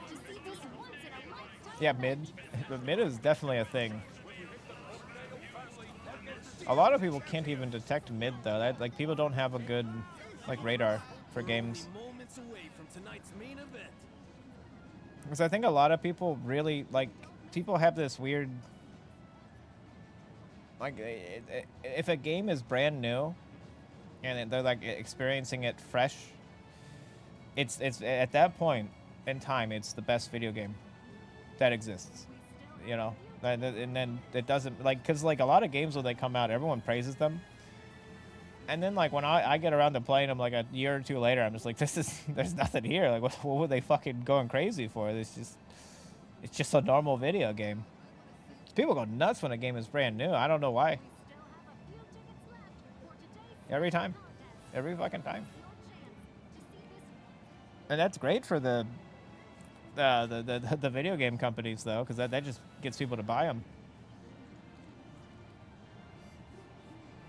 To see this once in a lifetime. Yeah, mid. The mid is definitely a thing. A lot of people can't even detect mid though. Like people don't have a good like radar for games. Moments away from tonight's main event. Because I think a lot of people really like people have this weird like if a game is brand new and they're like experiencing it fresh, it's at that point in time it's the best video game that exists, you know. And then it doesn't, like, because like a lot of games when they come out, everyone praises them. And then like when I get around to playing them like a year or two later, I'm just like, there's nothing here. Like what were they fucking going crazy for? It's just a normal video game. People go nuts when a game is brand new. I don't know why. Every time. Every fucking time. And that's great for the video game companies though, because that just gets people to buy them.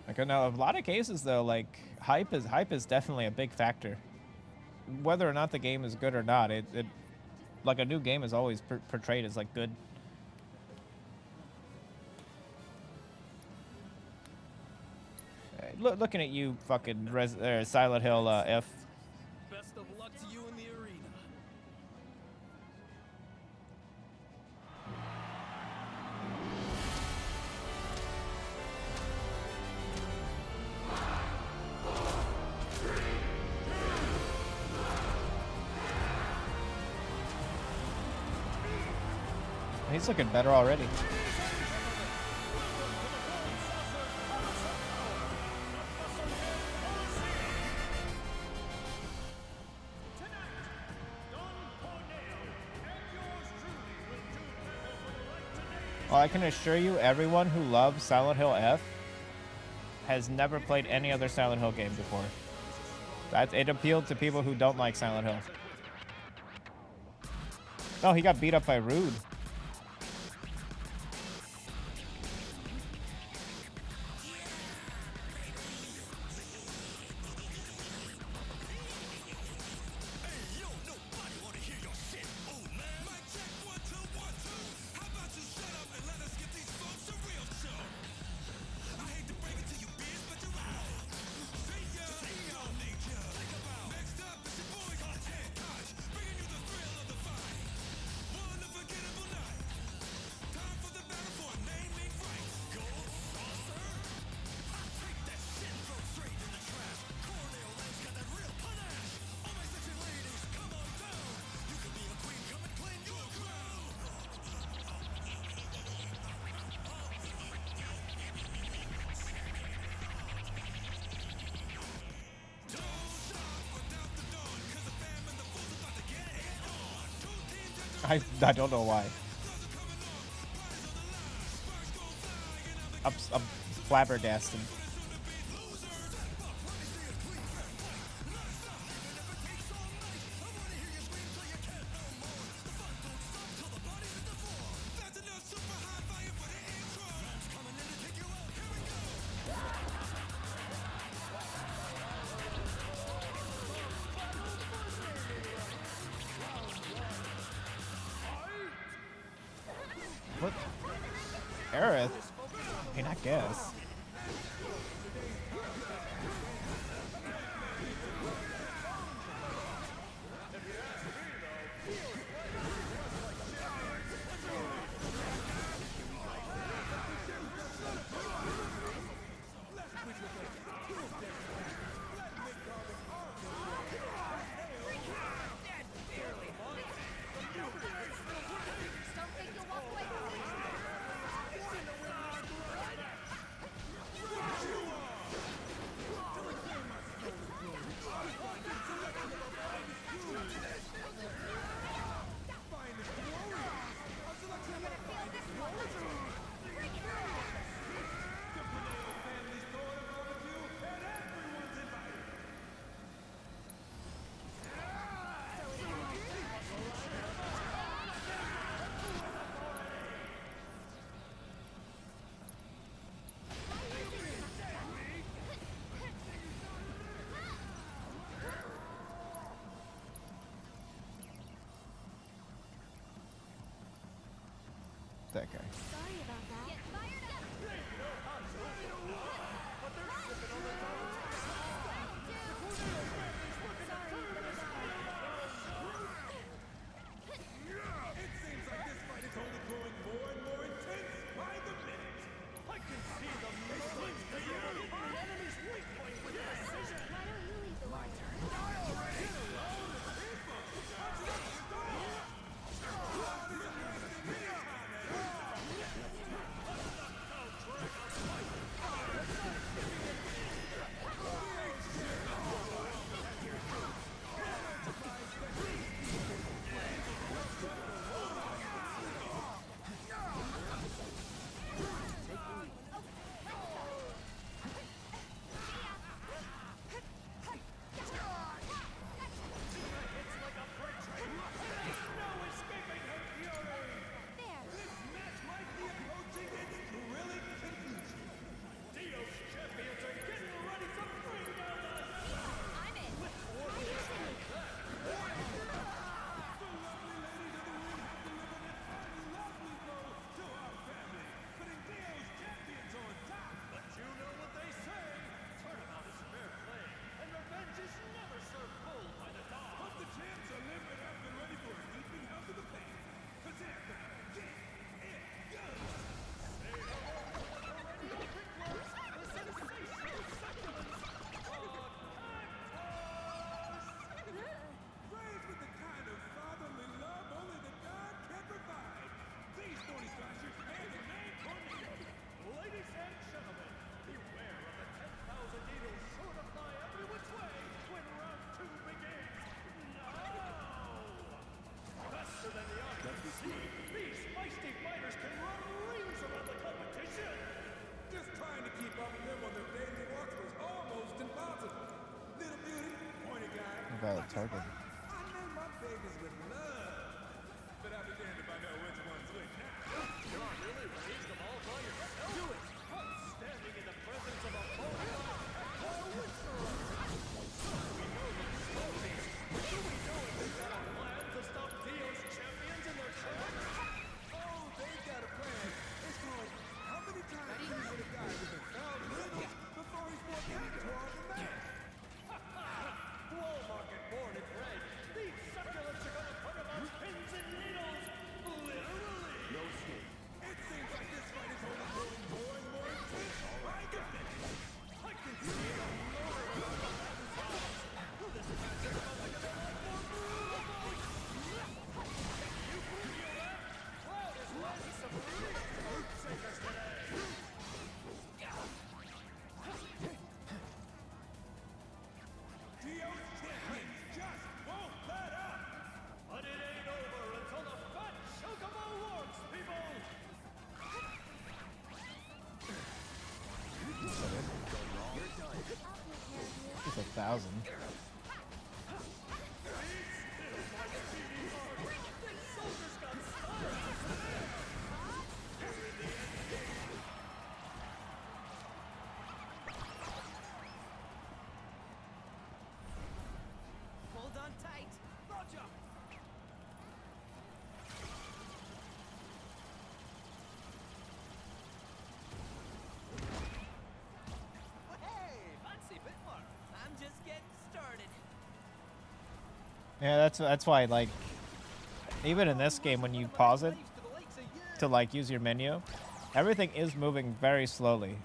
Like, now, a lot of cases though, like hype is definitely a big factor. Whether or not the game is good or not, it like a new game is always portrayed as like good. Looking at you, fucking Silent Hill F. Best of luck to you in the arena. He's looking better already. Well, I can assure you, everyone who loves Silent Hill F has never played any other Silent Hill game before. It appealed to people who don't like Silent Hill. Oh, he got beat up by Rude. I don't know why. I'm flabbergasted. What? Aerith? I mean, I guess. That guy. Sorry about that. Get fired up. It seems like this fight is only growing more and more intense by the minute. I can see the missiles to you. Our enemy's weak point with precision. Why don't you leave the way? Die already! guy at Target. I name my babies with love. But I'll be damned if I know which one's which now. Come on, really? Raise them all by yourself? Do it! Standing in the presence of a It's 1,000. Hold on tight. Roger. Hey, fancy bit more. I'm just getting started. Yeah, that's why, like, even in this game, when you pause it to like use your menu, everything is moving very slightly,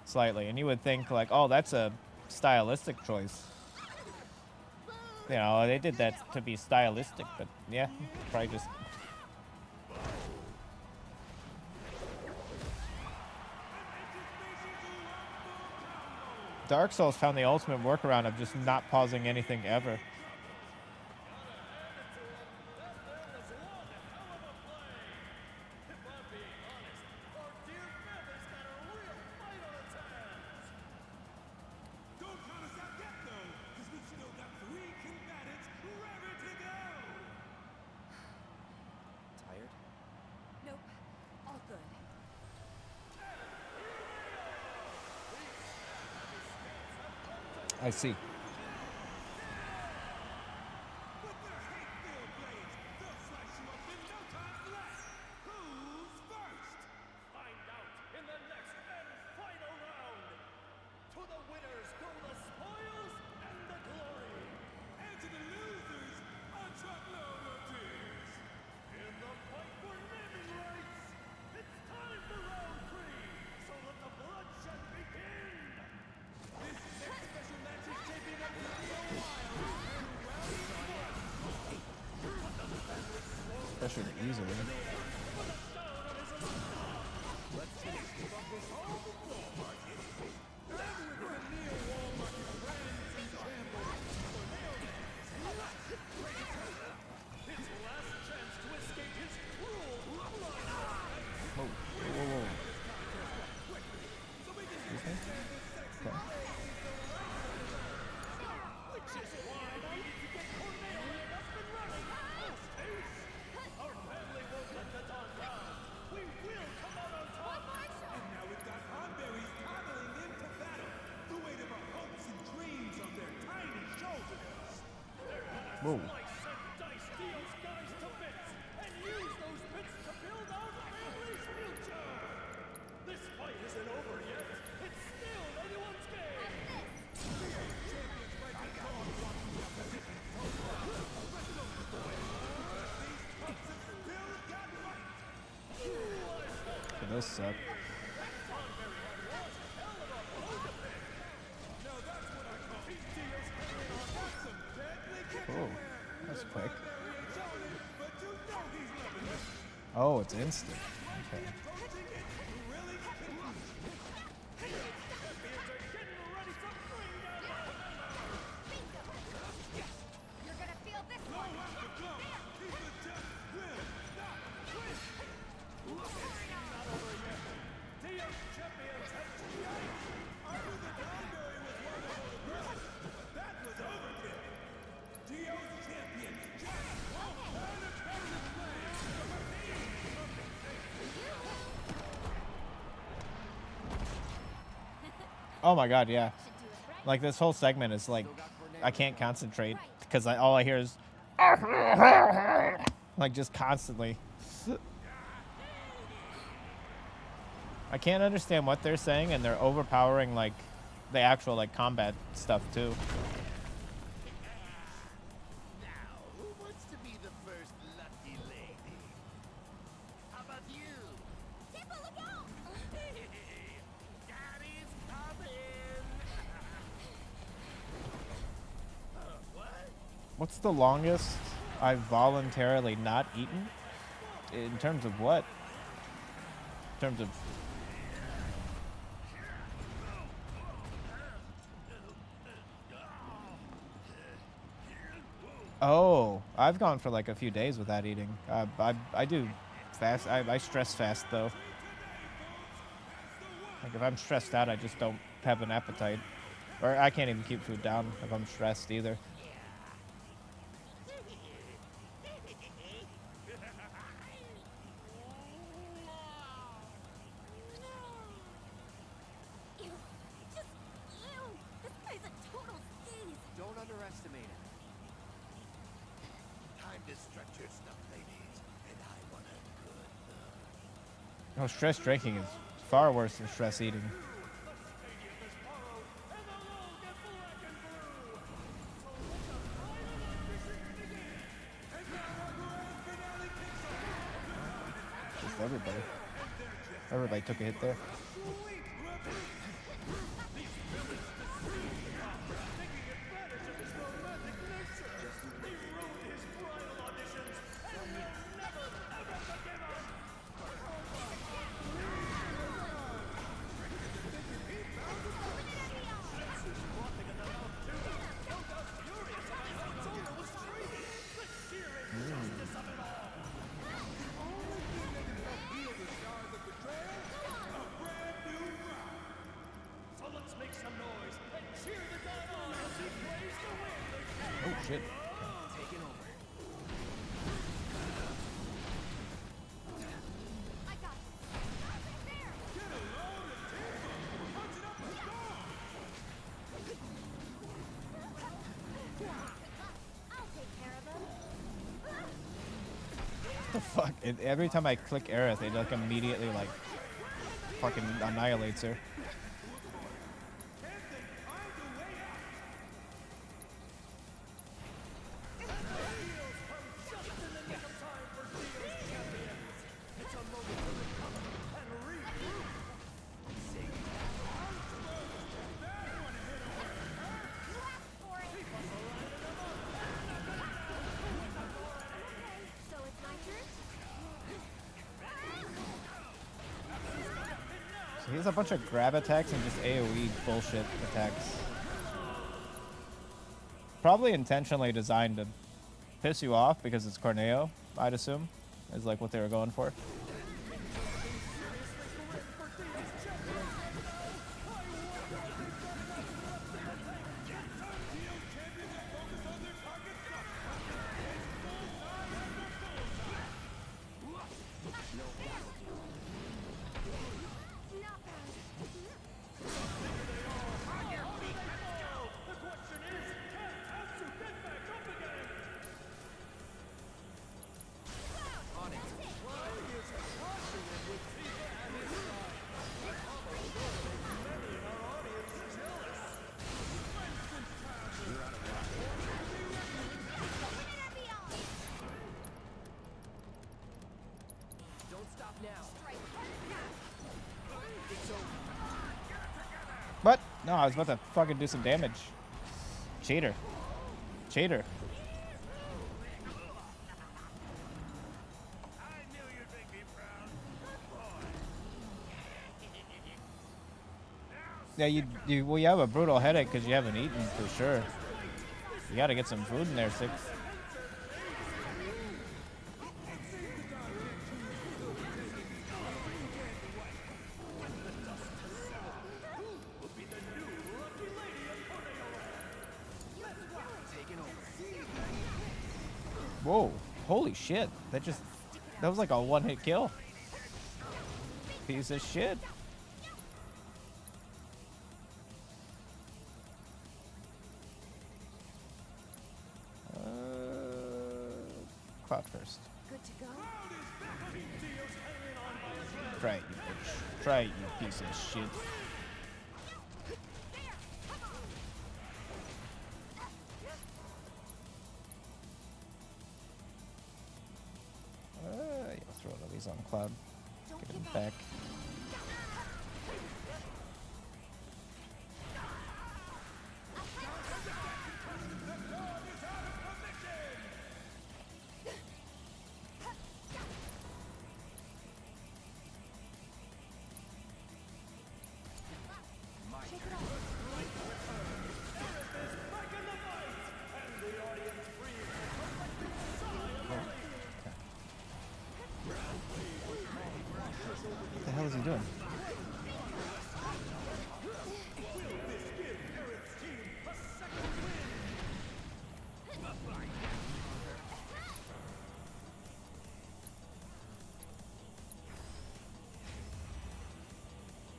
and you would think like, oh, that's a stylistic choice. You know, they did that to be stylistic, but yeah, probably just. Dark Souls found the ultimate workaround of just not pausing anything ever. Tired? Nope. All good. I see. Find out in the next and final round. To the winners go the spoils and the glory. And to the losers, a truckload of tears. In the fight for naming rights, it's time for round 3. So let the bloodshed begin. This next special match is shaping up to be a wild and rowdy one. Especially easily. His last chance to escape his cruel bloodline. Whoa, whoa, whoa. Excuse me? Okay. Which is why we need to get Cornelia up and running. Post-haste. Our family won't let the dawn down. We will come out on top. And now we've got Onberries toddling into battle. The weight of our hopes and dreams on their tiny shoulders. They're gonna Whoa. slice and dice Dio's guys to bits and use those bits to build our family's future. This fight isn't over yet. It's still anyone's game. So those suck. Oh, that's quick. Oh, it's instant. Okay. You're gonna feel this one. Dio's champions have I knew the Onberry was one of the best, but that was overkill. Dio's Oh my god, yeah. Like this whole segment is like, I can't concentrate because all I hear is like just constantly. I can't understand what they're saying, and they're overpowering like the actual like combat stuff too. Who wants to be the first lucky lady? How about you? Tippa, look out! Daddy's coming! What? What's the longest I've voluntarily not eaten? In terms of what? In terms of... Oh, I've gone for like a few days without eating. I do fast. I stress fast though. Like if I'm stressed out, I just don't have an appetite. Or I can't even keep food down if I'm stressed either. Ew. Just ew. This guy's a total skeeze. Don't underestimate it. Time to stretch your stuff, ladies. And I want a good look. No, stress drinking is far worse than stress eating. Just everybody. Everybody took a hit there. So let's make some noise and cheer the guy on as he plays the wind. Oh shit. Taking over. I got it. Right there. I'll take care of him. What the fuck? Every time I click Aerith, it like immediately like fucking annihilates her. So it's my turn? So he has a bunch of grab attacks and just AoE bullshit attacks. Probably intentionally designed to piss you off because it's Corneo, I'd assume, is like what they were going for. Don't stop now. What? No, I was about to fucking do some damage. Cheater. Cheater. Yeah, well, you have a brutal headache because you haven't eaten for sure. You gotta get some food in there, Six. Whoa, holy shit. That was like a one-hit kill. Piece of shit. Try it, you bitch. Try it, you piece of shit. Yeah, throw one of these on Cloud. Get him back. What the hell is he doing?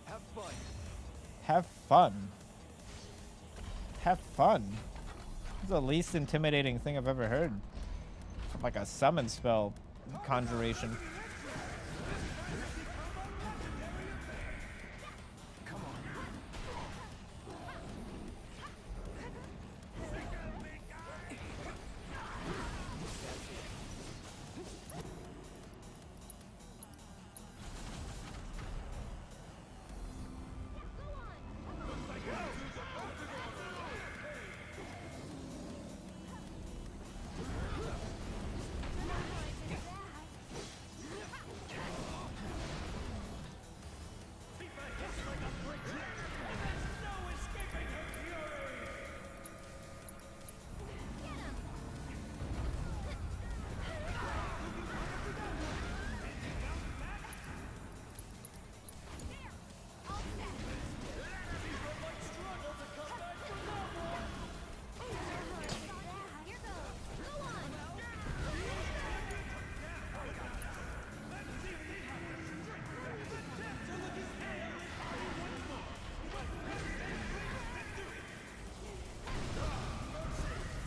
Have fun. Have fun. Have fun. It's the least intimidating thing I've ever heard. Like a summon spell conjuration.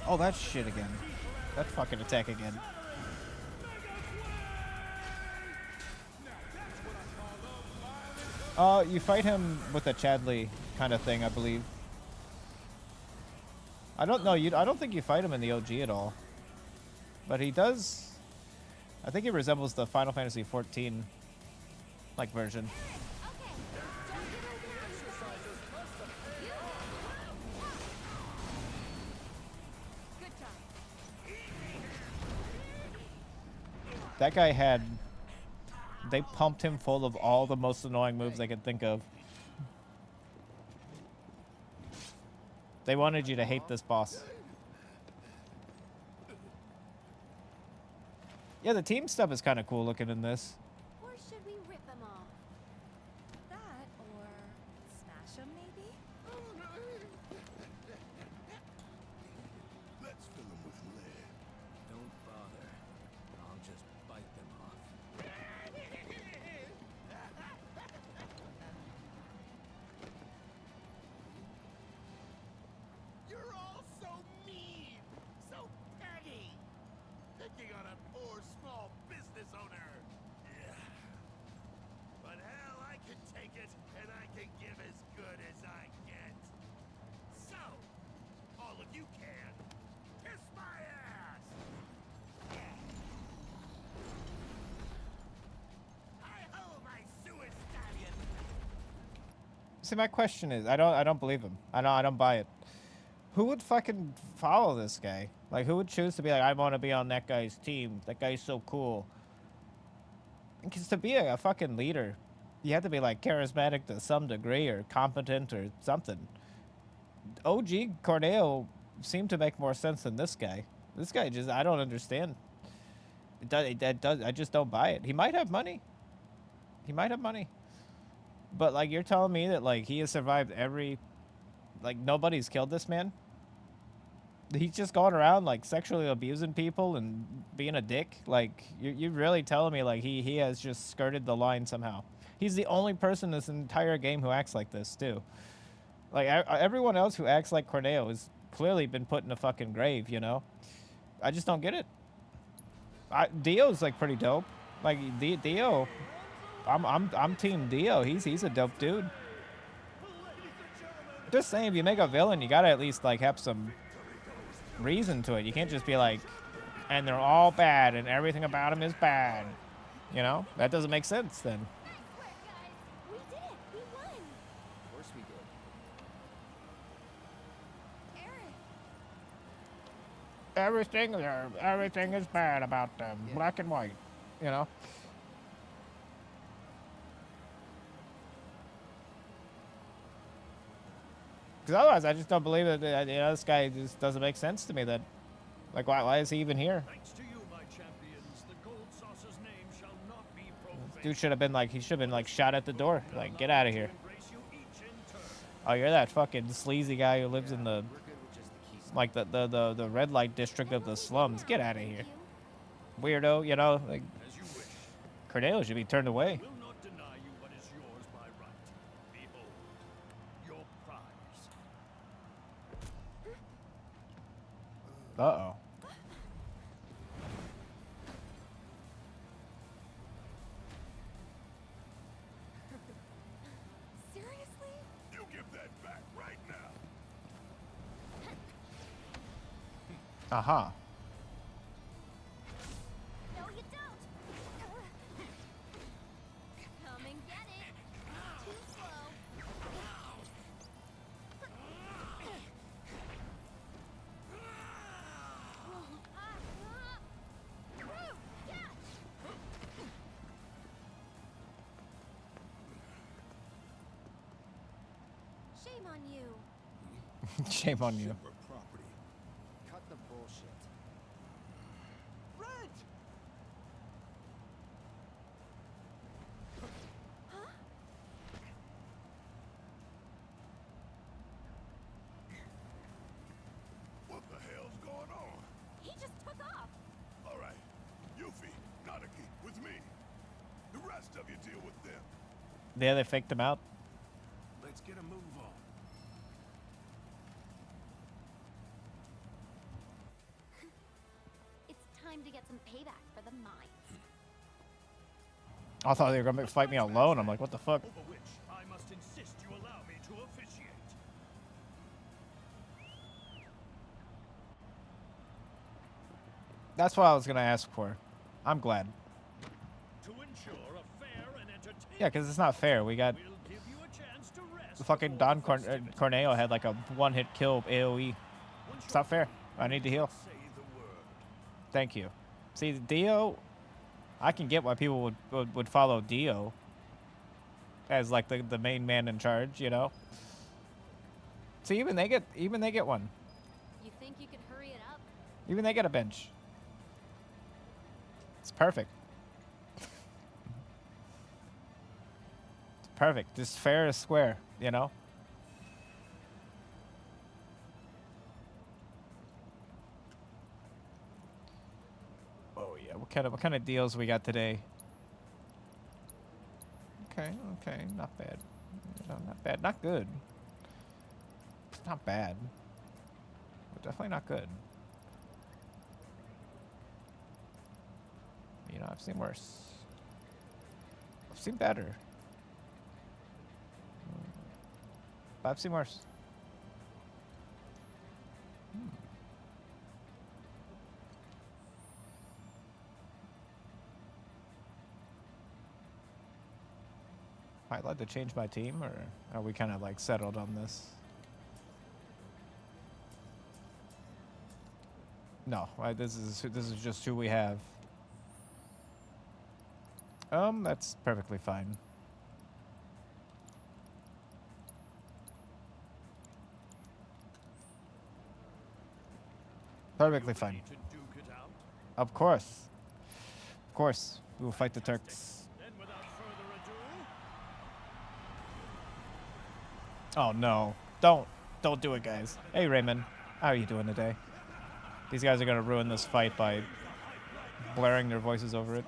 Oh, that shit again. That fucking attack again. You fight him with a Chadley kind of thing, I believe. I don't know. I don't think you fight him in the OG at all. But he does. I think he resembles the Final Fantasy XIV like version. That guy had... They pumped him full of all the most annoying moves they could think of. They wanted you to hate this boss. Yeah, the team stuff is kind of cool looking in this. Or should we rip them off? That or smash them, maybe? Let's fill them with lead. Don't bother. I'll just bite them off. You're all so mean, so petty. Picking on a poor small business owner. But hell, I can take it, and I can give as good as I get. So, all of you can kiss my ass. Hi-ho, my sewer stallion. See, my question is, I don't believe him. I don't buy it. Who would fucking follow this guy? Like, who would choose to be like, I want to be on that guy's team. That guy's so cool. Because to be a fucking leader, you have to be like charismatic to some degree or competent or something. OG Corneo seemed to make more sense than this guy. This guy just, I don't understand. I just don't buy it. He might have money. He might have money. But like, you're telling me that like he has survived every, like nobody's killed this man? He's just going around like sexually abusing people and being a dick. Like you're really telling me like he has just skirted the line somehow. He's the only person in this entire game who acts like this too. Like everyone else who acts like Corneo has clearly been put in a fucking grave, you know? I just don't get it. Dio's like pretty dope. Like Dio, I'm Team Dio. He's a dope dude. Just saying, if you make a villain, you gotta at least like have some reason to it. You can't just be like, and they're all bad and everything about him is bad. You know, that doesn't make sense then. We did it! We won! Of course we did. Everything is bad about them. Yeah. Black and white. You know. Because otherwise, I just don't believe that. You know, this guy just doesn't make sense to me. That, like, why is he even here? Thanks to you, my champions, the Gold Saucer's name shall not be profaned. Dude should have been like, he should have been like shot at the door. Like, get out of here. Embrace you each in turn. Oh, you're that fucking sleazy guy who lives in the, We're good with just the keystone. like the red light district of the slums. Get out of here, weirdo. You know, like As you wish. Cornelio should be turned away. Will not deny you what is yours by right. Behold, your prize. Uh-oh. Seriously? You give that back right now. Aha. No, you don't! Come and get it! Too slow. Shame on you. Shame on you. Shinra property. Cut the bullshit. Red! What the hell's going on? He just took off! All right, Yuffie, Nanaki, with me. The rest of you deal with them. Yeah, they faked him out. Let's get a move on. It's time to get some payback for the mines. I thought they were gonna fight me alone. I'm like, what the fuck? Over which I must insist you allow me to officiate. That's what I was gonna ask for. I'm glad. To ensure a fair and entertaining. Yeah, because it's not fair. We got We'll give you a chance to rest. the fucking Don Corneo had like a one-hit kill AOE. It's not fair. I need to heal. Say the word. Thank you. See, Dio, I can get why people would follow Dio as like the main man in charge, you know. See, even they get one. You think you could hurry it up? Even they get a bench. It's perfect. It's perfect. Just fair is square, you know. Oh yeah, what kind of deals we got today? Okay, not bad. No, not bad, not good. It's not bad, but definitely not good. You know, I've seen worse. I've seen better. But I've seen worse. I'd like to change my team, or are we kind of like settled on this? No, this is just who we have. That's perfectly fine. Perfectly fine. To duke it out. Of course. Of course. We will fight the Turks. Then without further ado, Oh no. Don't do it, guys. Hey Raymond. How are you doing today? These guys are gonna ruin this fight by blaring their voices over it.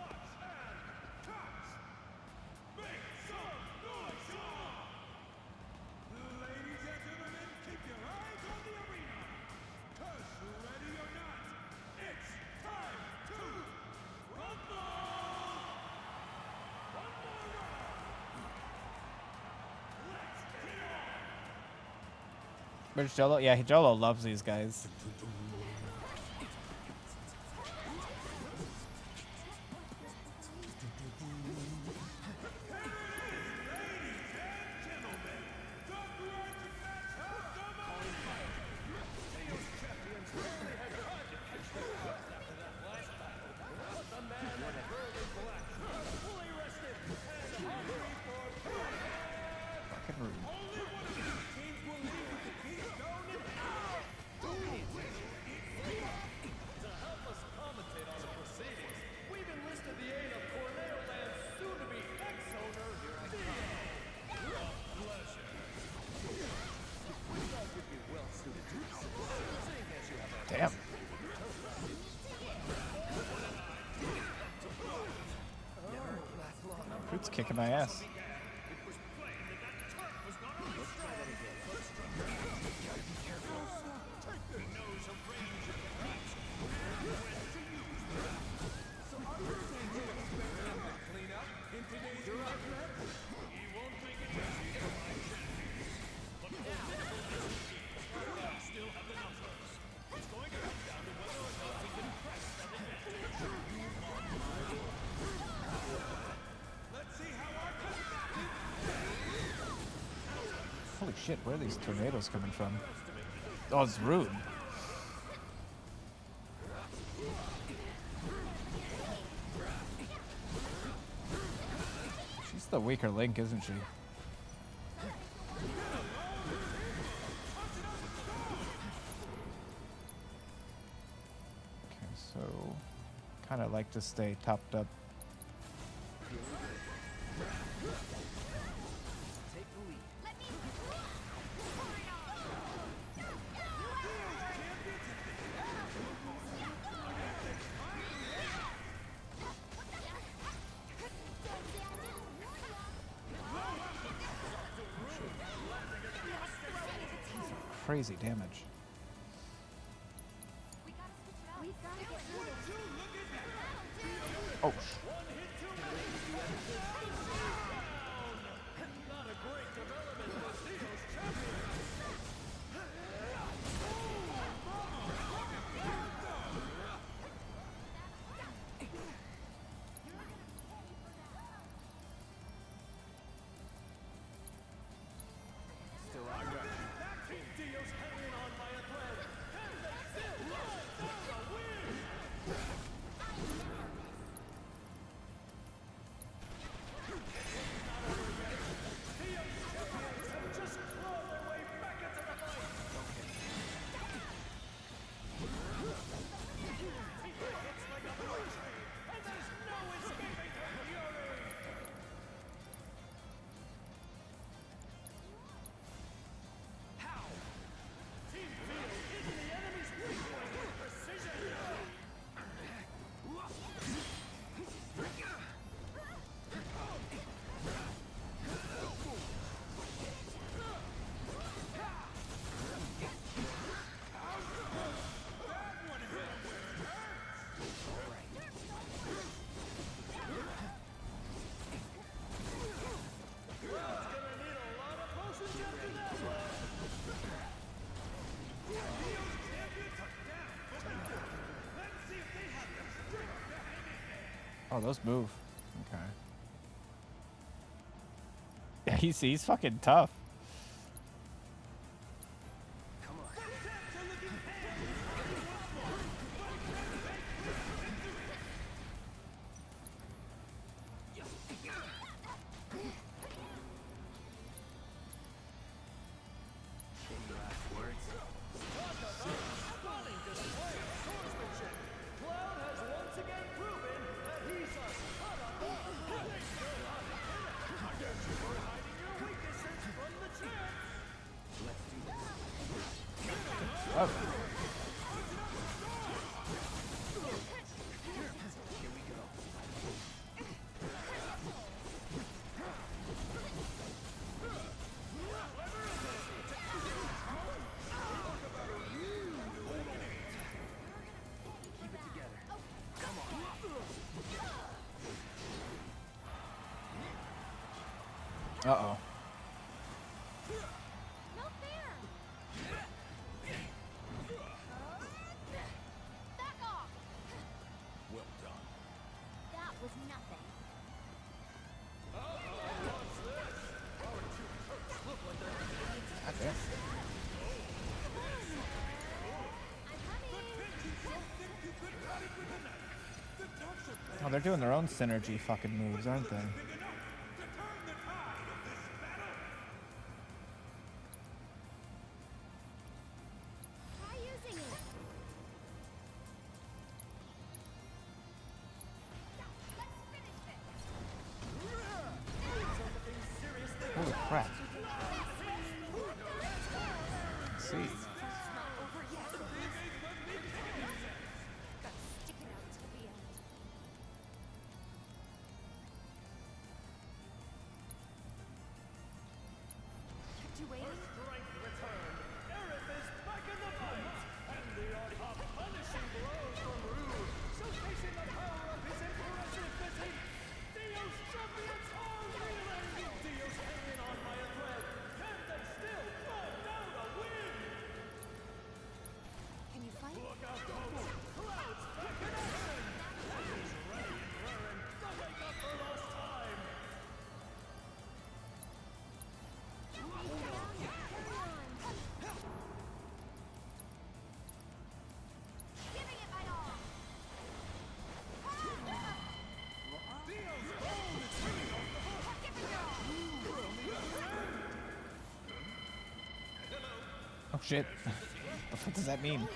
Where's Jolo? Yeah, Jolo loves these guys. Fucking rude. To help us commentate on the proceedings, we've enlisted the aid of Corneo Land's soon-to-be ex-owner, Dio. A pleasure. We thought you'd be well suited to this, seeing as you have a Damn. Fruit's kicking my ass. Holy shit, where are these tornadoes coming from? Oh, it's rude. She's the weaker link, isn't she? Okay, so kind of like to stay topped up. Crazy damage. Oh. not a great development for Dio's champion. Still I got you. Dio's hanging on by a thread, and they still run for the win. Oh, those move. Okay. Yeah, he's fucking tough. Oh. Uh-oh. Yeah. Oh, they're doing their own synergy fucking moves, aren't they? Try using it. Holy crap. Let's see. Strength returned. Aerith is back in the fight. And the art of punishing blows from Rude, showcasing the power of his impressive physique. Dio's champions are reeling. Dio's hanging on by a thread. Can they still find out a win? Can you fight? Look out, folks. Cloud's back in action. And he's ready and raring to make up for lost time. Giving it my all. Oh shit. What does that mean?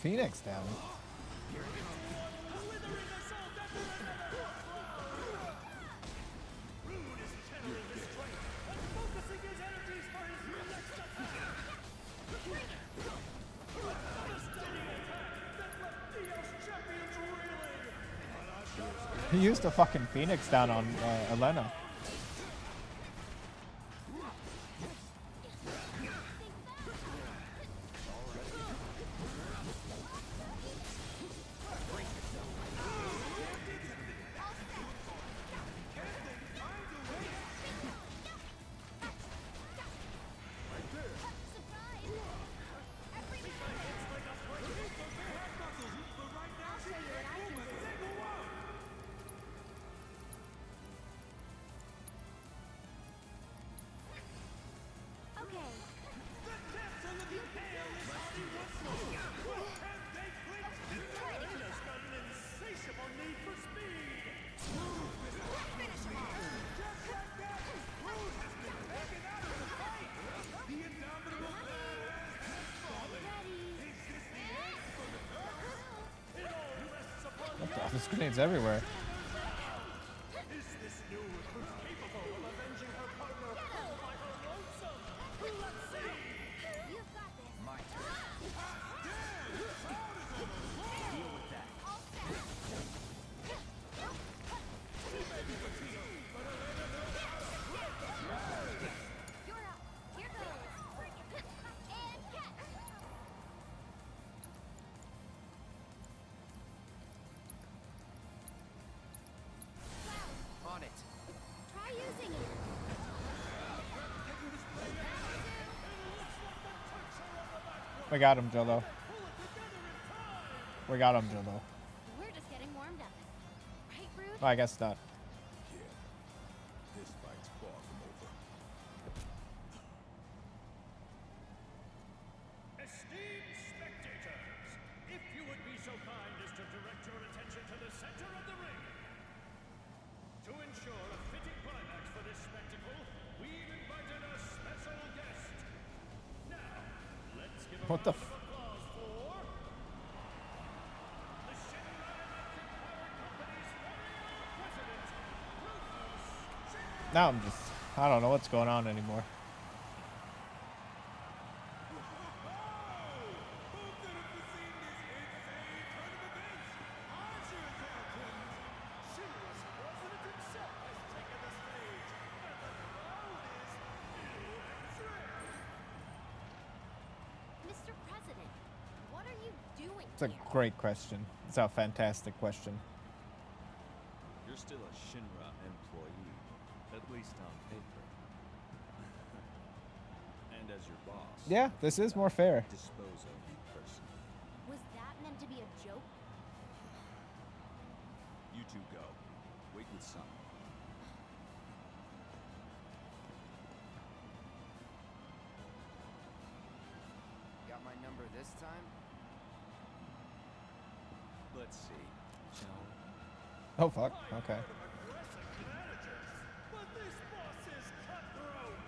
Phoenix down. He used a fucking Phoenix down on Elena. What the? There's grenades everywhere. Is this new recruit capable of avenging her partner killed by her lonesome? We got him, Jolo. We got him, Jolo. We're just getting warmed up. Right, Rude? Well, I guess not. This fight's far from over. Esteemed spectators, if you would be so kind as to direct your attention to the center of the ring. To ensure a fitting climax for this spectacle, we've invited a special guest. Now, let's give a What the round of applause for the Shinra Electric Power Company's president, Rufus Shinra. Now I'm just, I don't know what's going on anymore. Shinra's president himself has taken the stage, and the crowd is electric. Mr. President, what are you doing It's a here? great question. It's a fantastic question. You're still a Shinra employee, at least on paper. And as your boss, Yeah, this is more fair. dispose of you personally. Was that meant to be a joke? You two go. Wait with Sun. Got my number this time? Let's see, shall we? Oh fuck. Okay. Aggressive managers, but this boss is cutthroat.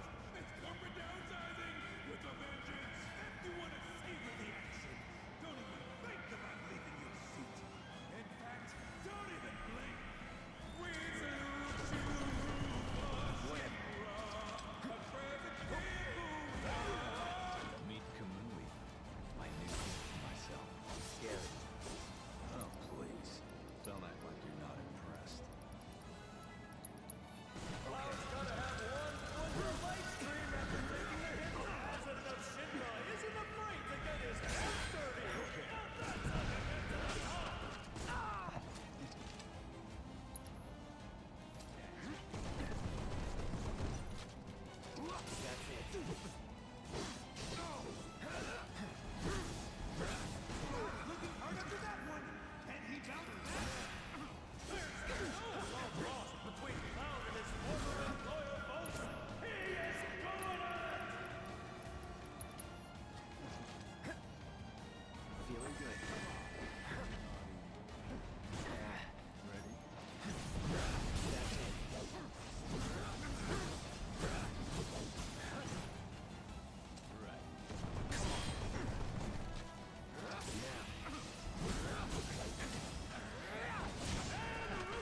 It's corporate downsizing with a vengeance. If you want to savor the action, don't even think about leaving your seat. In fact, don't even blink. We salute you, Meet Kamui, my new myself. Scary. Oh, please. Don't act like you're not impressed. Cloud's gotta have one foot in the light stream after taking the hit. The president of Shinra isn't afraid to get his hands dirty. Now that's how you get to the top. looking hard after that one. Can he bounce back? No love lost between Cloud and his former and loyal foes. He is going at it. Feeling good. Ready? That's it. Right.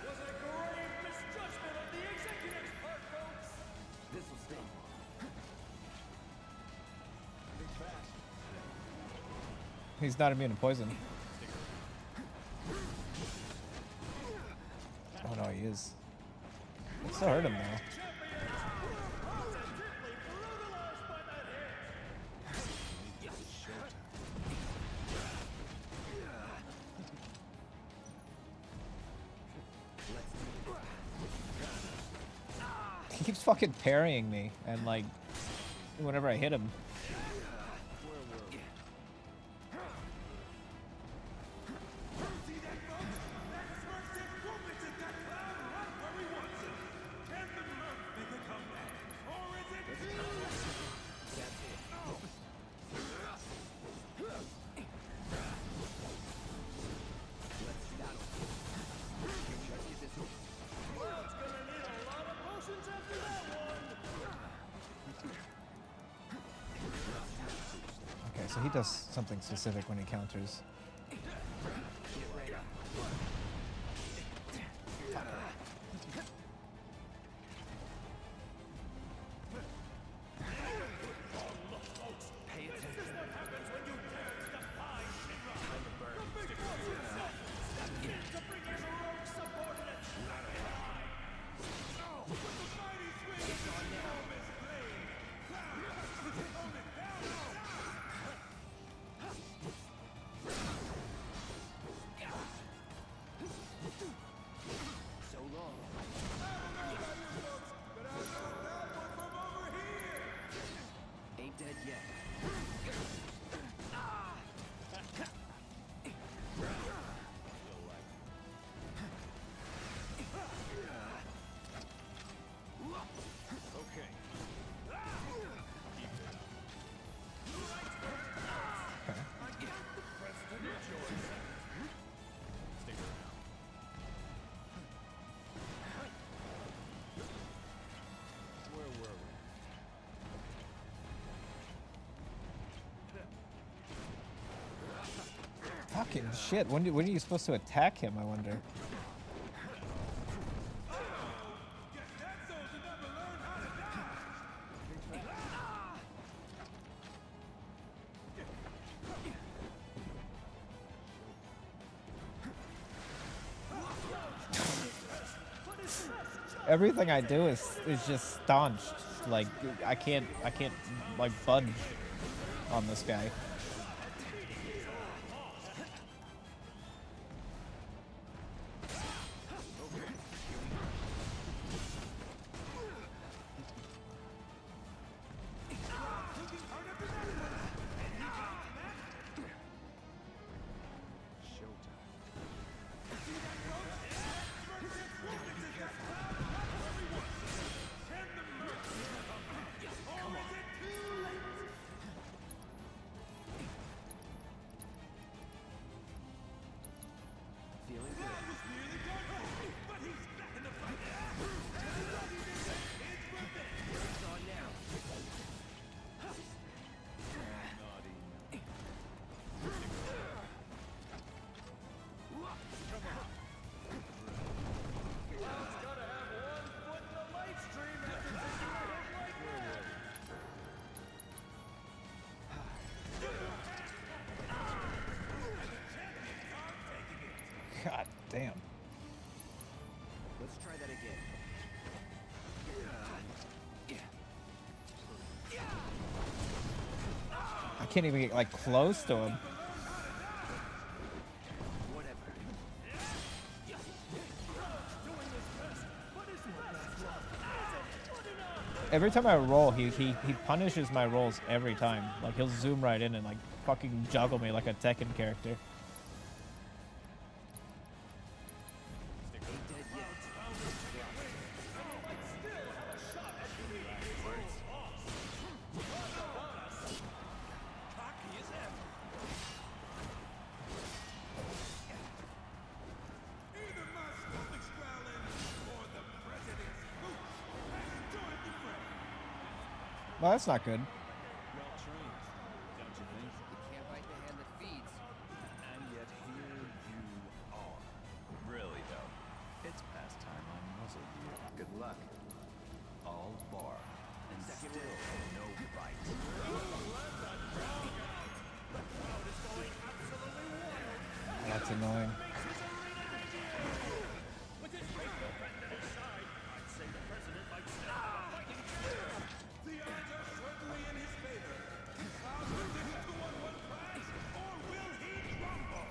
Was a grave misjudgment on the executive's part, folks. This will sting. He's not immune to poison. Oh no, he is. It still hurt him though. Positively brutalized by that hit. He keeps fucking parrying me, and like, whenever I hit him. See that, folks? That's first improvement in that cloud right where he wants him. Can the Murph make a comeback? Or is it That's it. Let's battle. Just get this. Cloud's gonna need a lot of potions after that one. Okay, so he does something specific when he counters. Get ready. Pay attention. This is what happens when you dare to defy Shinra. The big boss himself stepped in to bring his rogue subordinates back in line. with the mighty swing of his enormous blade? Cloud, tone it down now. Fucking shit. When are you supposed to attack him, I wonder? Everything I do is just staunched. Like I can't like budge on this guy. God damn. Let's try that again. I can't even get like close to him. Every time I roll, he punishes my rolls every time. Like he'll zoom right in and like fucking juggle me like a Tekken character. Well, that's not good. Well trained, don't you think? You can't bite the hand that feeds. And yet here you are. Really though, it's past time I muzzled you. Good luck. All bar and still no bite. That's annoying. With his faithful friend at his side, I'd say the president might step up a fighting spirit. The odds are certainly in his favor. Cloud will this to 1-1 crash, or will he crumble?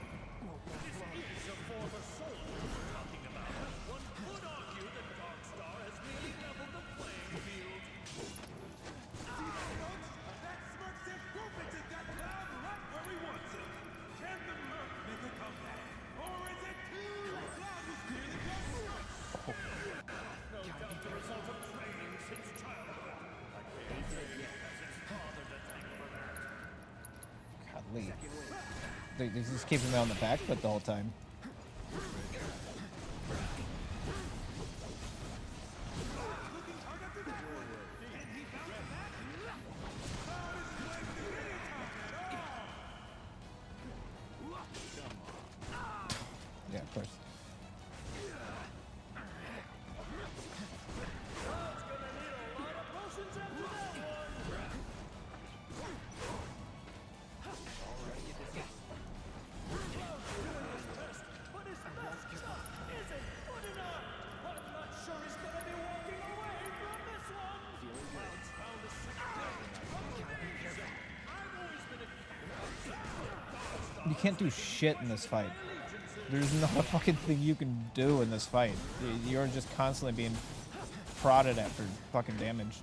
This is a form of soul we're talking about. One could argue that Darkstar has really leveled the playing field. See that, folks? That smirk sent Rufus at that cloud right where he wants him. Can the Merc make a comeback? Or is it too late? Cloud was nearly done right. No doubt the result of training since childhood. Like Beyonce has its father to thank for that. Godly. They just keeping me on the back foot the whole time. Yeah, of course. You can't do shit in this fight. There's not a fucking thing you can do in this fight. You're just constantly being prodded at for fucking damage.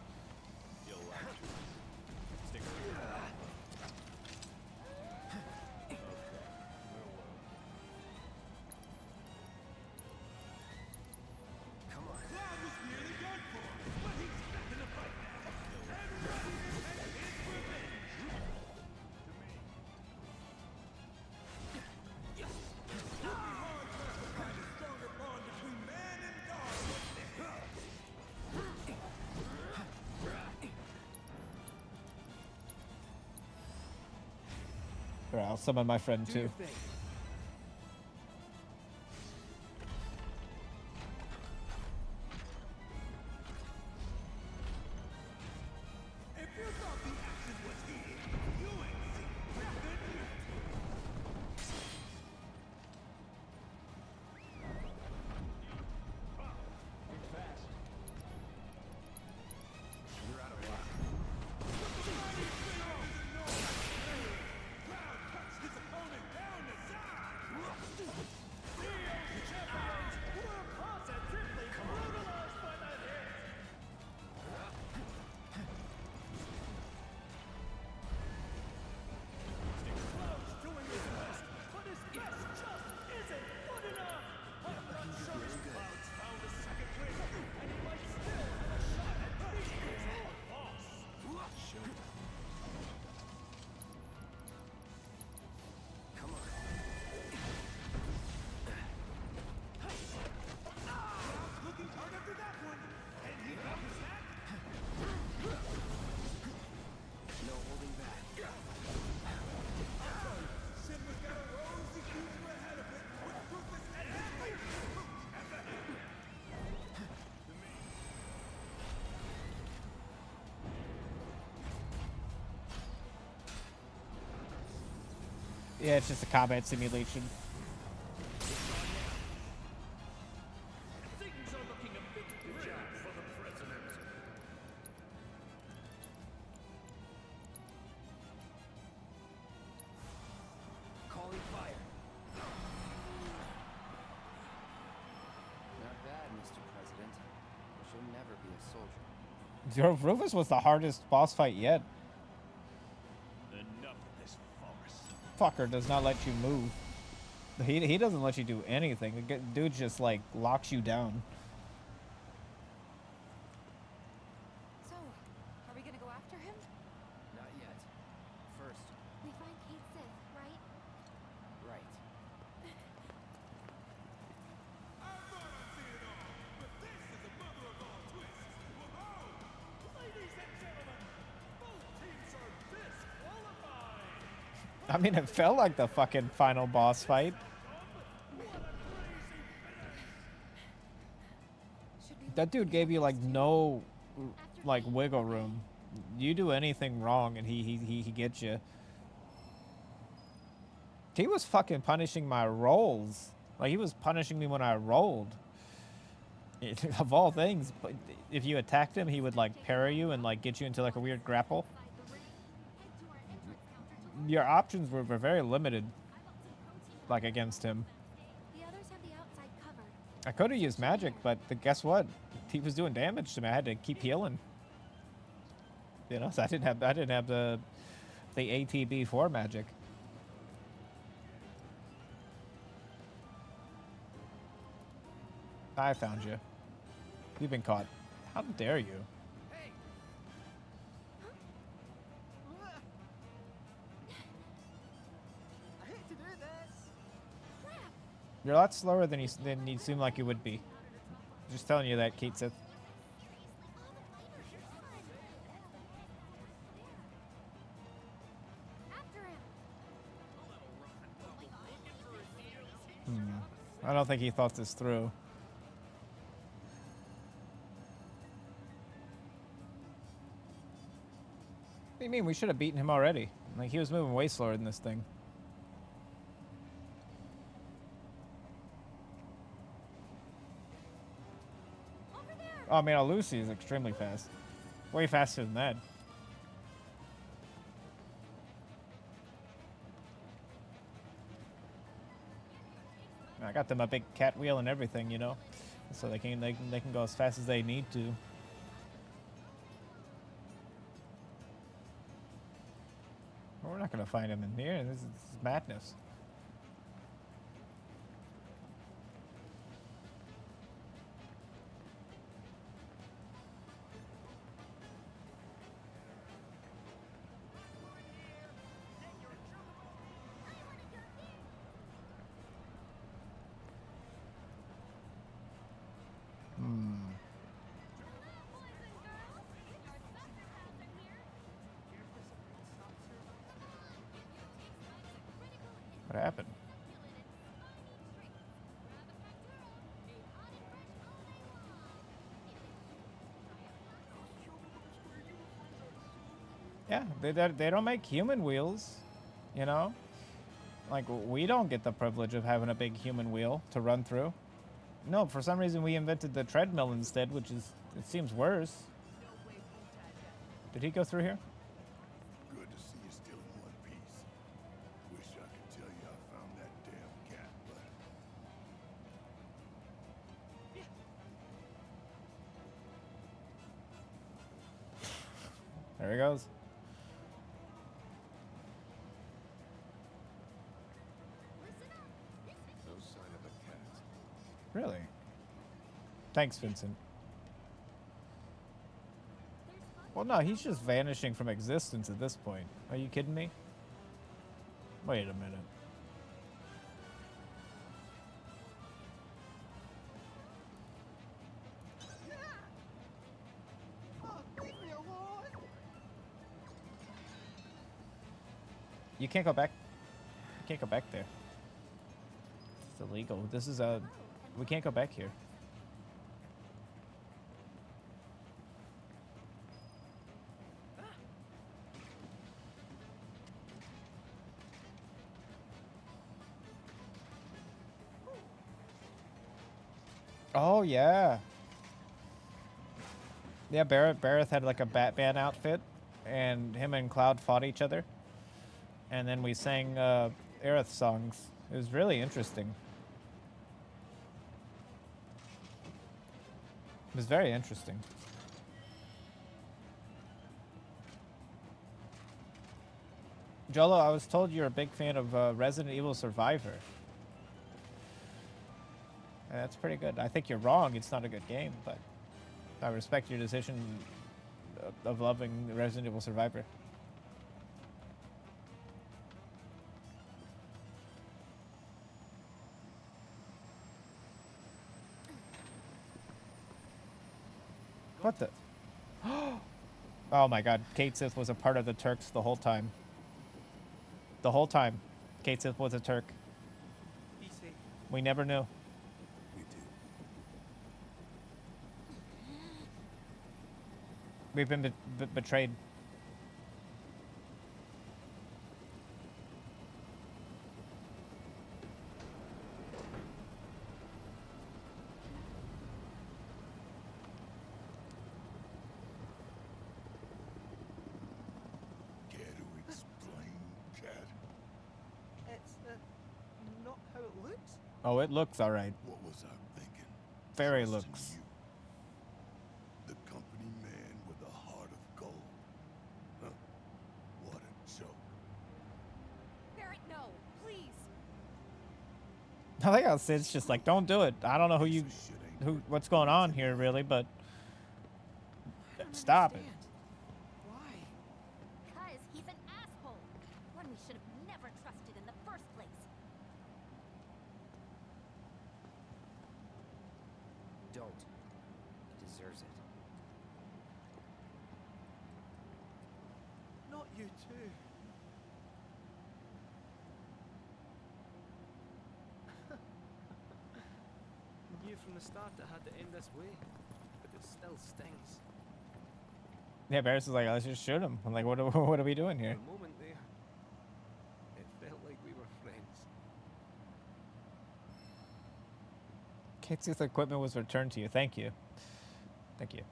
Alright, I'll summon my friend too. Do your thing. I'll take care of the rest. Everybody in his head is further than thank for that. One could argue that Darkstar has really leveled the playing field. Alright, I'll summon my friend Do too. your thing. Yeah, it's just a combat simulation. Things are looking a bit grim for the president. Calling fire. Not bad, Mr. President. But you'll never be a soldier. Rufus was the hardest boss fight yet. Enough of this farce. Fucker does not let you move. He doesn't let you do anything. The dude just like locks you down. So, are we gonna go after him? Not yet. First, We find Kate Sith, right? right. Ladies and gentlemen, both teams are disqualified. I mean, it felt like the fucking final boss fight. That dude gave you like no like wiggle room. You do anything wrong and he gets you. He was fucking punishing my rolls. Like he was punishing me when I rolled. Of all things, but if you attacked him, he would like parry you and like get you into like a weird grapple. Your options were very limited, like against him. The others have the outside covered. I could have used magic, but guess what? He was doing damage to me. I had to keep healing. You know, so I didn't have the ATB for magic. I found you. You've been caught. How dare you? I hate to do this. You're a lot slower than you seem like you would be. Just telling you that, Kate Sith. I don't think he thought this through. What do you mean? We should have beaten him already. Like, he was moving way slower than this thing. Oh, I mean, Lucy is extremely fast. Way faster than that. I got them a big cat wheel and everything, you know, so they can go as fast as they need to. Well, we're not gonna find him in here. This is madness. What happened? Yeah, they don't make human wheels, you know? Like, we don't get the privilege of having a big human wheel to run through. No, for some reason we invented the treadmill instead, which is, it seems worse. Did he go through here? Good to see you still in one piece. Wish I could tell you I found that damn cat, but There he goes. no sign of a cat. Really? Thanks, Vincent. Well, no, he's just vanishing from existence at this point. Are you kidding me? Wait a minute. You can't go back. You can't go back there. It's illegal. This is a... We can't go back here. Oh yeah. Yeah, Barrett had like a Batman outfit, and him and Cloud fought each other, and then we sang Aerith songs. It was really interesting. It was very interesting. Jolo, I was told you're a big fan of Resident Evil Survivor. That's pretty good. I think you're wrong. It's not a good game, but I respect your decision of loving Resident Evil Survivor. What the? Oh my god, Kate Sith was a part of the Turks the whole time. The whole time, Kate Sith was a Turk. We never knew. We've been betrayed. Care to explain, Cat? It's not how it looks. Oh, it looks alright. What was I thinking? Fairy Trusting looks. you. The company man with a heart of gold. Huh. What a joke. Barrett, no, please. I like how Sid's just like, don't do it. I don't know what's going on here really, but stop it. Why? Because he's an asshole. One we should have never trusted in the first place. Don't. He deserves it. Not you too. Knew from the start it had to end this way, but it still stings. Yeah, Barris is like, let's just shoot him. I'm like, what are we doing here? For a moment there, it felt like we were friends. Kate Sith equipment was returned to you. Thank you. Thank you.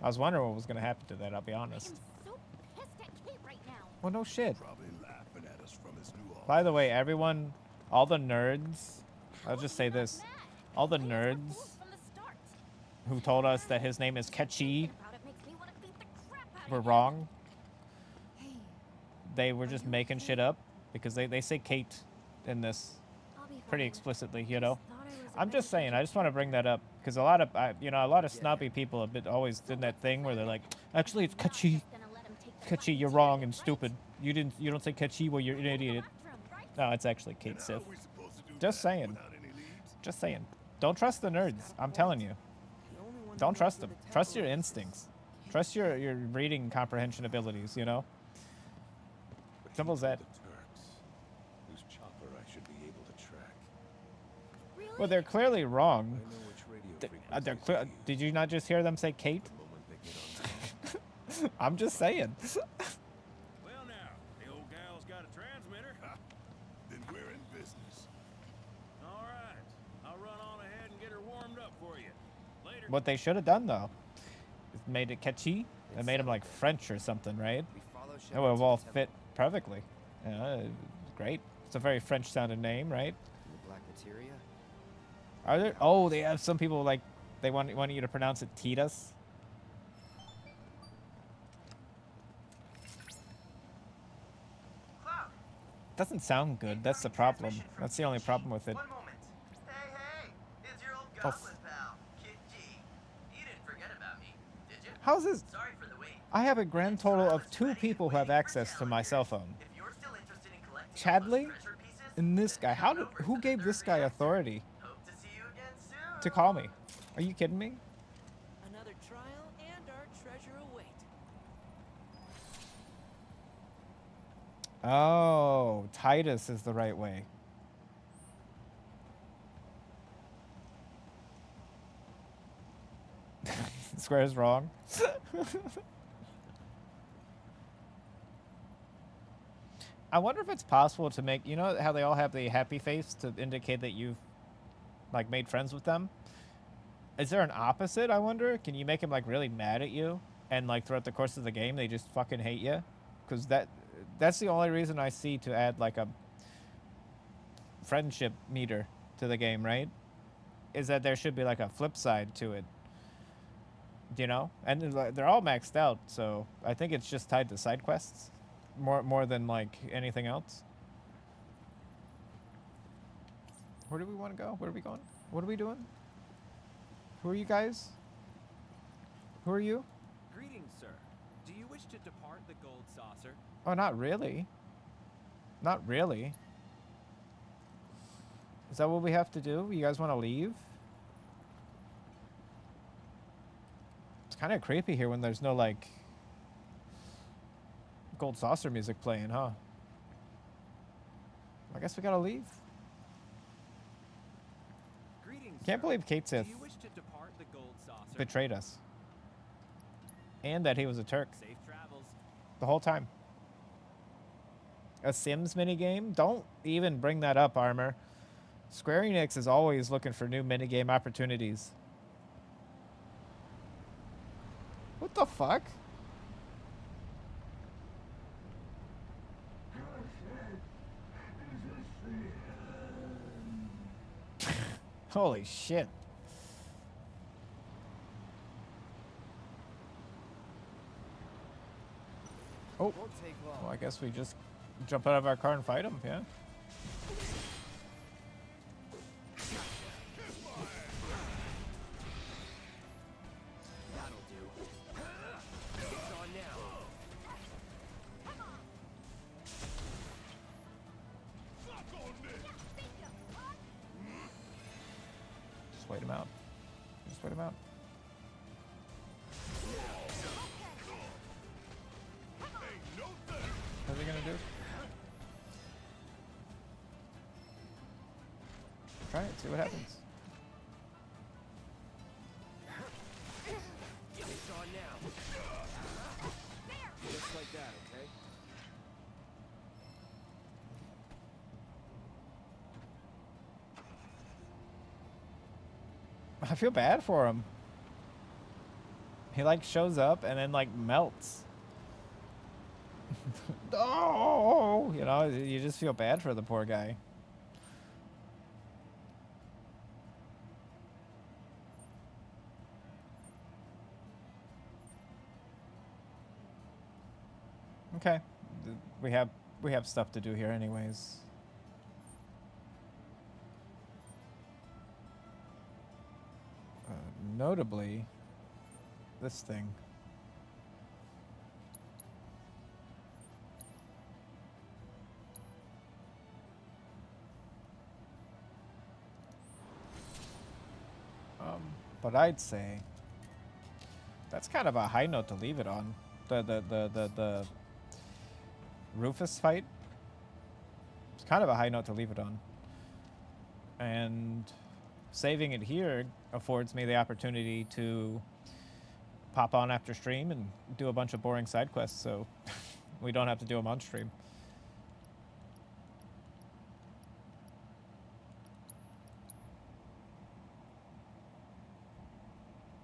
I was wondering what was going to happen to that, I'll be honest. So pissed at Kate right now. Well, no shit. Probably laughing at us from his new office. By the way, everyone, all the nerds, I'll just say this. All the nerds who told us that his name is Kechi were wrong. They were just making shit up because they say Kate in this pretty explicitly, you know. I'm just saying, I just want to bring that up because a lot of snobby people have been always did that thing where they're like, actually it's Kechi. Kechi, you're wrong and stupid. You don't say Kechi, well you're an idiot. No, it's actually Kate Sith. Just saying. Just saying. Don't trust the nerds. I'm telling you. Don't trust them. Trust your instincts. Trust your reading comprehension abilities, you know? Simple as that. Whose chopper I should be able to track. Well, they're clearly wrong. Did you not just hear them say Kate? I'm just saying. Well now, the old gal's got a transmitter. Then we're in business. All right, I'll run on ahead and get her warmed up for you. Later. What they should have done, though, is made it Kechi. They made him like French or something, right? It would have all fit perfectly. Yeah, great. It's a very French-sounding name, right? The Black Materia? Are there? Oh, they have some people like they want you to pronounce it Titus. Doesn't sound good. That's the problem. That's the only problem with it. One moment. Hey, it's your old Oh, goblin pal, Kid G. You didn't forget about me, did you? How's this? Sorry for the wait. I have a grand total of 2 people who have access to my cell phone. If you're still interested in collecting Chadley and this guy. Who gave this guy authority hope to see you again soon. to call me? Are you kidding me? Another trial and our treasure await. Oh, Titus is the right way. Square is wrong. I wonder if it's possible to make, you know how they all have the happy face to indicate that you've like made friends with them? Is there an opposite, I wonder? Can you make him like really mad at you and like throughout the course of the game they just fucking hate you? Because that's the only reason I see to add like a friendship meter to the game, right? Is that there should be like a flip side to it. You know? And they're all maxed out, so I think it's just tied to side quests more than like anything else. Where do we want to go? Where are we going? What are we doing? Who are you guys? Who are you? Greetings, sir. Do you wish to depart the gold saucer? Oh, not really. Not really. Is that what we have to do? You guys want to leave? It's kind of creepy here when there's no, like, gold saucer music playing, huh? I guess we gotta leave. Greetings, Can't sir. believe Kate Sith Do you wish to depart the gold saucer? betrayed us. And that he was a Turk. Safe travels. The whole time. A Sims minigame? Don't even bring that up, Armor. Square Enix is always looking for new minigame opportunities. What the fuck? Holy shit. Oh, Won't take long. well, I guess we just jump out of our car and fight him, yeah? That'll do. It's on now. Just wait him out. Just wait him out. What's he gonna do? Try it, see what happens. It's on now. Just like that, okay? I feel bad for him. He like shows up and then like melts. Oh, you know, you just feel bad for the poor guy. Okay, we have stuff to do here anyways. Notably, this thing. But I'd say that's kind of a high note to leave it on. The Rufus fight. It's kind of a high note to leave it on. And saving it here affords me the opportunity to pop on after stream and do a bunch of boring side quests, so we don't have to do them on stream.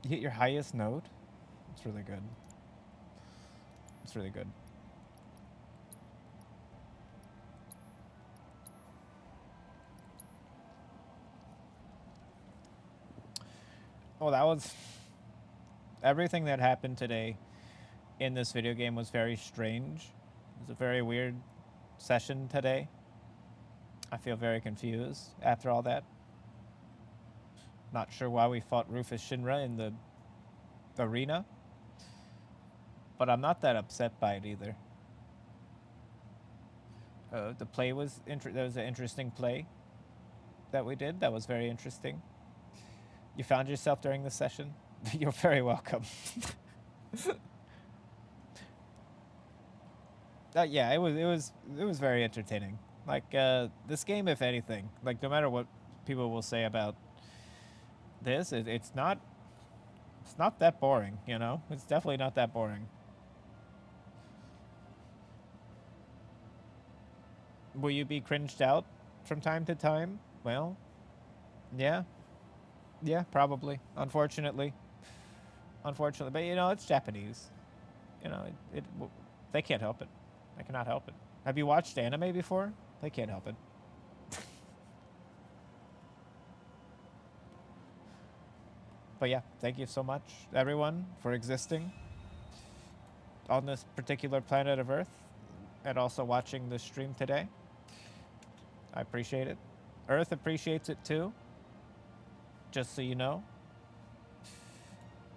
You hit your highest note? It's really good. It's really good. Oh, that was... Everything that happened today in this video game was very strange. It was a very weird session today. I feel very confused after all that. Not sure why we fought Rufus Shinra in the arena. But I'm not that upset by it either. The play was... There was an interesting play that we did. That was very interesting. You found yourself during the session? You're very welcome. Yeah, it was very entertaining. Like this game, if anything, like no matter what people will say about this, it's not that boring, you know? It's definitely not that boring. Will you be cringed out from time to time? Well, yeah. Yeah, probably. Unfortunately. Unfortunately. But, you know, it's Japanese. You know, they can't help it. They cannot help it. Have you watched anime before? They can't help it. But yeah, thank you so much, everyone, for existing on this particular planet of Earth and also watching the stream today. I appreciate it. Earth appreciates it too, just so you know.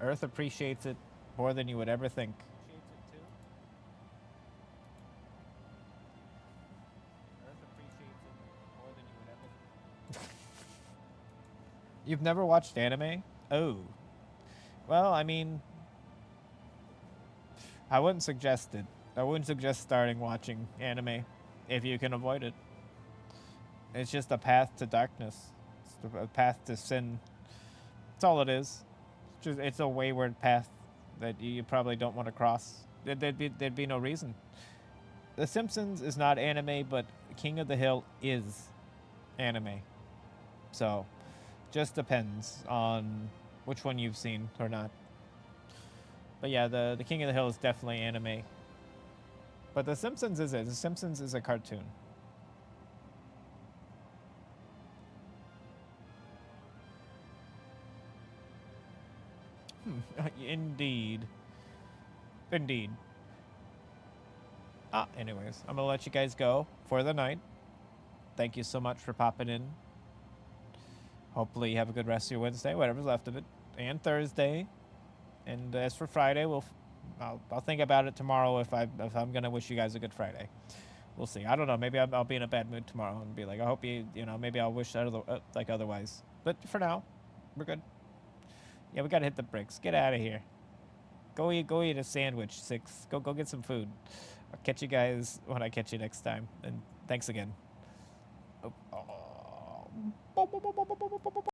Earth appreciates it more than you would ever think. You've never watched anime? Oh. Well, I mean, I wouldn't suggest it. I wouldn't suggest starting watching anime if you can avoid it. It's just a path to darkness. It's a path to sin. That's all it is. It's a wayward path that you probably don't want to cross. There'd be no reason. The Simpsons is not anime, but King of the Hill is anime. So, just depends on which one you've seen or not. But yeah, the King of the Hill is definitely anime. But The Simpsons is it. The Simpsons is a cartoon. Indeed. Indeed. Anyways, I'm gonna let you guys go for the night. Thank you so much for popping in. Hopefully you have a good rest of your Wednesday, whatever's left of it, and Thursday. And as for Friday, I'll think about it tomorrow if I'm gonna wish you guys a good Friday. We'll see. I don't know. Maybe I'll be in a bad mood tomorrow and be like, I hope you know, maybe I'll wish like otherwise. But for now, we're good. Yeah, we gotta hit the bricks. Get out of here. Go eat a sandwich, 6. Go get some food. I'll catch you guys when I catch you next time. And thanks again.